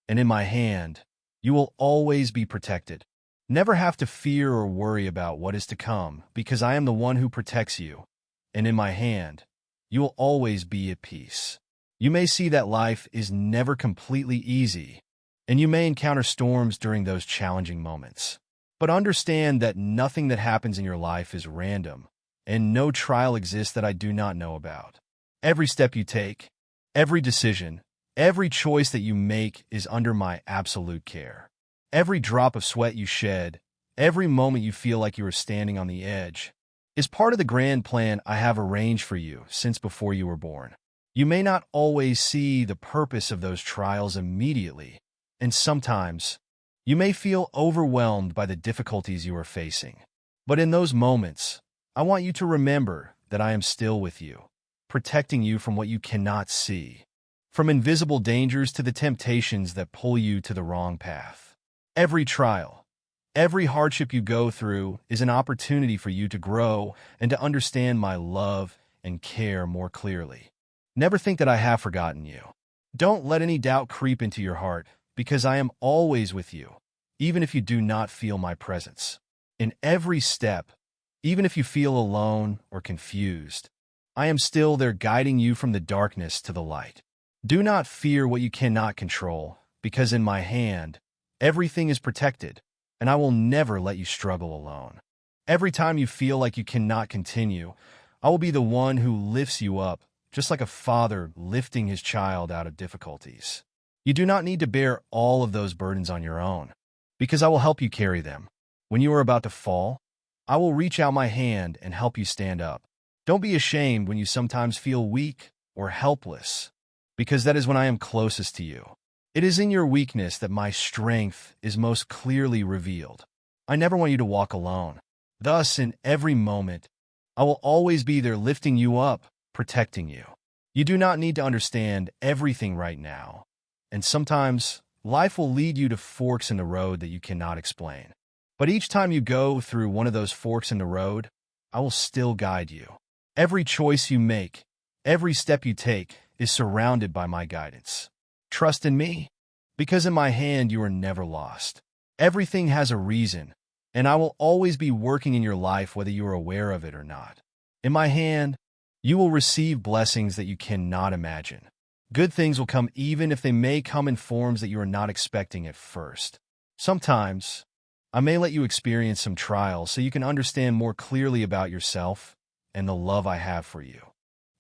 and in my hand, you will always be protected. Never have to fear or worry about what is to come, because I am the one who protects you, and in my hand, you will always be at peace. You may see that life is never completely easy, and you may encounter storms during those challenging moments. But understand that nothing that happens in your life is random, and no trial exists that I do not know about. Every step you take, every decision, every choice that you make is under my absolute care. Every drop of sweat you shed, every moment you feel like you are standing on the edge, is part of the grand plan I have arranged for you since before you were born. You may not always see the purpose of those trials immediately, and sometimes you may feel overwhelmed by the difficulties you are facing. But in those moments, I want you to remember that I am still with you, protecting you from what you cannot see, from invisible dangers to the temptations that pull you to the wrong path. Every trial, every hardship you go through is an opportunity for you to grow and to understand my love and care more clearly. Never think that I have forgotten you. Don't let any doubt creep into your heart, because I am always with you, even if you do not feel my presence. In every step, even if you feel alone or confused, I am still there guiding you from the darkness to the light. Do not fear what you cannot control, because in my hand, everything is protected, and I will never let you struggle alone. Every time you feel like you cannot continue, I will be the one who lifts you up, just like a father lifting his child out of difficulties. You do not need to bear all of those burdens on your own, because I will help you carry them. When you are about to fall, I will reach out my hand and help you stand up. Don't be ashamed when you sometimes feel weak or helpless, because that is when I am closest to you. It is in your weakness that my strength is most clearly revealed. I never want you to walk alone. Thus, in every moment, I will always be there lifting you up, protecting you. You do not need to understand everything right now, and sometimes life will lead you to forks in the road that you cannot explain. But each time you go through one of those forks in the road, I will still guide you. Every choice you make, every step you take, is surrounded by my guidance. Trust in me, because in my hand you are never lost. Everything has a reason, and I will always be working in your life whether you are aware of it or not. In my hand, you will receive blessings that you cannot imagine. Good things will come even if they may come in forms that you are not expecting at first. Sometimes, I may let you experience some trials so you can understand more clearly about yourself and the love I have for you.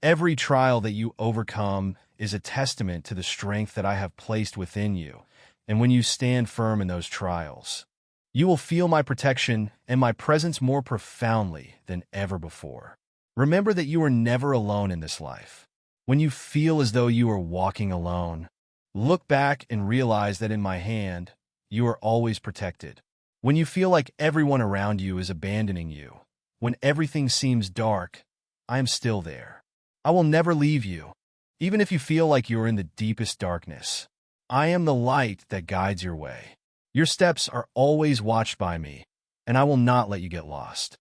Every trial that you overcome is a testament to the strength that I have placed within you, and when you stand firm in those trials, you will feel my protection and my presence more profoundly than ever before. Remember that you are never alone in this life. When you feel as though you are walking alone, look back and realize that in my hand, you are always protected. When you feel like everyone around you is abandoning you, when everything seems dark, I am still there. I will never leave you, even if you feel like you are in the deepest darkness. I am the light that guides your way. Your steps are always watched by me, and I will not let you get lost.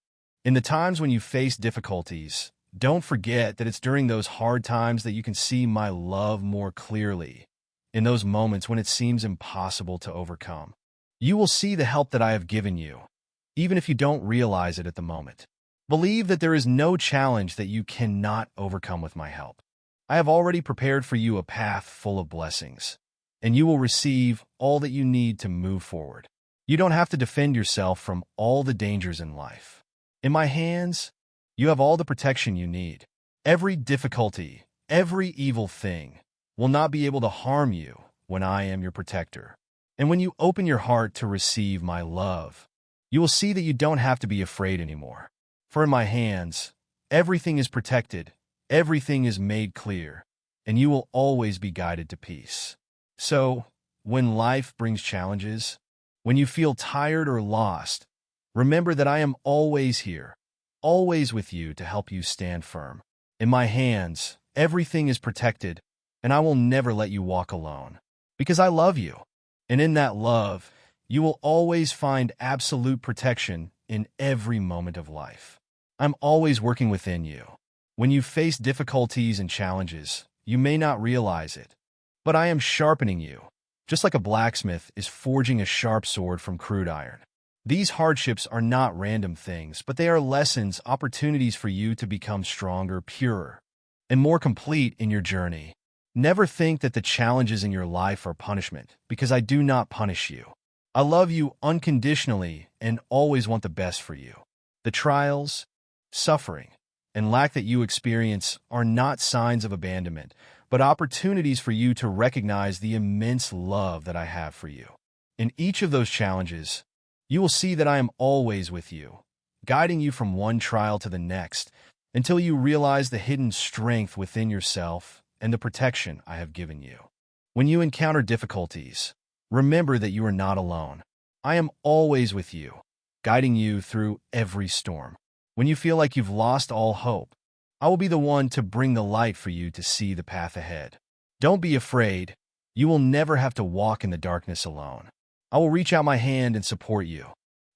In the times when you face difficulties, don't forget that it's during those hard times that you can see my love more clearly. In those moments when it seems impossible to overcome, you will see the help that I have given you, even if you don't realize it at the moment. Believe that there is no challenge that you cannot overcome with my help. I have already prepared for you a path full of blessings, and you will receive all that you need to move forward. You don't have to defend yourself from all the dangers in life. In my hands, you have all the protection you need. Every difficulty, every evil thing will not be able to harm you when I am your protector. And when you open your heart to receive my love, you will see that you don't have to be afraid anymore. For in my hands, everything is protected, everything is made clear, and you will always be guided to peace. So, when life brings challenges, when you feel tired or lost, remember that I am always here, always with you to help you stand firm. In my hands, everything is protected, and I will never let you walk alone, because I love you. And in that love, you will always find absolute protection in every moment of life. I'm always working within you. When you face difficulties and challenges, You may not realize it, but I am sharpening you, just like a blacksmith is forging a sharp sword from crude iron. These hardships are not random things, but they are lessons, opportunities for you to become stronger, purer, and more complete in your journey. Never think that the challenges in your life are punishment, because I do not punish you. I love you unconditionally and always want the best for you. The trials, suffering, and lack that you experience are not signs of abandonment, but opportunities for you to recognize the immense love that I have for you. In each of those challenges, you will see that I am always with you, guiding you from one trial to the next until you realize the hidden strength within yourself and the protection I have given you. When you encounter difficulties, remember that you are not alone. I am always with you, guiding you through every storm. When you feel like you've lost all hope, I will be the one to bring the light for you to see the path ahead. Don't be afraid. You will never have to walk in the darkness alone. I will reach out my hand and support you,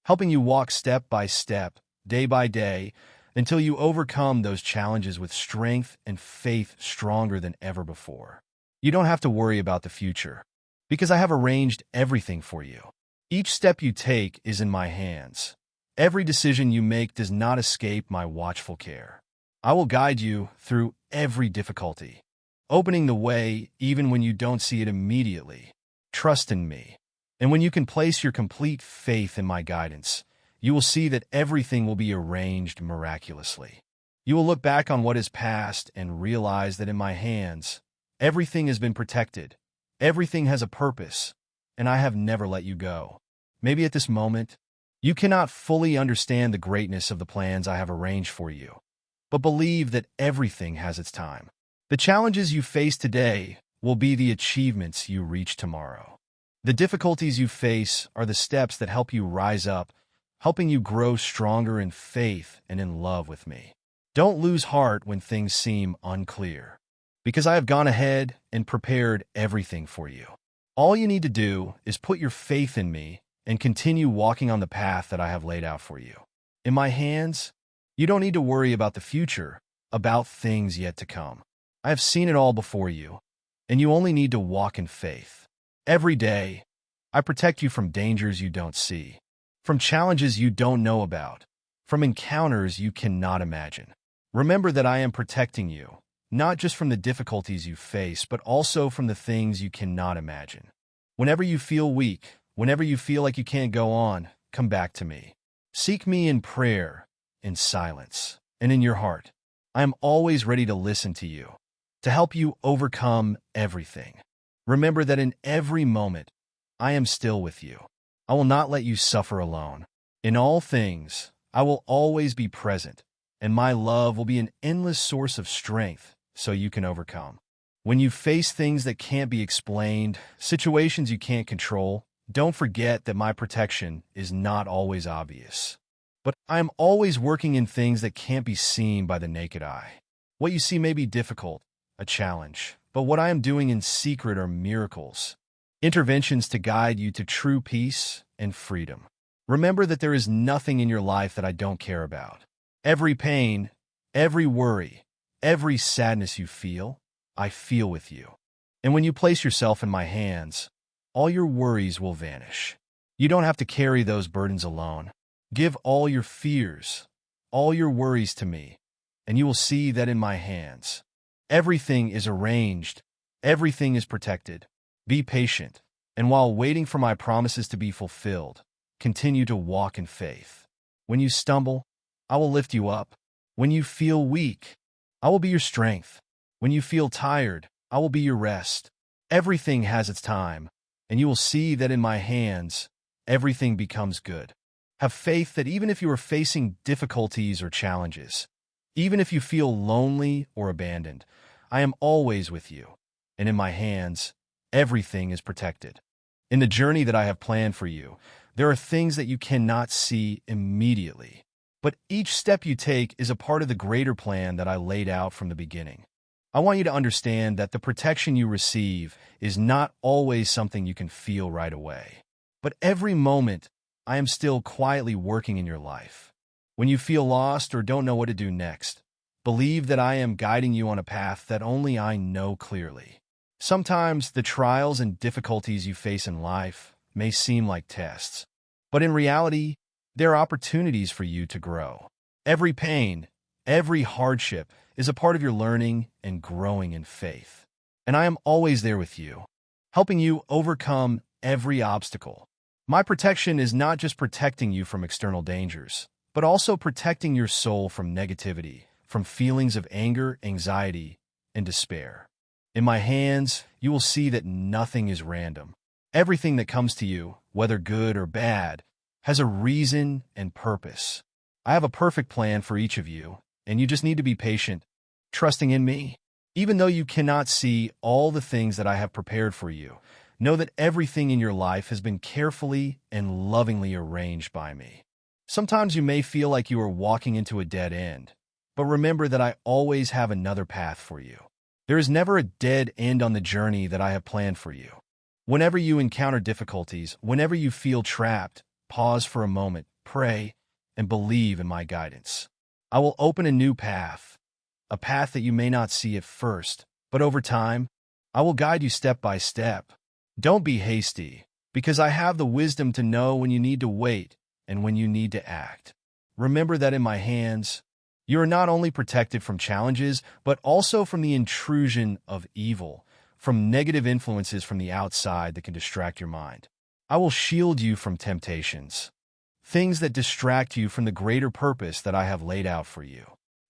helping you walk step by step, day by day, until you overcome those challenges with strength and faith stronger than ever before. You don't have to worry about the future, because I have arranged everything for you. Each step you take is in my hands. Every decision you make does not escape my watchful care. I will guide you through every difficulty, opening the way even when you don't see it immediately. Trust in me. And when you can place your complete faith in my guidance, you will see that everything will be arranged miraculously. You will look back on what is past and realize that in my hands, everything has been protected, everything has a purpose, and I have never let you go. Maybe at this moment, you cannot fully understand the greatness of the plans I have arranged for you, but believe that everything has its time. The challenges you face today will be the achievements you reach tomorrow. The difficulties you face are the steps that help you rise up, helping you grow stronger in faith and in love with me. Don't lose heart when things seem unclear, because I have gone ahead and prepared everything for you. All you need to do is put your faith in me and continue walking on the path that I have laid out for you. In my hands, you don't need to worry about the future, about things yet to come. I have seen it all before you, and you only need to walk in faith. Every day, I protect you from dangers you don't see, from challenges you don't know about, from encounters you cannot imagine. Remember that I am protecting you, not just from the difficulties you face, but also from the things you cannot imagine. Whenever you feel weak, whenever you feel like you can't go on, come back to me. Seek me in prayer, in silence, and in your heart. I am always ready to listen to you, to help you overcome everything. Remember that in every moment, I am still with you. I will not let you suffer alone. In all things, I will always be present, and my love will be an endless source of strength so you can overcome. When you face things that can't be explained, situations you can't control, don't forget that my protection is not always obvious. But I am always working in things that can't be seen by the naked eye. What you see may be difficult, a challenge, but what I am doing in secret are miracles, interventions to guide you to true peace and freedom. Remember that there is nothing in your life that I don't care about. Every pain, every worry, every sadness you feel, I feel with you. And when you place yourself in my hands, all your worries will vanish. You don't have to carry those burdens alone. Give all your fears, all your worries to me, and you will see that in my hands, everything is arranged, everything is protected. Be patient, and while waiting for my promises to be fulfilled, continue to walk in faith. When you stumble, I will lift you up. When you feel weak, I will be your strength. When you feel tired, I will be your rest. Everything has its time, and you will see that in my hands, everything becomes good. Have faith that even if you are facing difficulties or challenges, even if you feel lonely or abandoned, I am always with you, and in my hands, everything is protected. In the journey that I have planned for you, there are things that you cannot see immediately, but each step you take is a part of the greater plan that I laid out from the beginning. I want you to understand that the protection you receive is not always something you can feel right away, but every moment, I am still quietly working in your life. When you feel lost or don't know what to do next, Believe that I am guiding you on a path that only I know clearly. Sometimes the trials and difficulties you face in life may seem like tests, but in reality, they're opportunities for you to grow. Every pain, every hardship is a part of your learning and growing in faith. And I am always there with you, helping you overcome every obstacle. My protection is not just protecting you from external dangers, but also protecting your soul from negativity, from feelings of anger, anxiety, and despair. In my hands, you will see that nothing is random. Everything that comes to you, whether good or bad, has a reason and purpose. I have a perfect plan for each of you, and you just need to be patient, trusting in me. Even though you cannot see all the things that I have prepared for you, know that everything in your life has been carefully and lovingly arranged by me. Sometimes you may feel like you are walking into a dead end, but remember that I always have another path for you. There is never a dead end on the journey that I have planned for you. Whenever you encounter difficulties, whenever you feel trapped, pause for a moment, pray, and believe in my guidance. I will open a new path, a path that you may not see at first, but over time, I will guide you step by step. Don't be hasty, because I have the wisdom to know when you need to wait and when you need to act. Remember that in my hands, you are not only protected from challenges, but also from the intrusion of evil, from negative influences from the outside that can distract your mind. I will shield you from temptations, things that distract you from the greater purpose that I have laid out for you.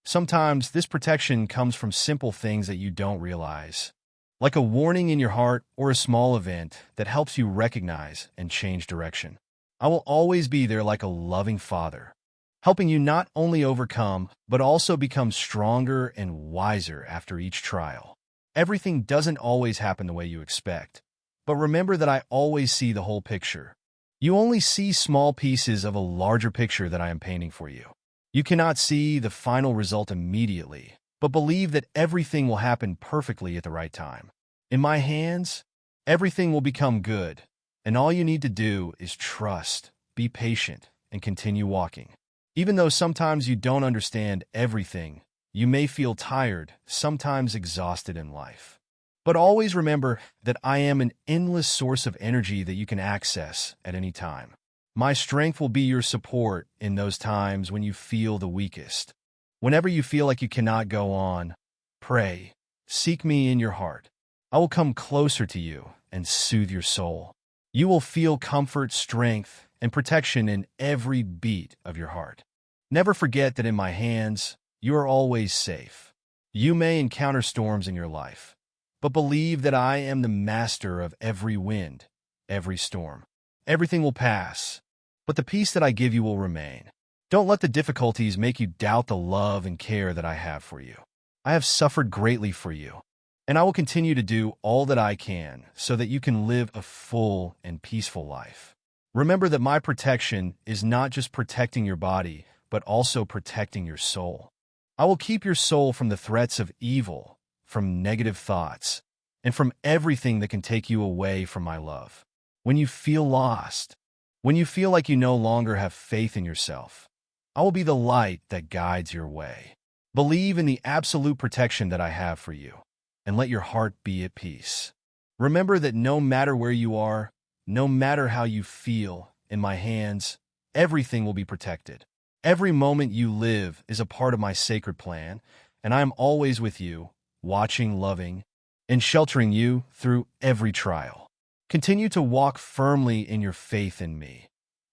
Sometimes this protection comes from simple things that you don't realize, like a warning in your heart or a small event that helps you recognize and change direction. I will always be there like a loving father, helping you not only overcome, but also become stronger and wiser after each trial. Everything doesn't always happen the way you expect, but remember that I always see the whole picture. You only see small pieces of a larger picture that I am painting for you. You cannot see the final result immediately, but believe that everything will happen perfectly at the right time. In my hands, everything will become good, and all you need to do is trust, be patient, and continue walking. Even though sometimes you don't understand everything, you may feel tired, sometimes exhausted in life. But always remember that I am an endless source of energy that you can access at any time. My strength will be your support in those times when you feel the weakest. Whenever you feel like you cannot go on, pray, seek me in your heart. I will come closer to you and soothe your soul. You will feel comfort, strength, and protection in every beat of your heart. Never forget that in my hands, you are always safe. You may encounter storms in your life, but believe that I am the master of every wind, every storm. Everything will pass, but the peace that I give you will remain. Don't let the difficulties make you doubt the love and care that I have for you. I have suffered greatly for you, and I will continue to do all that I can so that you can live a full and peaceful life. Remember that my protection is not just protecting your body, but also protecting your soul. I will keep your soul from the threats of evil, from negative thoughts, and from everything that can take you away from my love. When you feel lost, when you feel like you no longer have faith in yourself, I will be the light that guides your way. Believe in the absolute protection that I have for you, and let your heart be at peace. Remember that no matter where you are, no matter how you feel, in my hands, everything will be protected. Every moment you live is a part of my sacred plan, and I am always with you, watching, loving, and sheltering you through every trial. Continue to walk firmly in your faith in me,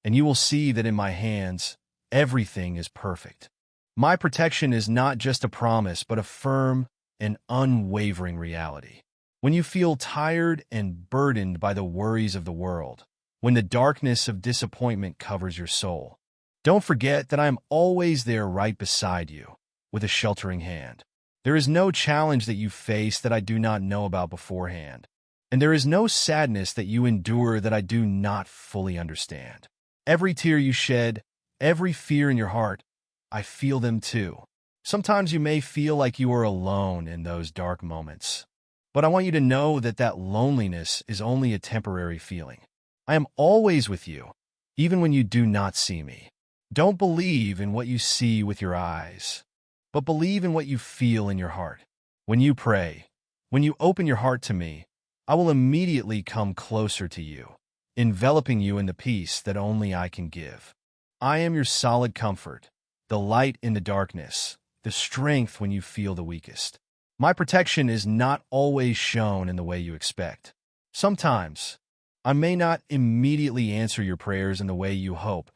and you will see that in my hands, everything is perfect. My protection is not just a promise, but a firm and unwavering reality. When you feel tired and burdened by the worries of the world, when the darkness of disappointment covers your soul, don't forget that I am always there right beside you, with a sheltering hand. There is no challenge that you face that I do not know about beforehand, and there is no sadness that you endure that I do not fully understand. Every tear you shed, every fear in your heart, I feel them too. Sometimes you may feel like you are alone in those dark moments, but I want you to know that that loneliness is only a temporary feeling. I am always with you, even when you do not see me. Don't believe in what you see with your eyes. but believe in what you feel in your heart. When you pray, when you open your heart to me, I will immediately come closer to you, enveloping you in the peace that only I can give. I am your solid comfort, the light in the darkness, the strength when you feel the weakest. My protection is not always shown in the way you expect. Sometimes, I may not immediately answer your prayers in the way you hope,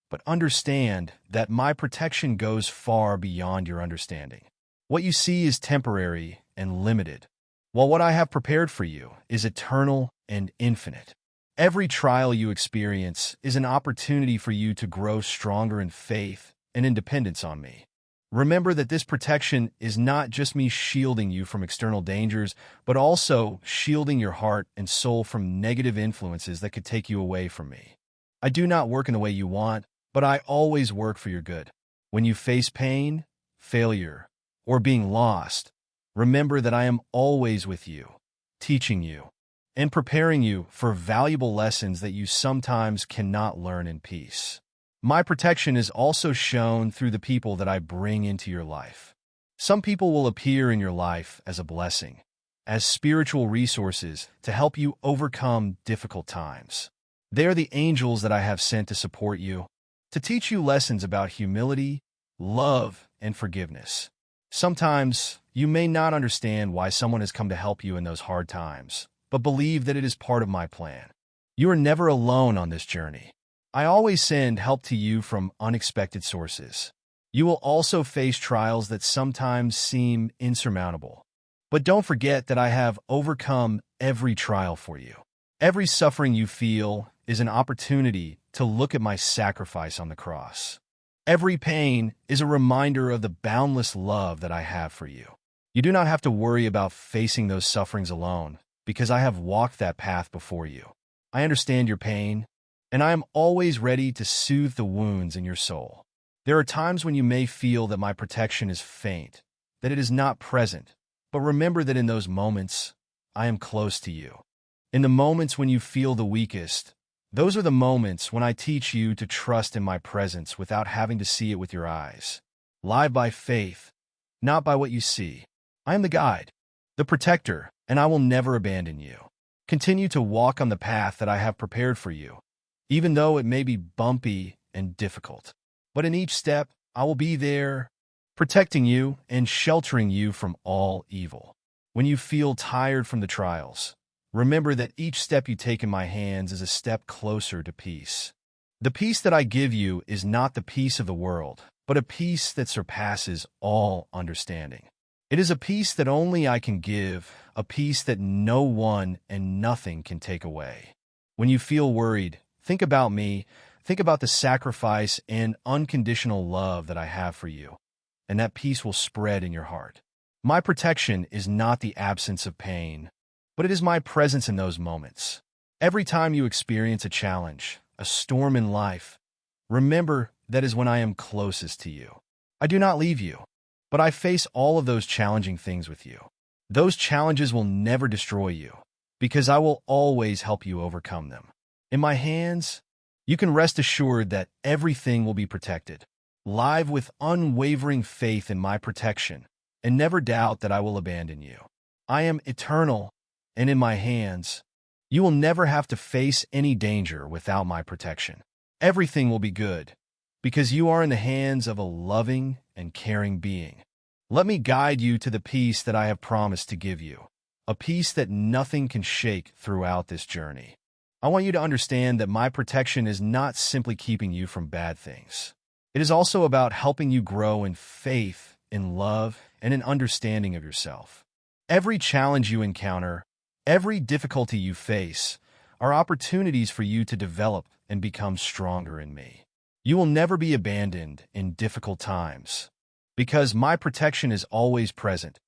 but understand that my protection goes far beyond your understanding. What you see is temporary and limited, while what I have prepared for you is eternal and infinite. Every trial you experience is an opportunity for you to grow stronger in faith and independence on me. Remember that this protection is not just me shielding you from external dangers, but also shielding your heart and soul from negative influences that could take you away from me. I do not work in the way you want, but I always work for your good. When you face pain, failure, or being lost, remember that I am always with you, teaching you, and preparing you for valuable lessons that you sometimes cannot learn in peace. My protection is also shown through the people that I bring into your life. Some people will appear in your life as a blessing, as spiritual resources to help you overcome difficult times. They are the angels that I have sent to support you, to teach you lessons about humility, love, and forgiveness. Sometimes you may not understand why someone has come to help you in those hard times, but believe that it is part of my plan. You are never alone on this journey. I always send help to you from unexpected sources. You will also face trials that sometimes seem insurmountable. But don't forget that I have overcome every trial for you. Every suffering you feel is an opportunity to look at my sacrifice on the cross. Every pain is a reminder of the boundless love that I have for you. You do not have to worry about facing those sufferings alone, because I have walked that path before you. I understand your pain, and I am always ready to soothe the wounds in your soul. There are times when you may feel that my protection is faint, that it is not present, but remember that in those moments, I am close to you. In the moments when you feel the weakest, those are the moments when I teach you to trust in my presence without having to see it with your eyes. Live by faith, not by what you see. I am the guide, the protector, and I will never abandon you. Continue to walk on the path that I have prepared for you, even though it may be bumpy and difficult. But in each step, I will be there, protecting you and sheltering you from all evil. When you feel tired from the trials, remember that each step you take in my hands is a step closer to peace. The peace that I give you is not the peace of the world, but a peace that surpasses all understanding. It is a peace that only I can give, a peace that no one and nothing can take away. When you feel worried, think about me, think about the sacrifice and unconditional love that I have for you, and that peace will spread in your heart. My protection is not the absence of pain, but it is my presence in those moments. Every time you experience a challenge, a storm in life, remember that is when I am closest to you. I do not leave you, but I face all of those challenging things with you. Those challenges will never destroy you, because I will always help you overcome them. In my hands, you can rest assured that everything will be protected. Live with unwavering faith in my protection, and never doubt that I will abandon you. I am eternal, and in my hands, you will never have to face any danger without my protection. Everything will be good, because you are in the hands of a loving and caring being. Let me guide you to the peace that I have promised to give you, a peace that nothing can shake throughout this journey. I want you to understand that my protection is not simply keeping you from bad things. It is also about helping you grow in faith, in love, and in understanding of yourself. Every challenge you encounter, every difficulty you face, are opportunities for you to develop and become stronger in me. You will never be abandoned in difficult times, because my protection is always present,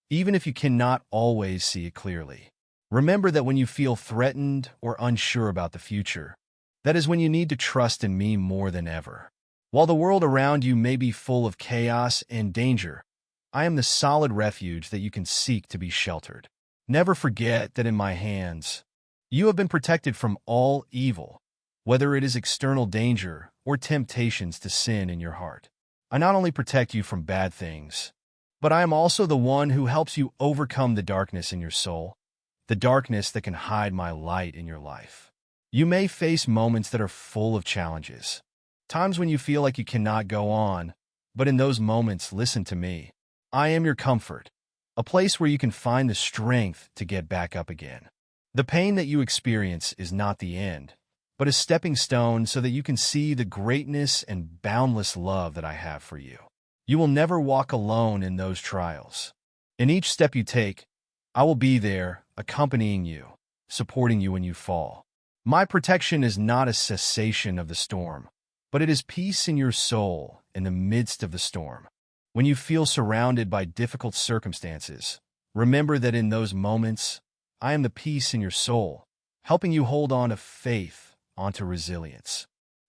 even if you cannot always see it clearly. Remember that when you feel threatened or unsure about the future, that is when you need to trust in me more than ever. While the world around you may be full of chaos and danger, I am the solid refuge that you can seek to be sheltered. Never forget that in my hands, you have been protected from all evil, whether it is external danger or temptations to sin in your heart. I not only protect you from bad things, but I am also the one who helps you overcome the darkness in your soul, the darkness that can hide my light in your life. You may face moments that are full of challenges, times when you feel like you cannot go on, but in those moments, listen to me. I am your comfort, a place where you can find the strength to get back up again. The pain that you experience is not the end, but a stepping stone so that you can see the greatness and boundless love that I have for you. You will never walk alone in those trials. In each step you take, I will be there, accompanying you, supporting you when you fall. My protection is not a cessation of the storm, but it is peace in your soul in the midst of the storm. When you feel surrounded by difficult circumstances, remember that in those moments, I am the peace in your soul, helping you hold on to faith, onto resilience.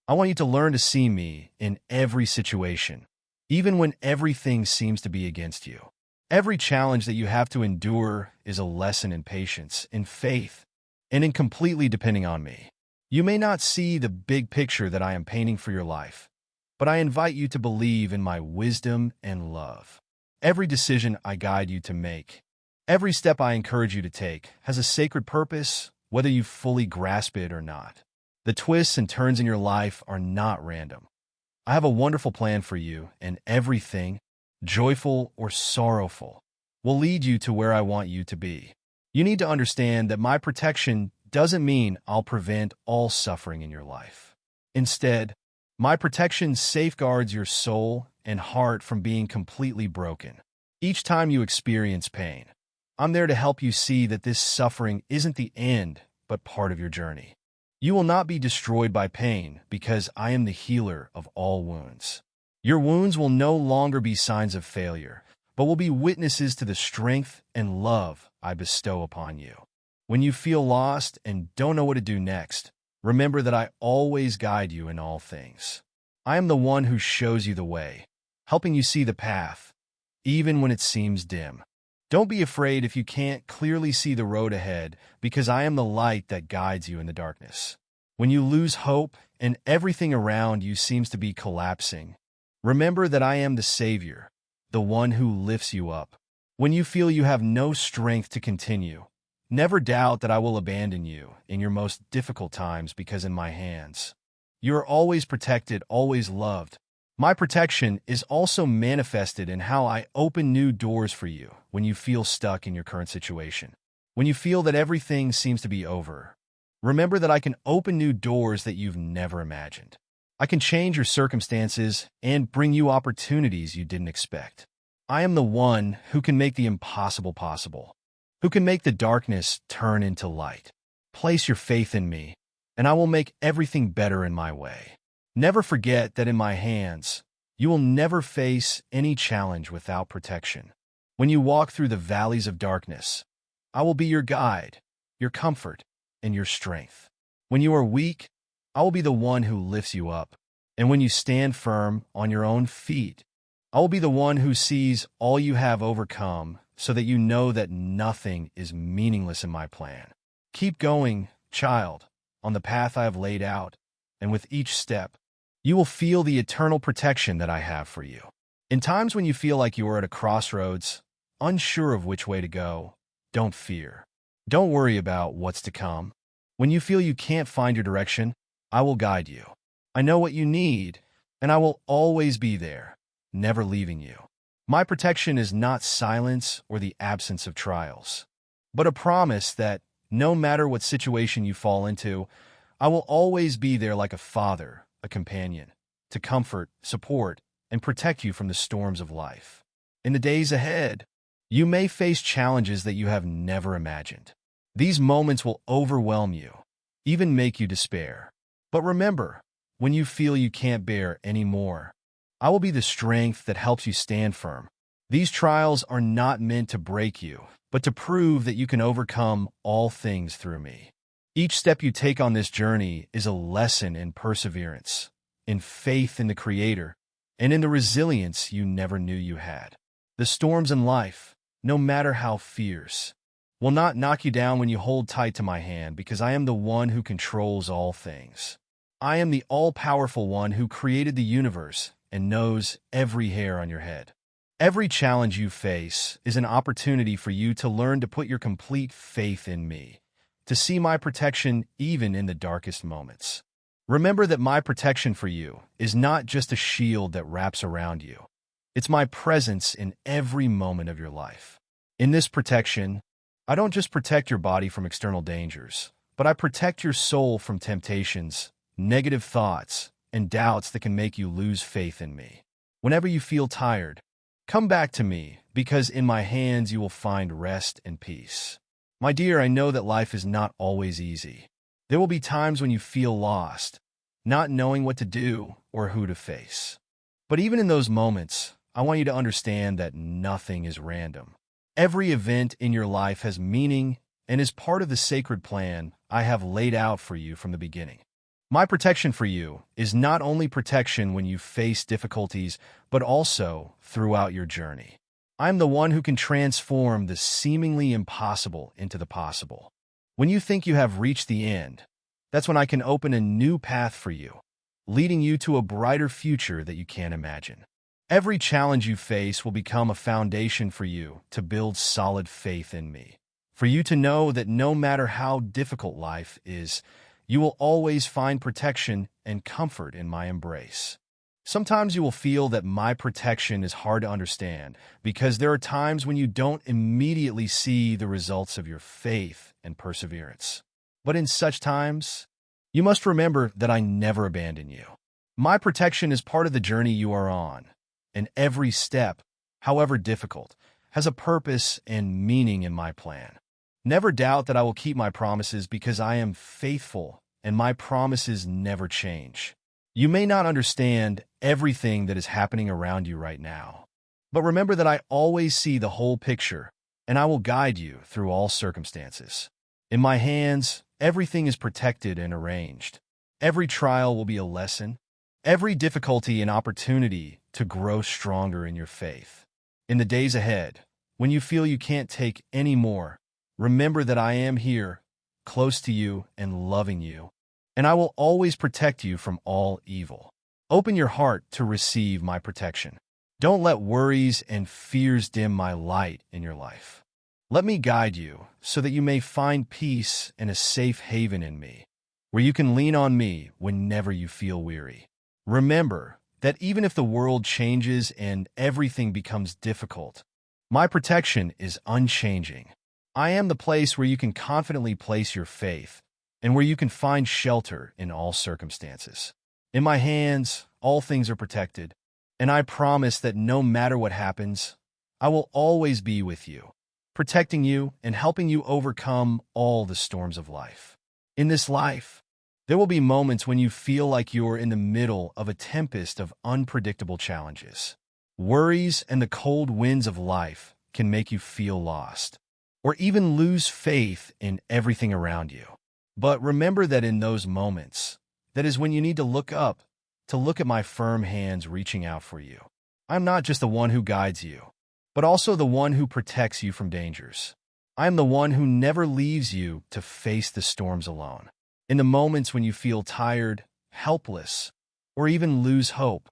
I want you to learn to see me in every situation, even when everything seems to be against you. Every challenge that you have to endure is a lesson in patience, in faith, and in completely depending on me. You may not see the big picture that I am painting for your life, but I invite you to believe in my wisdom and love. Every decision I guide you to make, every step I encourage you to take, has a sacred purpose, whether you fully grasp it or not. The twists and turns in your life are not random. I have a wonderful plan for you, and everything, joyful or sorrowful, will lead you to where I want you to be. You need to understand that my protection doesn't mean I'll prevent all suffering in your life. Instead, my protection safeguards your soul and heart from being completely broken. Each time you experience pain, I'm there to help you see that this suffering isn't the end, but part of your journey. You will not be destroyed by pain because I am the healer of all wounds. Your wounds will no longer be signs of failure, but will be witnesses to the strength and love I bestow upon you. When you feel lost and don't know what to do next, remember that I always guide you in all things. I am the one who shows you the way, helping you see the path, even when it seems dim. Don't be afraid if you can't clearly see the road ahead, because I am the light that guides you in the darkness. When you lose hope and everything around you seems to be collapsing, remember that I am the Savior, the one who lifts you up. When you feel you have no strength to continue, never doubt that I will abandon you in your most difficult times, because in my hands, you are always protected, always loved. My protection is also manifested in how I open new doors for you when you feel stuck in your current situation. When you feel that everything seems to be over, remember that I can open new doors that you've never imagined. I can change your circumstances and bring you opportunities you didn't expect. I am the one who can make the impossible possible, who can make the darkness turn into light. Place your faith in me, and I will make everything better in my way. Never forget that in my hands, you will never face any challenge without protection. When you walk through the valleys of darkness, I will be your guide, your comfort, and your strength. When you are weak, I will be the one who lifts you up. And when you stand firm on your own feet, I will be the one who sees all you have overcome, so that you know that nothing is meaningless in my plan. Keep going, child, on the path I have laid out, and with each step, you will feel the eternal protection that I have for you. In times when you feel like you are at a crossroads, unsure of which way to go, don't fear. Don't worry about what's to come. When you feel you can't find your direction, I will guide you. I know what you need, and I will always be there, never leaving you. My protection is not silence or the absence of trials, but a promise that no matter what situation you fall into, I will always be there like a father, a companion, to comfort, support, and protect you from the storms of life. In the days ahead, you may face challenges that you have never imagined. These moments will overwhelm you, even make you despair. But remember, when you feel you can't bear any more, I will be the strength that helps you stand firm. These trials are not meant to break you, but to prove that you can overcome all things through me. Each step you take on this journey is a lesson in perseverance, in faith in the Creator, and in the resilience you never knew you had. The storms in life, no matter how fierce, will not knock you down when you hold tight to my hand, because I am the one who controls all things. I am the all-powerful one who created the universe, and knows every hair on your head. Every challenge you face is an opportunity for you to learn to put your complete faith in me, to see my protection even in the darkest moments. Remember that my protection for you is not just a shield that wraps around you. It's my presence in every moment of your life. In this protection, I don't just protect your body from external dangers, but I protect your soul from temptations, negative thoughts, and doubts that can make you lose faith in me. Whenever you feel tired, come back to me, because in my hands you will find rest and peace. My dear, I know that life is not always easy. There will be times when you feel lost, not knowing what to do or who to face. But even in those moments, I want you to understand that nothing is random. Every event in your life has meaning and is part of the sacred plan I have laid out for you from the beginning. My protection for you is not only protection when you face difficulties, but also throughout your journey. I'm the one who can transform the seemingly impossible into the possible. When you think you have reached the end, that's when I can open a new path for you, leading you to a brighter future that you can't imagine. Every challenge you face will become a foundation for you to build solid faith in me. For you to know that no matter how difficult life is, you will always find protection and comfort in my embrace. Sometimes you will feel that my protection is hard to understand because there are times when you don't immediately see the results of your faith and perseverance. But in such times, you must remember that I never abandon you. My protection is part of the journey you are on, and every step, however difficult, has a purpose and meaning in my plan. Never doubt that I will keep my promises because I am faithful and my promises never change. You may not understand everything that is happening around you right now, but remember that I always see the whole picture and I will guide you through all circumstances. In my hands, everything is protected and arranged. Every trial will be a lesson, every difficulty an opportunity to grow stronger in your faith. In the days ahead, when you feel you can't take any more, remember that I am here, close to you and loving you, and I will always protect you from all evil. Open your heart to receive my protection. Don't let worries and fears dim my light in your life. Let me guide you so that you may find peace and a safe haven in me, where you can lean on me whenever you feel weary. Remember that even if the world changes and everything becomes difficult, my protection is unchanging. I am the place where you can confidently place your faith and where you can find shelter in all circumstances. In my hands, all things are protected, and I promise that no matter what happens, I will always be with you, protecting you and helping you overcome all the storms of life. In this life, there will be moments when you feel like you're in the middle of a tempest of unpredictable challenges. Worries and the cold winds of life can make you feel lost, or even lose faith in everything around you. But remember that in those moments, that is when you need to look up, to look at my firm hands reaching out for you. I'm not just the one who guides you, but also the one who protects you from dangers. I am the one who never leaves you to face the storms alone. In the moments when you feel tired, helpless, or even lose hope,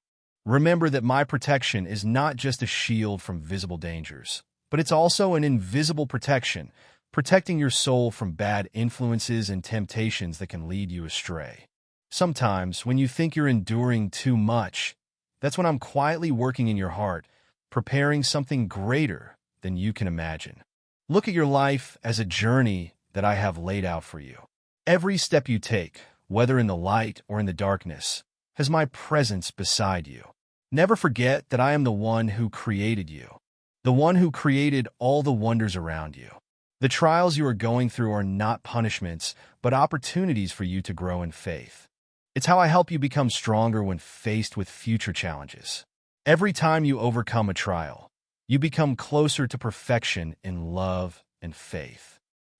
remember that my protection is not just a shield from visible dangers, but it's also an invisible protection, protecting your soul from bad influences and temptations that can lead you astray. Sometimes, when you think you're enduring too much, that's when I'm quietly working in your heart, preparing something greater than you can imagine. Look at your life as a journey that I have laid out for you. Every step you take, whether in the light or in the darkness, has my presence beside you. Never forget that I am the one who created you, the one who created all the wonders around you. The trials you are going through are not punishments, but opportunities for you to grow in faith. It's how I help you become stronger when faced with future challenges. Every time you overcome a trial, you become closer to perfection in love and faith.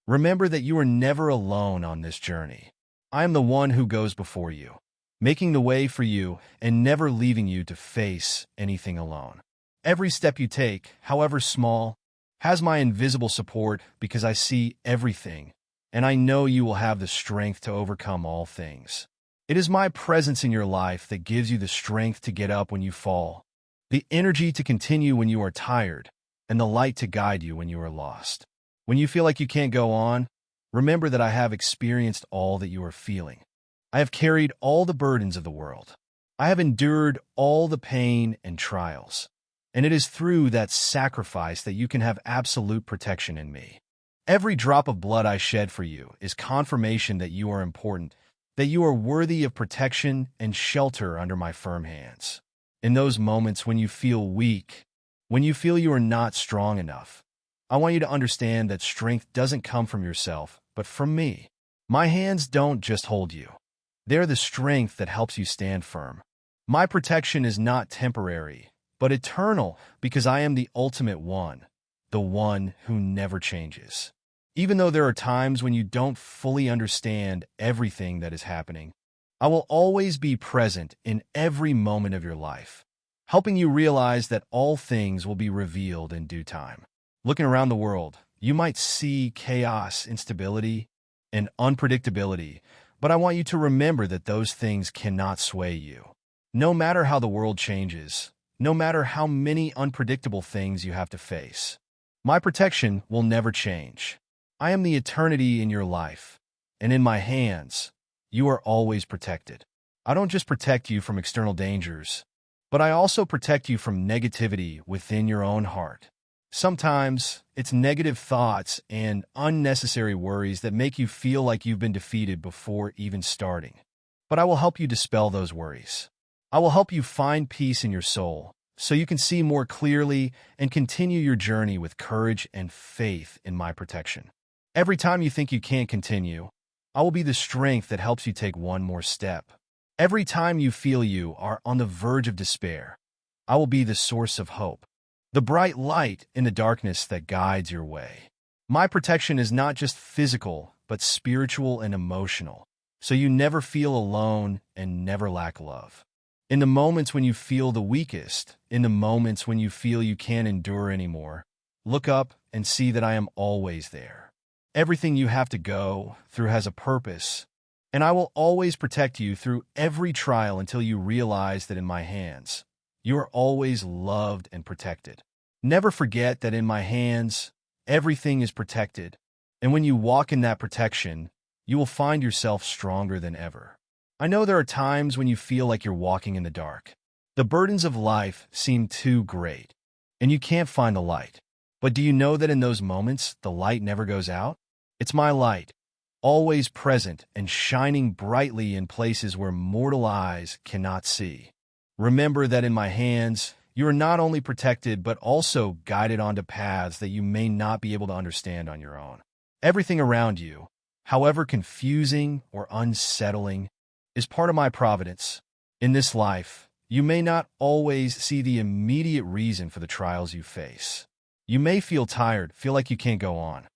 Remember that you are never alone on this journey. I am the one who goes before you, making the way for you and never leaving you to face anything alone. Every step you take, however small, has my invisible support because I see everything, and I know you will have the strength to overcome all things. It is my presence in your life that gives you the strength to get up when you fall, the energy to continue when you are tired, and the light to guide you when you are lost. When you feel like you can't go on, remember that I have experienced all that you are feeling. I have carried all the burdens of the world. I have endured all the pain and trials. And it is through that sacrifice that you can have absolute protection in me. Every drop of blood I shed for you is confirmation that you are important, that you are worthy of protection and shelter under my firm hands. In those moments when you feel weak, when you feel you are not strong enough, I want you to understand that strength doesn't come from yourself, but from me. My hands don't just hold you. They're the strength that helps you stand firm. My protection is not temporary, but eternal, because I am the ultimate one, the one who never changes. Even though there are times when you don't fully understand everything that is happening, I will always be present in every moment of your life, helping you realize that all things will be revealed in due time. Looking around the world, you might see chaos, instability, and unpredictability, but I want you to remember that those things cannot sway you. No matter how the world changes, no matter how many unpredictable things you have to face, my protection will never change. I am the eternity in your life, and in my hands, you are always protected. I don't just protect you from external dangers, but I also protect you from negativity within your own heart. Sometimes, it's negative thoughts and unnecessary worries that make you feel like you've been defeated before even starting. But I will help you dispel those worries. I will help you find peace in your soul, so you can see more clearly and continue your journey with courage and faith in my protection. Every time you think you can't continue, I will be the strength that helps you take one more step. Every time you feel you are on the verge of despair, I will be the source of hope, the bright light in the darkness that guides your way. My protection is not just physical, but spiritual and emotional, so you never feel alone and never lack love. In the moments when you feel the weakest, in the moments when you feel you can't endure anymore, look up and see that I am always there. Everything you have to go through has a purpose, and I will always protect you through every trial until you realize that in my hands, you are always loved and protected. Never forget that in my hands, everything is protected, and when you walk in that protection, you will find yourself stronger than ever. I know there are times when you feel like you're walking in the dark. The burdens of life seem too great, and you can't find the light. But do you know that in those moments, the light never goes out? It's my light, always present and shining brightly in places where mortal eyes cannot see. Remember that in my hands, you are not only protected, but also guided onto paths that you may not be able to understand on your own. Everything around you, however confusing or unsettling, is part of my providence. In this life, you may not always see the immediate reason for the trials you face. You may feel tired, feel like you can't go on.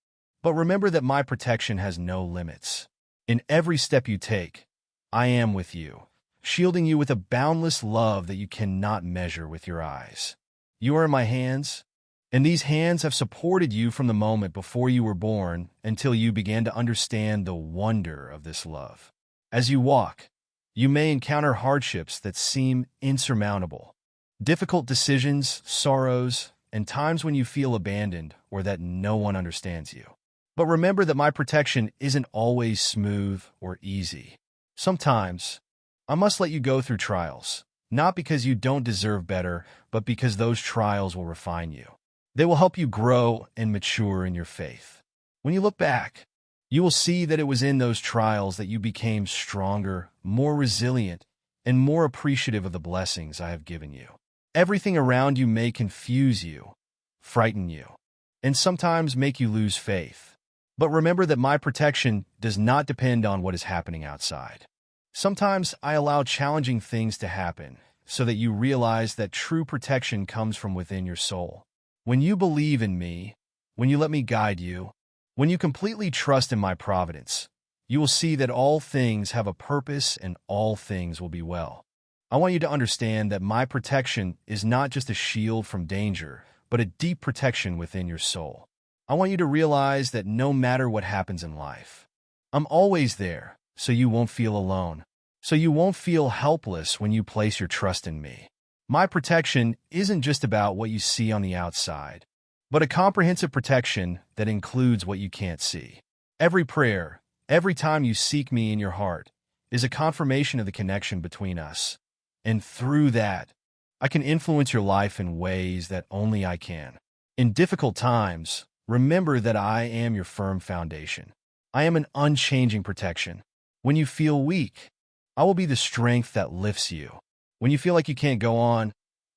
But remember that my protection has no limits. In every step you take, I am with you, shielding you with a boundless love that you cannot measure with your eyes. You are in my hands, and these hands have supported you from the moment before you were born until you began to understand the wonder of this love. As you walk, you may encounter hardships that seem insurmountable, difficult decisions, sorrows, and times when you feel abandoned or that no one understands you. But remember that my protection isn't always smooth or easy. Sometimes, I must let you go through trials, not because you don't deserve better, but because those trials will refine you. They will help you grow and mature in your faith. When you look back, you will see that it was in those trials that you became stronger, more resilient, and more appreciative of the blessings I have given you. Everything around you may confuse you, frighten you, and sometimes make you lose faith. But remember that my protection does not depend on what is happening outside. Sometimes I allow challenging things to happen so that you realize that true protection comes from within your soul. When you believe in me, when you let me guide you, when you completely trust in my providence, you will see that all things have a purpose and all things will be well. I want you to understand that my protection is not just a shield from danger, but a deep protection within your soul. I want you to realize that no matter what happens in life, I'm always there, so you won't feel alone. so you won't feel helpless when you place your trust in me. My protection isn't just about what you see on the outside, but a comprehensive protection that includes what you can't see. Every prayer, every time you seek me in your heart, is a confirmation of the connection between us. And through that, I can influence your life in ways that only I can. In difficult times, remember that I am your firm foundation. I am an unchanging protection. When you feel weak, I will be the strength that lifts you. When you feel like you can't go on,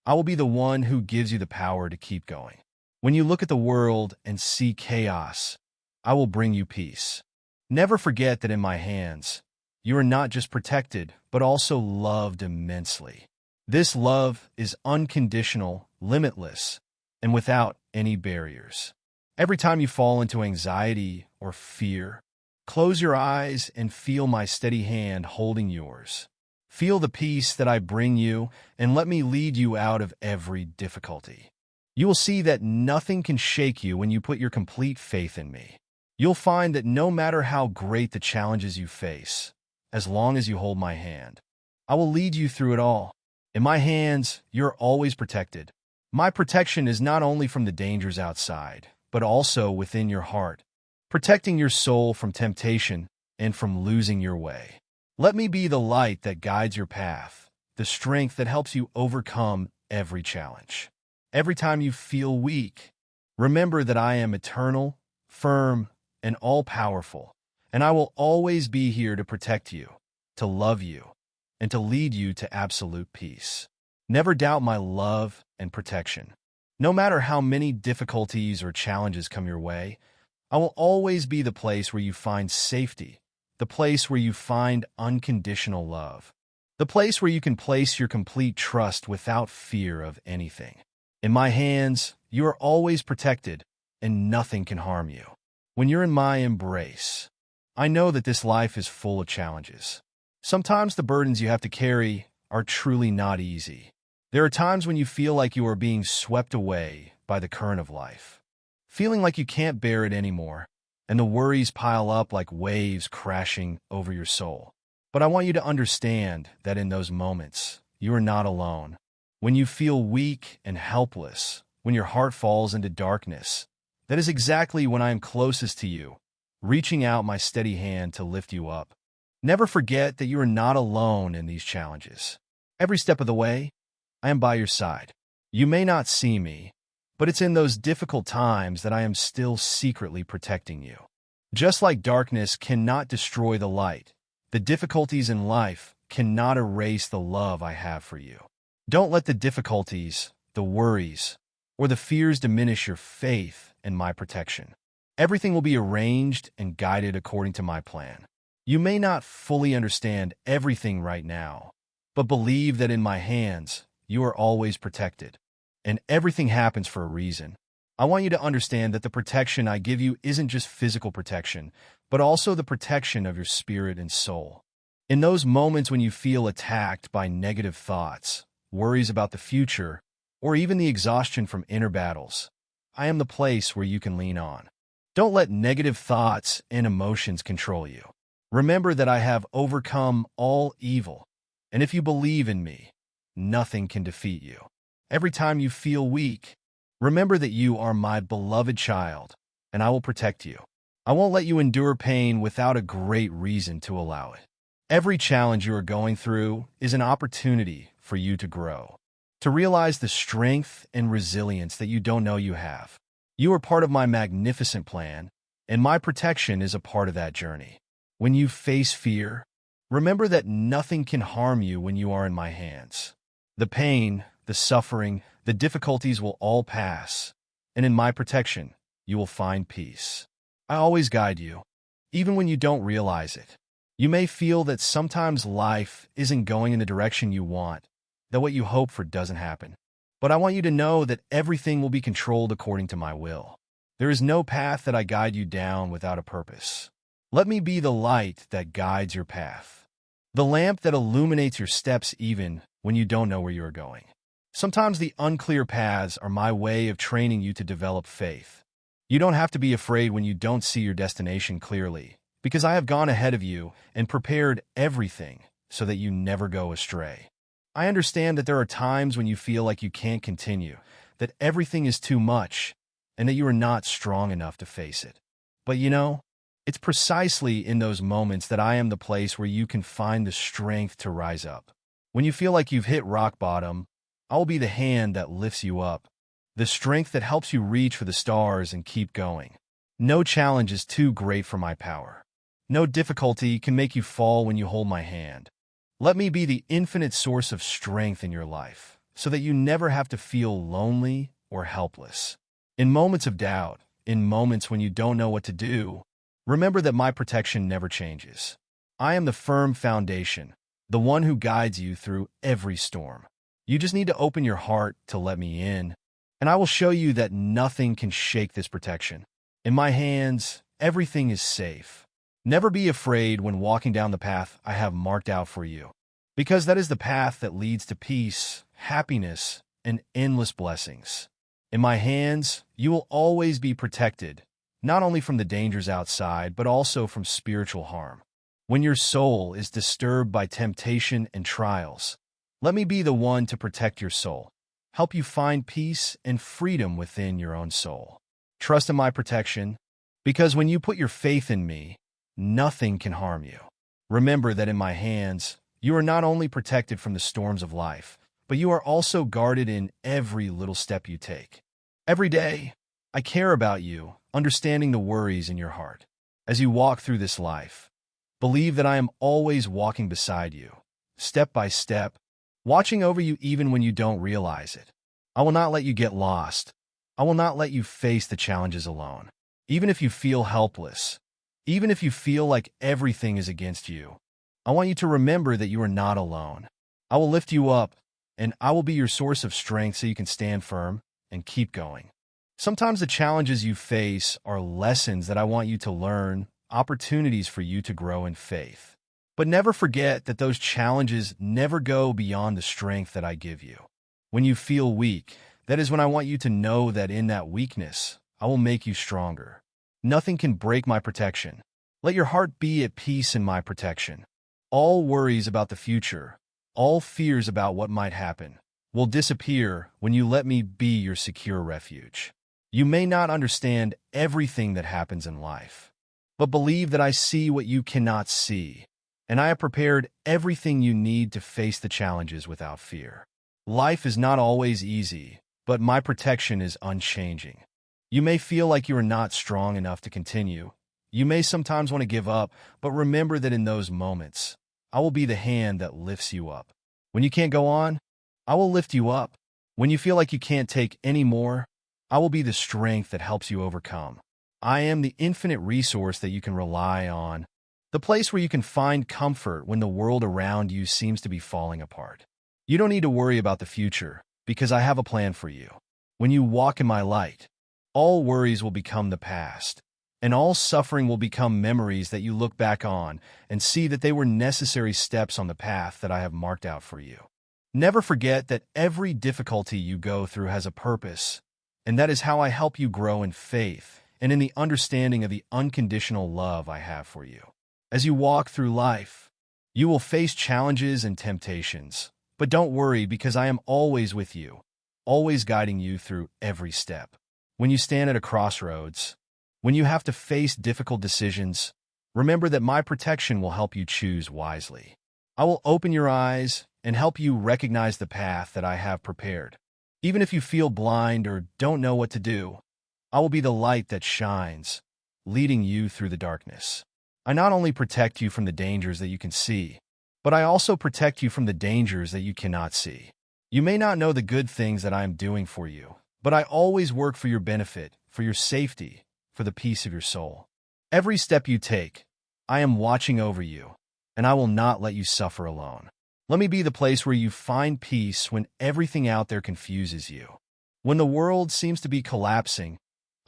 I will be the one who gives you the power to keep going. When you look at the world and see chaos, I will bring you peace. Never forget that in my hands, you are not just protected, but also loved immensely. This love is unconditional, limitless, and without any barriers. Every time you fall into anxiety or fear, close your eyes and feel my steady hand holding yours. Feel the peace that I bring you, and let me lead you out of every difficulty. You will see that nothing can shake you when you put your complete faith in me. You'll find that no matter how great the challenges you face, as long as you hold my hand, I will lead you through it all. In my hands, you're always protected. My protection is not only from the dangers outside, but also within your heart, protecting your soul from temptation and from losing your way. Let me be the light that guides your path, the strength that helps you overcome every challenge. Every time you feel weak, remember that I am eternal, firm, and all-powerful, and I will always be here to protect you, to love you, and to lead you to absolute peace. Never doubt my love and protection. No matter how many difficulties or challenges come your way, I will always be the place where you find safety, the place where you find unconditional love, the place where you can place your complete trust without fear of anything. In my hands, you are always protected, and nothing can harm you. When you're in my embrace, I know that this life is full of challenges. Sometimes the burdens you have to carry are truly not easy. There are times when you feel like you are being swept away by the current of life, feeling like you can't bear it anymore, and the worries pile up like waves crashing over your soul. But I want you to understand that in those moments, you are not alone. When you feel weak and helpless, when your heart falls into darkness, that is exactly when I am closest to you, reaching out my steady hand to lift you up. Never forget that you are not alone in these challenges. Every step of the way, I am by your side. You may not see me, but it's in those difficult times that I am still secretly protecting you. Just like darkness cannot destroy the light, the difficulties in life cannot erase the love I have for you. Don't let the difficulties, the worries, or the fears diminish your faith in my protection. Everything will be arranged and guided according to my plan. You may not fully understand everything right now, but believe that in my hands, you are always protected, and everything happens for a reason. I want you to understand that the protection I give you isn't just physical protection, but also the protection of your spirit and soul. In those moments when you feel attacked by negative thoughts, worries about the future, or even the exhaustion from inner battles, I am the place where you can lean on. Don't let negative thoughts and emotions control you. Remember that I have overcome all evil, and if you believe in me, nothing can defeat you. Every time you feel weak, remember that you are my beloved child, and I will protect you. I won't let you endure pain without a great reason to allow it. Every challenge you are going through is an opportunity for you to grow, to realize the strength and resilience that you don't know you have. You are part of my magnificent plan, and my protection is a part of that journey. When you face fear, remember that nothing can harm you when you are in my hands. The pain, the suffering, the difficulties will all pass, and in my protection, you will find peace. I always guide you, even when you don't realize it. You may feel that sometimes life isn't going in the direction you want, that what you hope for doesn't happen. But I want you to know that everything will be controlled according to my will. There is no path that I guide you down without a purpose. Let me be the light that guides your path, the lamp that illuminates your steps even when you don't know where you are going. Sometimes the unclear paths are my way of training you to develop faith. You don't have to be afraid when you don't see your destination clearly, because I have gone ahead of you and prepared everything so that you never go astray. I understand that there are times when you feel like you can't continue, that everything is too much, and that you are not strong enough to face it. But it's precisely in those moments that I am the place where you can find the strength to rise up. When you feel like you've hit rock bottom, I will be the hand that lifts you up, the strength that helps you reach for the stars and keep going. No challenge is too great for my power. No difficulty can make you fall when you hold my hand. Let me be the infinite source of strength in your life, so that you never have to feel lonely or helpless. In moments of doubt, in moments when you don't know what to do, remember that my protection never changes. I am the firm foundation, the one who guides you through every storm. You just need to open your heart to let me in, and I will show you that nothing can shake this protection. In my hands, everything is safe. Never be afraid when walking down the path I have marked out for you, because that is the path that leads to peace, happiness, and endless blessings. In my hands, you will always be protected, not only from the dangers outside, but also from spiritual harm. When your soul is disturbed by temptation and trials, let me be the one to protect your soul, help you find peace and freedom within your own soul. Trust in my protection, because when you put your faith in me, nothing can harm you. Remember that in my hands, you are not only protected from the storms of life, but you are also guarded in every little step you take. Every day, I care about you, understanding the worries in your heart. As you walk through this life, believe that I am always walking beside you, step by step, watching over you even when you don't realize it. I will not let you get lost. I will not let you face the challenges alone. Even if you feel helpless, even if you feel like everything is against you, I want you to remember that you are not alone. I will lift you up, and I will be your source of strength so you can stand firm and keep going. Sometimes the challenges you face are lessons that I want you to learn, opportunities for you to grow in faith. But never forget that those challenges never go beyond the strength that I give you. When you feel weak, that is when I want you to know that in that weakness, I will make you stronger. Nothing can break my protection. Let your heart be at peace in my protection. All worries about the future, all fears about what might happen, will disappear when you let me be your secure refuge. You may not understand everything that happens in life, but believe that I see what you cannot see, and I have prepared everything you need to face the challenges without fear. Life is not always easy, but my protection is unchanging. You may feel like you are not strong enough to continue. You may sometimes want to give up, but remember that in those moments, I will be the hand that lifts you up. When you can't go on, I will lift you up. When you feel like you can't take any more, I will be the strength that helps you overcome. I am the infinite resource that you can rely on, the place where you can find comfort when the world around you seems to be falling apart. You don't need to worry about the future, because I have a plan for you. When you walk in my light, all worries will become the past, and all suffering will become memories that you look back on and see that they were necessary steps on the path that I have marked out for you. Never forget that every difficulty you go through has a purpose, and that is how I help you grow in faith and in the understanding of the unconditional love I have for you. As you walk through life, you will face challenges and temptations, but don't worry because I am always with you, always guiding you through every step. When you stand at a crossroads, when you have to face difficult decisions, remember that my protection will help you choose wisely. I will open your eyes and help you recognize the path that I have prepared. Even if you feel blind or don't know what to do, I will be the light that shines, leading you through the darkness. I not only protect you from the dangers that you can see, but I also protect you from the dangers that you cannot see. You may not know the good things that I am doing for you, but I always work for your benefit, for your safety, for the peace of your soul. Every step you take, I am watching over you, and I will not let you suffer alone. Let me be the place where you find peace when everything out there confuses you. When the world seems to be collapsing,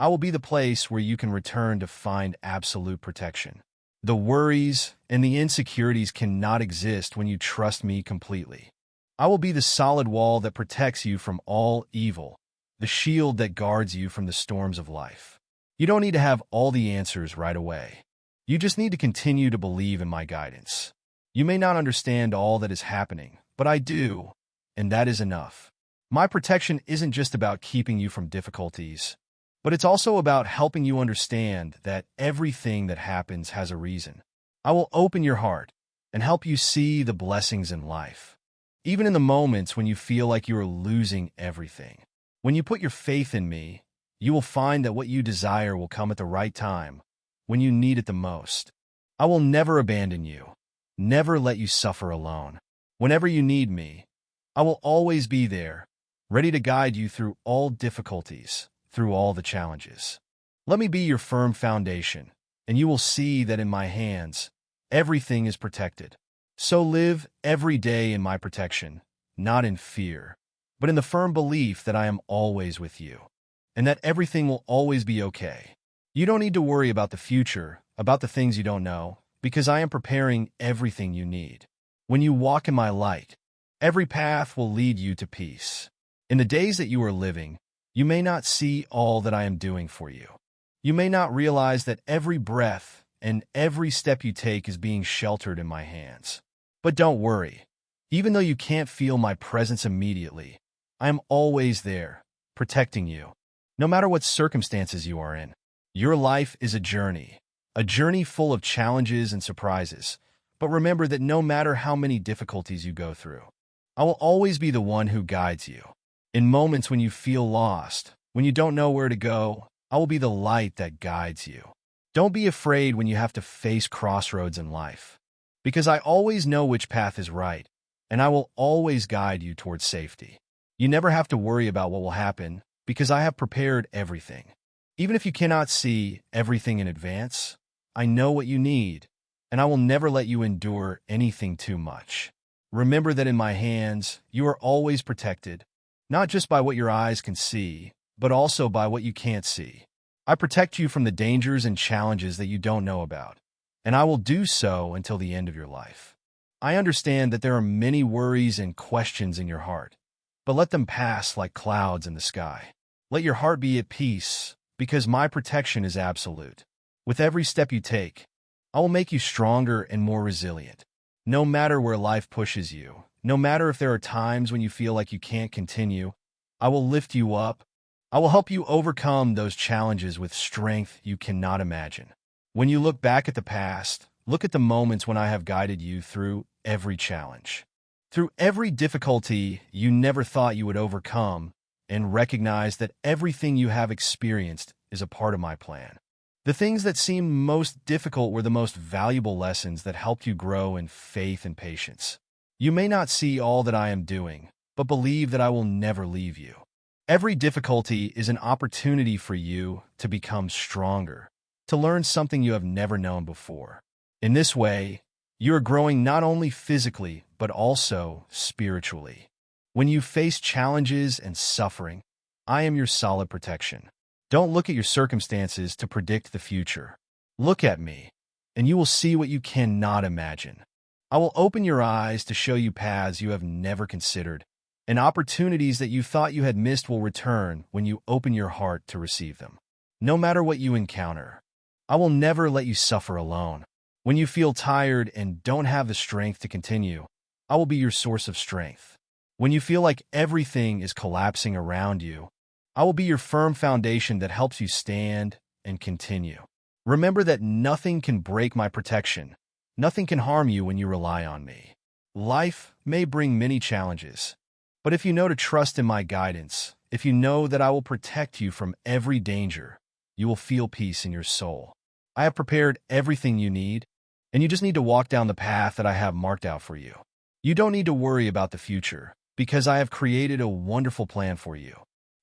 I will be the place where you can return to find absolute protection. The worries and the insecurities cannot exist when you trust me completely. I will be the solid wall that protects you from all evil, the shield that guards you from the storms of life. You don't need to have all the answers right away. You just need to continue to believe in my guidance. You may not understand all that is happening, but I do, and that is enough. My protection isn't just about keeping you from difficulties, but it's also about helping you understand that everything that happens has a reason. I will open your heart and help you see the blessings in life, even in the moments when you feel like you are losing everything. When you put your faith in me, you will find that what you desire will come at the right time, when you need it the most. I will never abandon you, never let you suffer alone. Whenever you need me, I will always be there, ready to guide you through all difficulties, through all the challenges. Let me be your firm foundation, and you will see that in my hands, everything is protected. So live every day in my protection, not in fear, but in the firm belief that I am always with you, and that everything will always be okay. You don't need to worry about the future, about the things you don't know, because I am preparing everything you need. When you walk in my light, every path will lead you to peace. In the days that you are living, you may not see all that I am doing for you. You may not realize that every breath and every step you take is being sheltered in my hands. But don't worry. Even though you can't feel my presence immediately, I am always there, protecting you. No matter what circumstances you are in, your life is a journey full of challenges and surprises. But remember that no matter how many difficulties you go through, I will always be the one who guides you. In moments when you feel lost, when you don't know where to go, I will be the light that guides you. Don't be afraid when you have to face crossroads in life, because I always know which path is right, and I will always guide you towards safety. You never have to worry about what will happen, because I have prepared everything. Even if you cannot see everything in advance, I know what you need, and I will never let you endure anything too much. Remember that in my hands, you are always protected, not just by what your eyes can see, but also by what you can't see. I protect you from the dangers and challenges that you don't know about, and I will do so until the end of your life. I understand that there are many worries and questions in your heart, but let them pass like clouds in the sky. Let your heart be at peace, because my protection is absolute. With every step you take, I will make you stronger and more resilient. No matter where life pushes you, no matter if there are times when you feel like you can't continue, I will lift you up. I will help you overcome those challenges with strength you cannot imagine. When you look back at the past, look at the moments when I have guided you through every challenge, through every difficulty you never thought you would overcome, and recognize that everything you have experienced is a part of my plan. The things that seemed most difficult were the most valuable lessons that helped you grow in faith and patience. You may not see all that I am doing, but believe that I will never leave you. Every difficulty is an opportunity for you to become stronger, to learn something you have never known before. In this way, you are growing not only physically, but also spiritually. When you face challenges and suffering, I am your solid protection. Don't look at your circumstances to predict the future. Look at me, and you will see what you cannot imagine. I will open your eyes to show you paths you have never considered, and opportunities that you thought you had missed will return when you open your heart to receive them. No matter what you encounter, I will never let you suffer alone. When you feel tired and don't have the strength to continue, I will be your source of strength. When you feel like everything is collapsing around you, I will be your firm foundation that helps you stand and continue. Remember that nothing can break my protection. Nothing can harm you when you rely on me. Life may bring many challenges, but if you know to trust in my guidance, if you know that I will protect you from every danger, you will feel peace in your soul. I have prepared everything you need, and you just need to walk down the path that I have marked out for you. You don't need to worry about the future, because I have created a wonderful plan for you.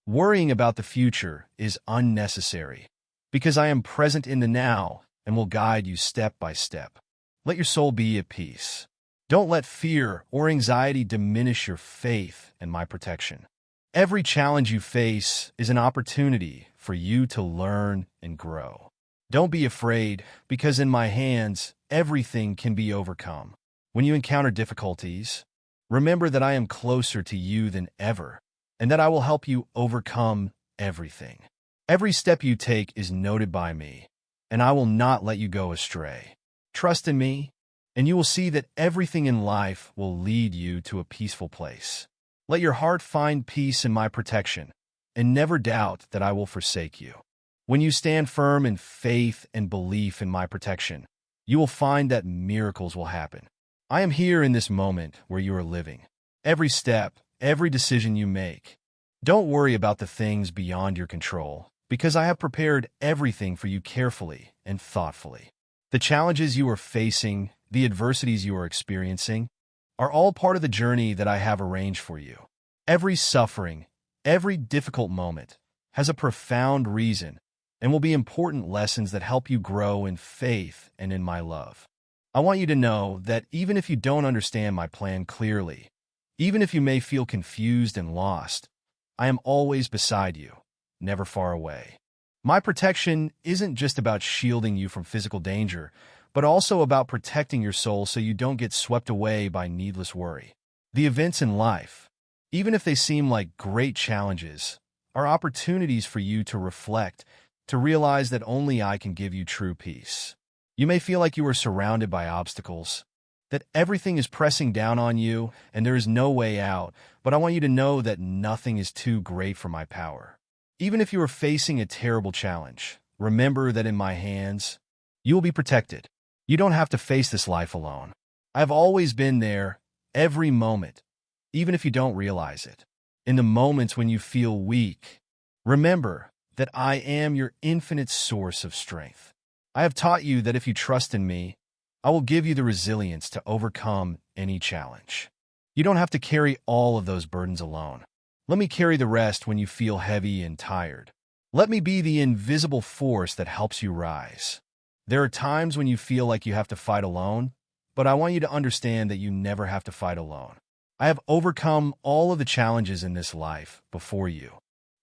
Worrying about the future is unnecessary, because I am present in the now and will guide you step by step. Let your soul be at peace. Don't let fear or anxiety diminish your faith in my protection. Every challenge you face is an opportunity for you to learn and grow. Don't be afraid, because in my hands, everything can be overcome. When you encounter difficulties, remember that I am closer to you than ever, and that I will help you overcome everything. Every step you take is noted by me, and I will not let you go astray. Trust in me, and you will see that everything in life will lead you to a peaceful place. Let your heart find peace in my protection, and never doubt that I will forsake you. When you stand firm in faith and belief in my protection, you will find that miracles will happen. I am here in this moment where you are living. Every step, every decision you make. Don't worry about the things beyond your control, because I have prepared everything for you carefully and thoughtfully. The challenges you are facing, the adversities you are experiencing, are all part of the journey that I have arranged for you. Every suffering, every difficult moment has a profound reason and will be important lessons that help you grow in faith and in my love. I want you to know that even if you don't understand my plan clearly, even if you may feel confused and lost, I am always beside you, never far away. My protection isn't just about shielding you from physical danger, but also about protecting your soul so you don't get swept away by needless worry. The events in life, even if they seem like great challenges, are opportunities for you to reflect, to realize that only I can give you true peace. You may feel like you are surrounded by obstacles, that everything is pressing down on you and there is no way out, but I want you to know that nothing is too great for my power. Even if you are facing a terrible challenge, remember that in my hands, you will be protected. You don't have to face this life alone. I've always been there, every moment, even if you don't realize it. In the moments when you feel weak, remember that I am your infinite source of strength. I have taught you that if you trust in me, I will give you the resilience to overcome any challenge. You don't have to carry all of those burdens alone. Let me carry the rest when you feel heavy and tired. Let me be the invisible force that helps you rise. There are times when you feel like you have to fight alone, but I want you to understand that you never have to fight alone. I have overcome all of the challenges in this life before you,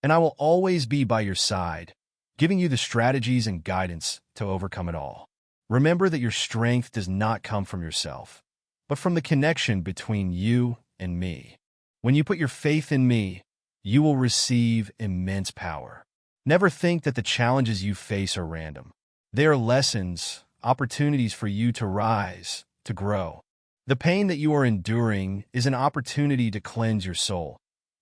and I will always be by your side, giving you the strategies and guidance to overcome it all. Remember that your strength does not come from yourself, but from the connection between you and me. When you put your faith in me, you will receive immense power. Never think that the challenges you face are random. They are lessons, opportunities for you to rise, to grow. The pain that you are enduring is an opportunity to cleanse your soul,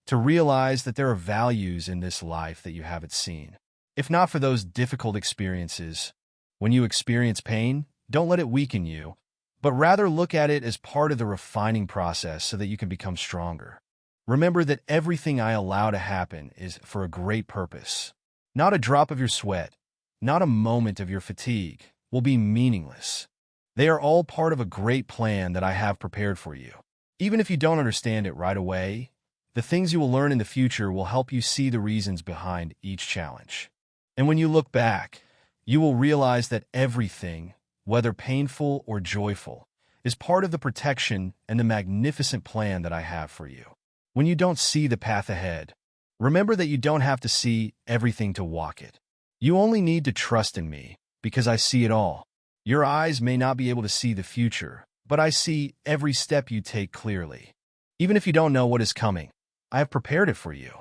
to realize that there are values in this life that you haven't seen. If not for those difficult experiences, when you experience pain, don't let it weaken you, but rather look at it as part of the refining process so that you can become stronger. Remember that everything I allow to happen is for a great purpose. Not a drop of your sweat, not a moment of your fatigue, will be meaningless. They are all part of a great plan that I have prepared for you. Even if you don't understand it right away, the things you will learn in the future will help you see the reasons behind each challenge. And when you look back, you will realize that everything, whether painful or joyful, is part of the protection and the magnificent plan that I have for you. When you don't see the path ahead, remember that you don't have to see everything to walk it. You only need to trust in me, because I see it all. Your eyes may not be able to see the future, but I see every step you take clearly. Even if you don't know what is coming, I have prepared it for you.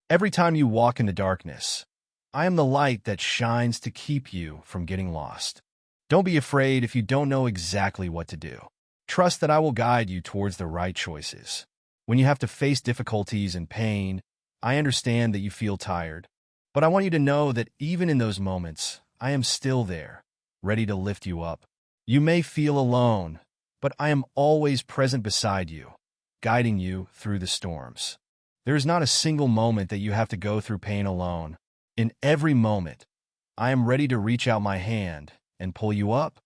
Every time you walk in the darkness, I am the light that shines to keep you from getting lost. Don't be afraid if you don't know exactly what to do. Trust that I will guide you towards the right choices. When you have to face difficulties and pain, I understand that you feel tired, but I want you to know that even in those moments, I am still there, ready to lift you up. You may feel alone, but I am always present beside you, guiding you through the storms. There is not a single moment that you have to go through pain alone. In every moment, I am ready to reach out my hand and pull you up.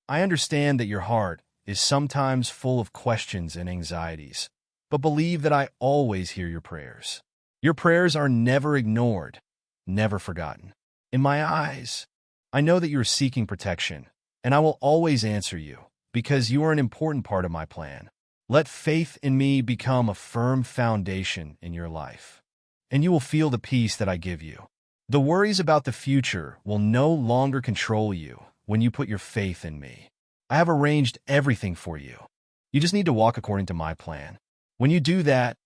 I understand that your heart is sometimes full of questions and anxieties, but believe that I always hear your prayers. Your prayers are never ignored, never forgotten. In my eyes, I know that you are seeking protection, and I will always answer you, because you are an important part of my plan. Let faith in me become a firm foundation in your life, and you will feel the peace that I give you. The worries about the future will no longer control you when you put your faith in me. I have arranged everything for you. You just need to walk according to my plan. When you do that,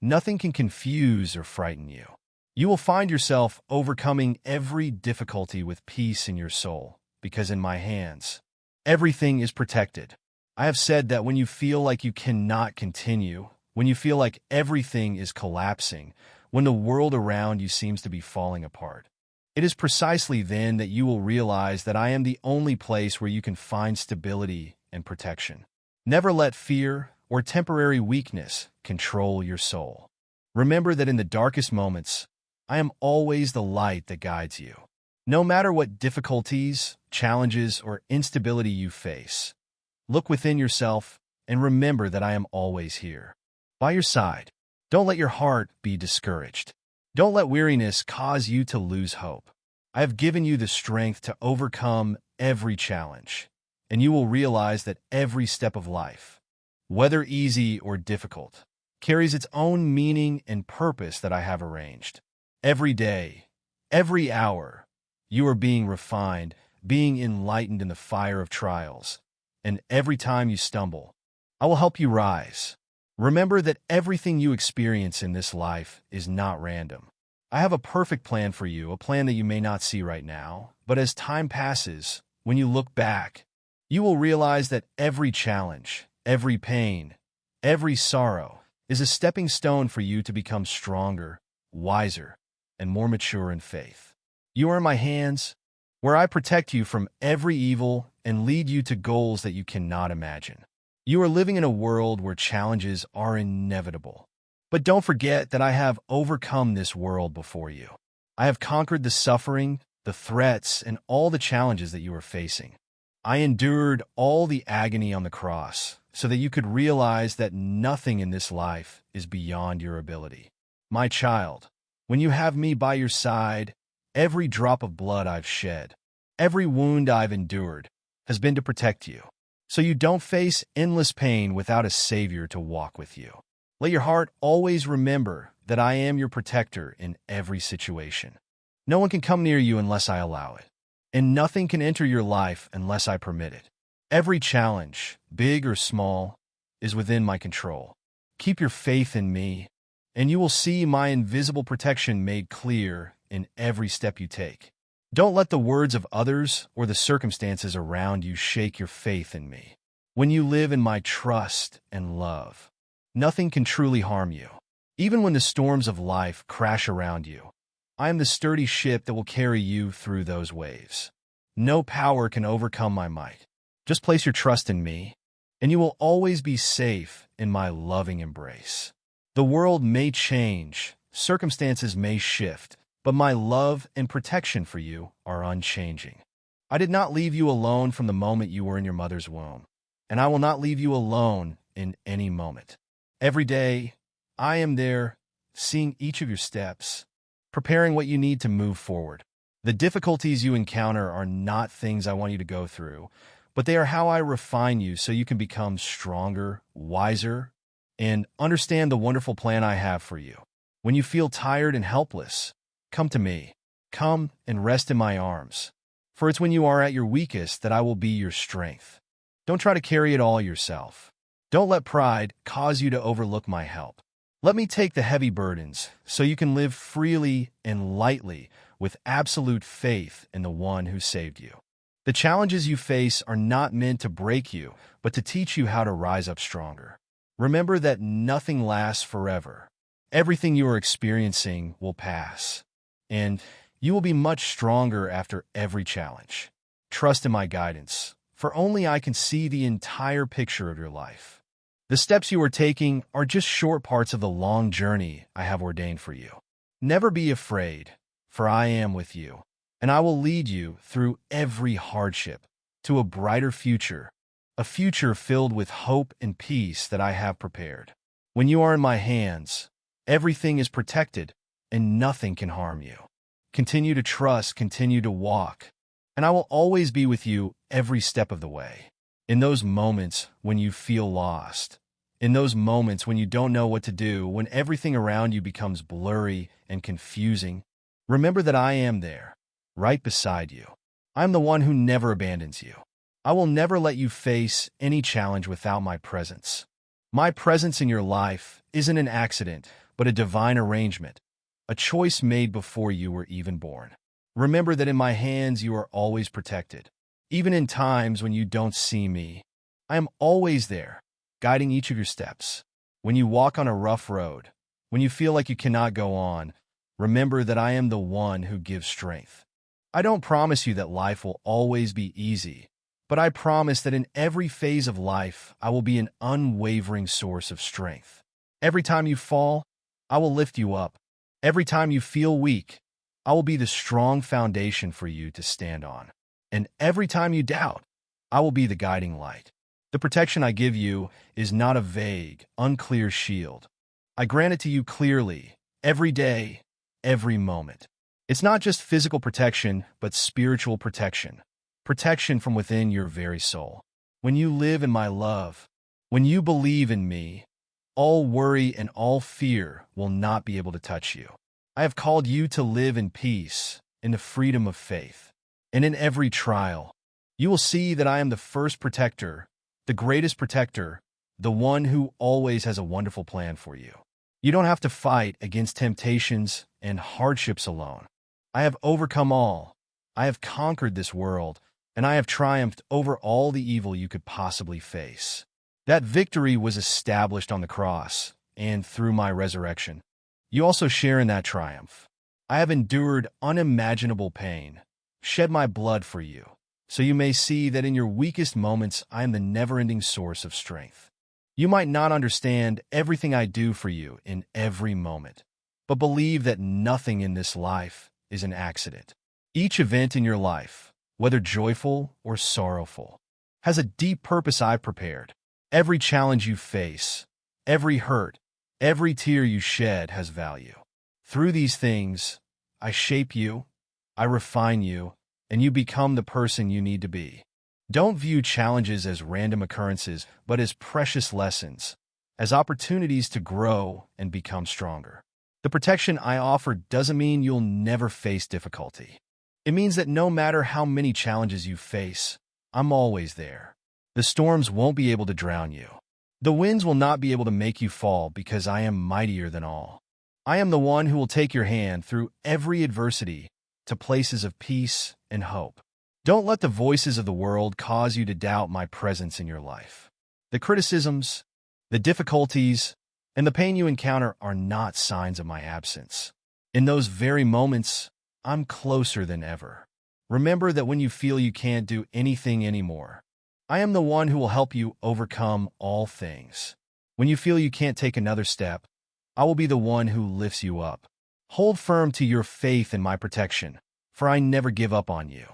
nothing can confuse or frighten you. You will find yourself overcoming every difficulty with peace in your soul, because in my hands, everything is protected. I have said that when you feel like you cannot continue, when you feel like everything is collapsing, when the world around you seems to be falling apart, it is precisely then that you will realize that I am the only place where you can find stability and protection. Never let fear or temporary weakness control your soul. Remember that in the darkest moments, I am always the light that guides you. No matter what difficulties, challenges, or instability you face, look within yourself and remember that I am always here, by your side. Don't let your heart be discouraged. Don't let weariness cause you to lose hope. I have given you the strength to overcome every challenge, and you will realize that every step of life, whether easy or difficult, carries its own meaning and purpose that I have arranged. Every day, every hour, you are being refined, being enlightened in the fire of trials, and every time you stumble, I will help you rise. Remember that everything you experience in this life is not random. I have a perfect plan for you, a plan that you may not see right now, but as time passes, when you look back, you will realize that every challenge, every pain, every sorrow is a stepping stone for you to become stronger, wiser, and more mature in faith. You are in my hands, where I protect you from every evil and lead you to goals that you cannot imagine. You are living in a world where challenges are inevitable. But don't forget that I have overcome this world before you. I have conquered the suffering, the threats, and all the challenges that you are facing. I endured all the agony on the cross so that you could realize that nothing in this life is beyond your ability. My child, when you have me by your side, every drop of blood I've shed, every wound I've endured, has been to protect you, so you don't face endless pain without a Savior to walk with you. Let your heart always remember that I am your protector in every situation. No one can come near you unless I allow it, and nothing can enter your life unless I permit it. Every challenge, big or small, is within my control. Keep your faith in me, and you will see my invisible protection made clear in every step you take. Don't let the words of others or the circumstances around you shake your faith in me. When you live in my trust and love, nothing can truly harm you. Even when the storms of life crash around you, I am the sturdy ship that will carry you through those waves. No power can overcome my might. Just place your trust in me, and you will always be safe in my loving embrace. The world may change, circumstances may shift, but my love and protection for you are unchanging. I did not leave you alone from the moment you were in your mother's womb, and I will not leave you alone in any moment. Every day, I am there, seeing each of your steps, preparing what you need to move forward. The difficulties you encounter are not things I want you to go through, but they are how I refine you so you can become stronger, wiser, and understand the wonderful plan I have for you. When you feel tired and helpless, come to me. Come and rest in my arms. For it's when you are at your weakest that I will be your strength. Don't try to carry it all yourself. Don't let pride cause you to overlook my help. Let me take the heavy burdens so you can live freely and lightly with absolute faith in the one who saved you. The challenges you face are not meant to break you, but to teach you how to rise up stronger. Remember that nothing lasts forever. Everything you are experiencing will pass, and you will be much stronger after every challenge. Trust in my guidance, for only I can see the entire picture of your life. The steps you are taking are just short parts of the long journey I have ordained for you. Never be afraid, for I am with you, and I will lead you through every hardship to a brighter future, a future filled with hope and peace that I have prepared. When you are in my hands, everything is protected, and nothing can harm you. Continue to trust, continue to walk, and I will always be with you every step of the way. In those moments when you feel lost, in those moments when you don't know what to do, when everything around you becomes blurry and confusing, remember that I am there, right beside you. I'm the one who never abandons you. I will never let you face any challenge without my presence. My presence in your life isn't an accident, but a divine arrangement, a choice made before you were even born. Remember that in my hands you are always protected. Even in times when you don't see me, I am always there, guiding each of your steps. When you walk on a rough road, when you feel like you cannot go on, remember that I am the one who gives strength. I don't promise you that life will always be easy, but I promise that in every phase of life, I will be an unwavering source of strength. Every time you fall, I will lift you up. Every time you feel weak, I will be the strong foundation for you to stand on. And every time you doubt, I will be the guiding light. The protection I give you is not a vague, unclear shield. I grant it to you clearly, every day, every moment. It's not just physical protection, but spiritual protection. Protection from within your very soul. When you live in my love, when you believe in me, all worry and all fear will not be able to touch you. I have called you to live in peace, in the freedom of faith. And in every trial, you will see that I am the first protector, the greatest protector, the one who always has a wonderful plan for you. You don't have to fight against temptations and hardships alone. I have overcome all. I have conquered this world, and I have triumphed over all the evil you could possibly face. That victory was established on the cross and through my resurrection. You also share in that triumph. I have endured unimaginable pain, shed my blood for you, so you may see that in your weakest moments I am the never-ending source of strength. You might not understand everything I do for you in every moment, but believe that nothing in this life is an accident. Each event in your life, whether joyful or sorrowful, has a deep purpose I've prepared. Every challenge you face, every hurt, every tear you shed has value. Through these things, I shape you, I refine you, and you become the person you need to be. Don't view challenges as random occurrences, but as precious lessons, as opportunities to grow and become stronger. The protection I offer doesn't mean you'll never face difficulty. It means that no matter how many challenges you face, I'm always there. The storms won't be able to drown you. The winds will not be able to make you fall because I am mightier than all. I am the one who will take your hand through every adversity to places of peace and hope. Don't let the voices of the world cause you to doubt my presence in your life. The criticisms, the difficulties, and the pain you encounter are not signs of my absence. In those very moments, I'm closer than ever. Remember that when you feel you can't do anything anymore, I am the one who will help you overcome all things. When you feel you can't take another step, I will be the one who lifts you up. Hold firm to your faith in my protection, for I never give up on you.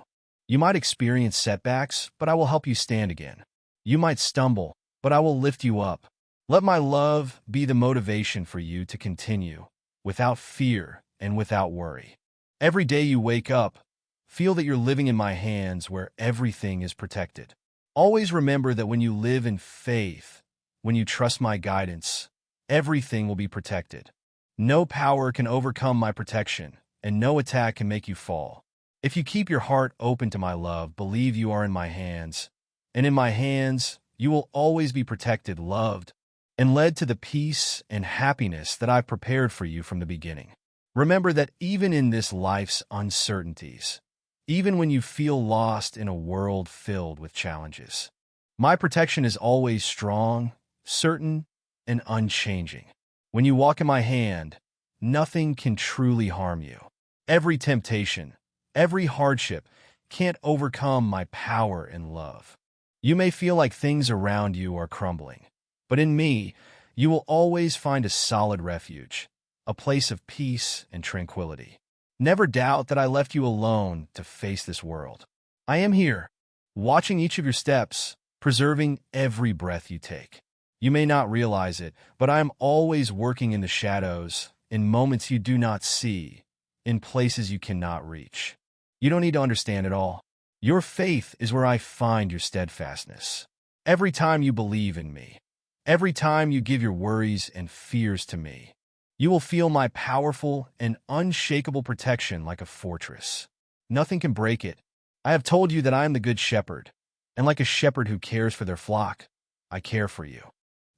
You might experience setbacks, but I will help you stand again. You might stumble, but I will lift you up. Let my love be the motivation for you to continue, without fear and without worry. Every day you wake up, feel that you're living in my hands where everything is protected. Always remember that when you live in faith, when you trust my guidance, everything will be protected. No power can overcome my protection, and no attack can make you fall. If you keep your heart open to my love, believe you are in my hands, and in my hands you will always be protected, loved, and led to the peace and happiness that I've prepared for you from the beginning. Remember that even in this life's uncertainties, even when you feel lost in a world filled with challenges, my protection is always strong, certain, and unchanging. When you walk in my hand, nothing can truly harm you. Every temptation, every hardship can't overcome my power and love. You may feel like things around you are crumbling, but in me, you will always find a solid refuge, a place of peace and tranquility. Never doubt that I left you alone to face this world. I am here, watching each of your steps, preserving every breath you take. You may not realize it, but I am always working in the shadows, in moments you do not see, in places you cannot reach. You don't need to understand it all. Your faith is where I find your steadfastness. Every time you believe in me, every time you give your worries and fears to me, you will feel my powerful and unshakable protection like a fortress. Nothing can break it. I have told you that I am the good shepherd, and like a shepherd who cares for their flock, I care for you.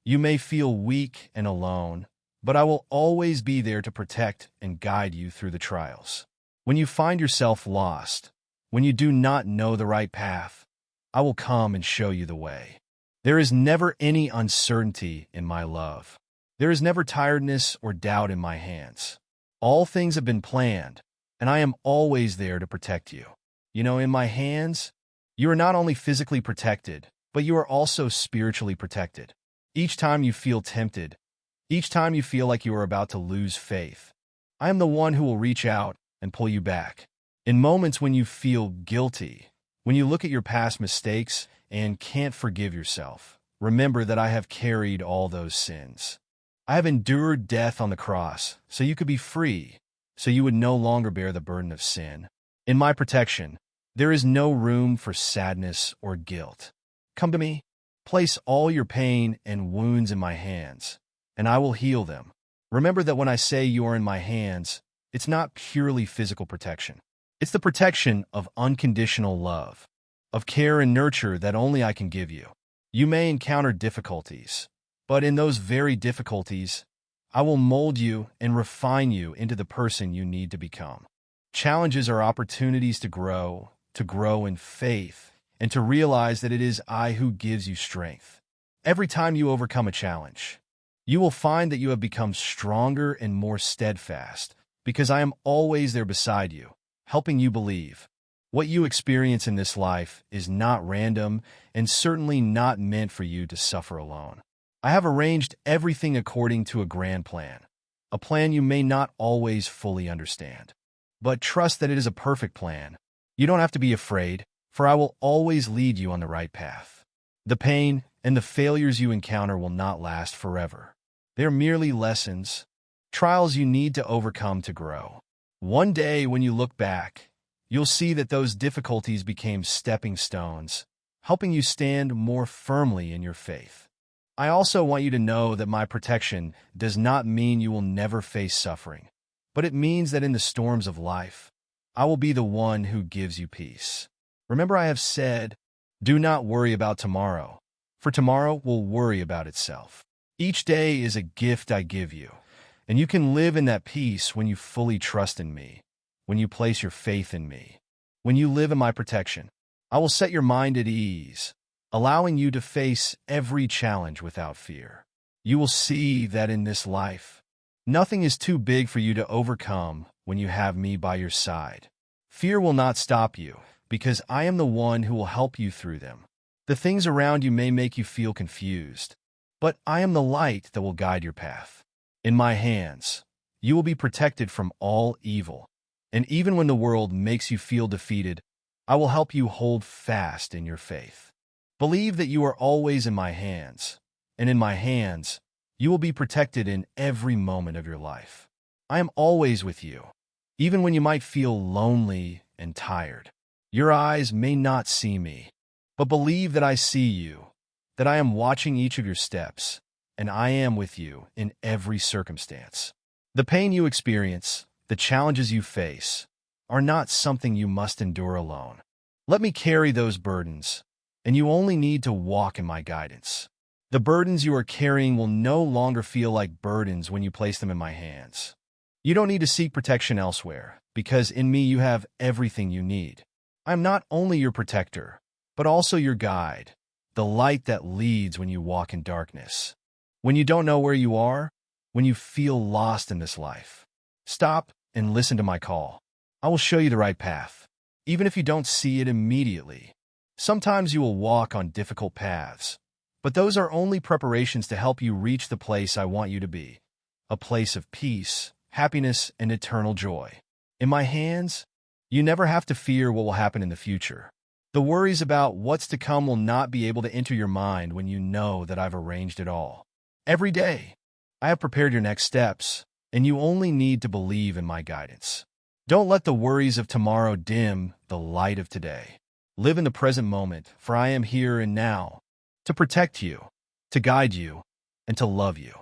You may feel weak and alone, but I will always be there to protect and guide you through the trials. When you find yourself lost, when you do not know the right path, I will come and show you the way. There is never any uncertainty in my love. There is never tiredness or doubt in my hands. All things have been planned, and I am always there to protect you. In my hands, you are not only physically protected, but you are also spiritually protected. Each time you feel tempted, each time you feel like you are about to lose faith, I am the one who will reach out and pull you back. In moments when you feel guilty, when you look at your past mistakes and can't forgive yourself, remember that I have carried all those sins. I have endured death on the cross so you could be free, so you would no longer bear the burden of sin. In my protection, there is no room for sadness or guilt. Come to me, place all your pain and wounds in my hands, and I will heal them. Remember that when I say you are in my hands, it's not purely physical protection. It's the protection of unconditional love, of care and nurture that only I can give you. You may encounter difficulties, but in those very difficulties, I will mold you and refine you into the person you need to become. Challenges are opportunities to grow in faith, and to realize that it is I who gives you strength. Every time you overcome a challenge, you will find that you have become stronger and more steadfast, because I am always there beside you, helping you believe. What you experience in this life is not random and certainly not meant for you to suffer alone. I have arranged everything according to a grand plan, a plan you may not always fully understand. But trust that it is a perfect plan. You don't have to be afraid, for I will always lead you on the right path. The pain and the failures you encounter will not last forever. They are merely lessons, trials you need to overcome to grow. One day when you look back, you'll see that those difficulties became stepping stones, helping you stand more firmly in your faith. I also want you to know that my protection does not mean you will never face suffering, but it means that in the storms of life, I will be the one who gives you peace. Remember, I have said, do not worry about tomorrow, for tomorrow will worry about itself. Each day is a gift I give you, and you can live in that peace when you fully trust in me, when you place your faith in me, when you live in my protection. I will set your mind at ease, allowing you to face every challenge without fear. You will see that in this life, nothing is too big for you to overcome when you have me by your side. Fear will not stop you, because I am the one who will help you through them. The things around you may make you feel confused, but I am the light that will guide your path. In my hands, you will be protected from all evil, and even when the world makes you feel defeated, I will help you hold fast in your faith. Believe that you are always in my hands, and in my hands, you will be protected in every moment of your life. I am always with you, even when you might feel lonely and tired. Your eyes may not see me, but believe that I see you, that I am watching each of your steps, and I am with you in every circumstance. The pain you experience, the challenges you face, are not something you must endure alone. Let me carry those burdens, and you only need to walk in my guidance. The burdens you are carrying will no longer feel like burdens when you place them in my hands. You don't need to seek protection elsewhere, because in me you have everything you need. I am not only your protector, but also your guide, the light that leads when you walk in darkness. When you don't know where you are, when you feel lost in this life, stop and listen to my call. I will show you the right path, even if you don't see it immediately. Sometimes you will walk on difficult paths, but those are only preparations to help you reach the place I want you to be, a place of peace, happiness, and eternal joy. In my hands, you never have to fear what will happen in the future. The worries about what's to come will not be able to enter your mind when you know that I've arranged it all. Every day, I have prepared your next steps, and you only need to believe in my guidance. Don't let the worries of tomorrow dim the light of today. Live in the present moment, for I am here and now, to protect you, to guide you, and to love you.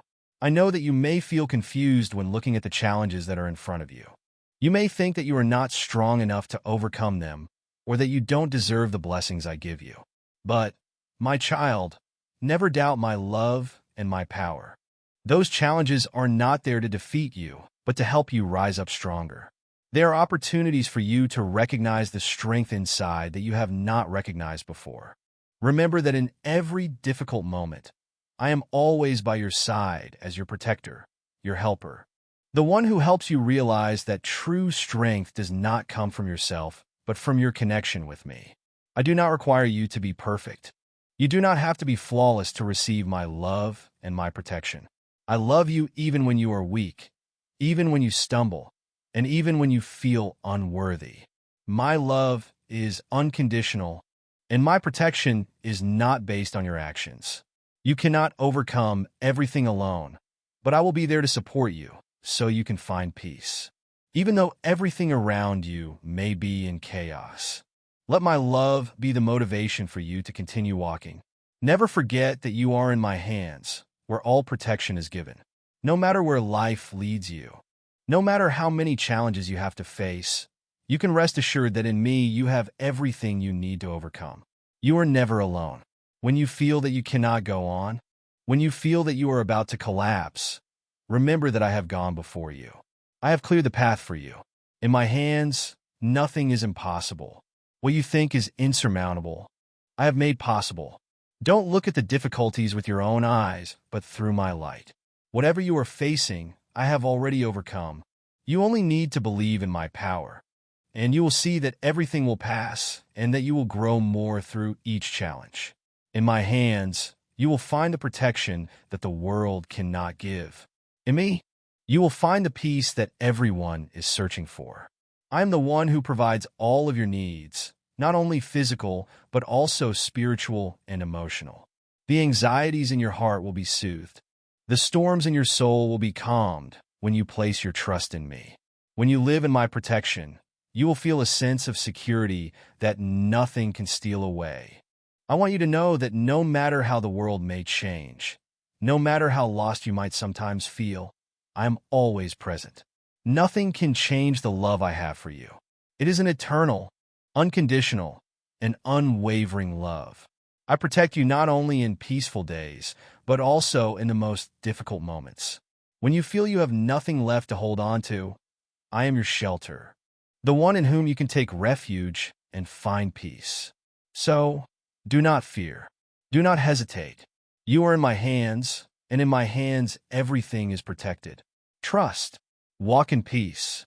I know that you may feel confused when looking at the challenges that are in front of you. You may think that you are not strong enough to overcome them, or that you don't deserve the blessings I give you. But, my child, never doubt my love and my power. Those challenges are not there to defeat you, but to help you rise up stronger. They are opportunities for you to recognize the strength inside that you have not recognized before. Remember that in every difficult moment, I am always by your side as your protector, your helper. The one who helps you realize that true strength does not come from yourself, but from your connection with me. I do not require you to be perfect. You do not have to be flawless to receive my love and my protection. I love you even when you are weak, even when you stumble, and even when you feel unworthy. My love is unconditional, and my protection is not based on your actions. You cannot overcome everything alone, but I will be there to support you so you can find peace. Even though everything around you may be in chaos, let my love be the motivation for you to continue walking. Never forget that you are in my hands, where all protection is given. No matter where life leads you, no matter how many challenges you have to face, you can rest assured that in me you have everything you need to overcome. You are never alone. When you feel that you cannot go on, when you feel that you are about to collapse, remember that I have gone before you. I have cleared the path for you. In my hands, nothing is impossible. What you think is insurmountable, I have made possible. Don't look at the difficulties with your own eyes, but through my light. Whatever you are facing, I have already overcome. You only need to believe in my power, and you will see that everything will pass and that you will grow more through each challenge. In my hands, you will find the protection that the world cannot give. In me, you will find the peace that everyone is searching for. I am the one who provides all of your needs, not only physical, but also spiritual and emotional. The anxieties in your heart will be soothed. The storms in your soul will be calmed when you place your trust in me. When you live in my protection, you will feel a sense of security that nothing can steal away. I want you to know that no matter how the world may change, no matter how lost you might sometimes feel, I am always present. Nothing can change the love I have for you. It is an eternal, unconditional, and unwavering love. I protect you not only in peaceful days, but also in the most difficult moments. When you feel you have nothing left to hold on to, I am your shelter, the one in whom you can take refuge and find peace. So, do not fear. Do not hesitate. You are in my hands, and in my hands everything is protected. Trust. Walk in peace.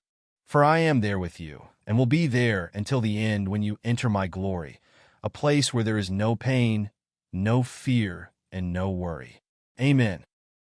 For I am there with you, and will be there until the end when you enter my glory, a place where there is no pain, no fear, and no worry. Amen.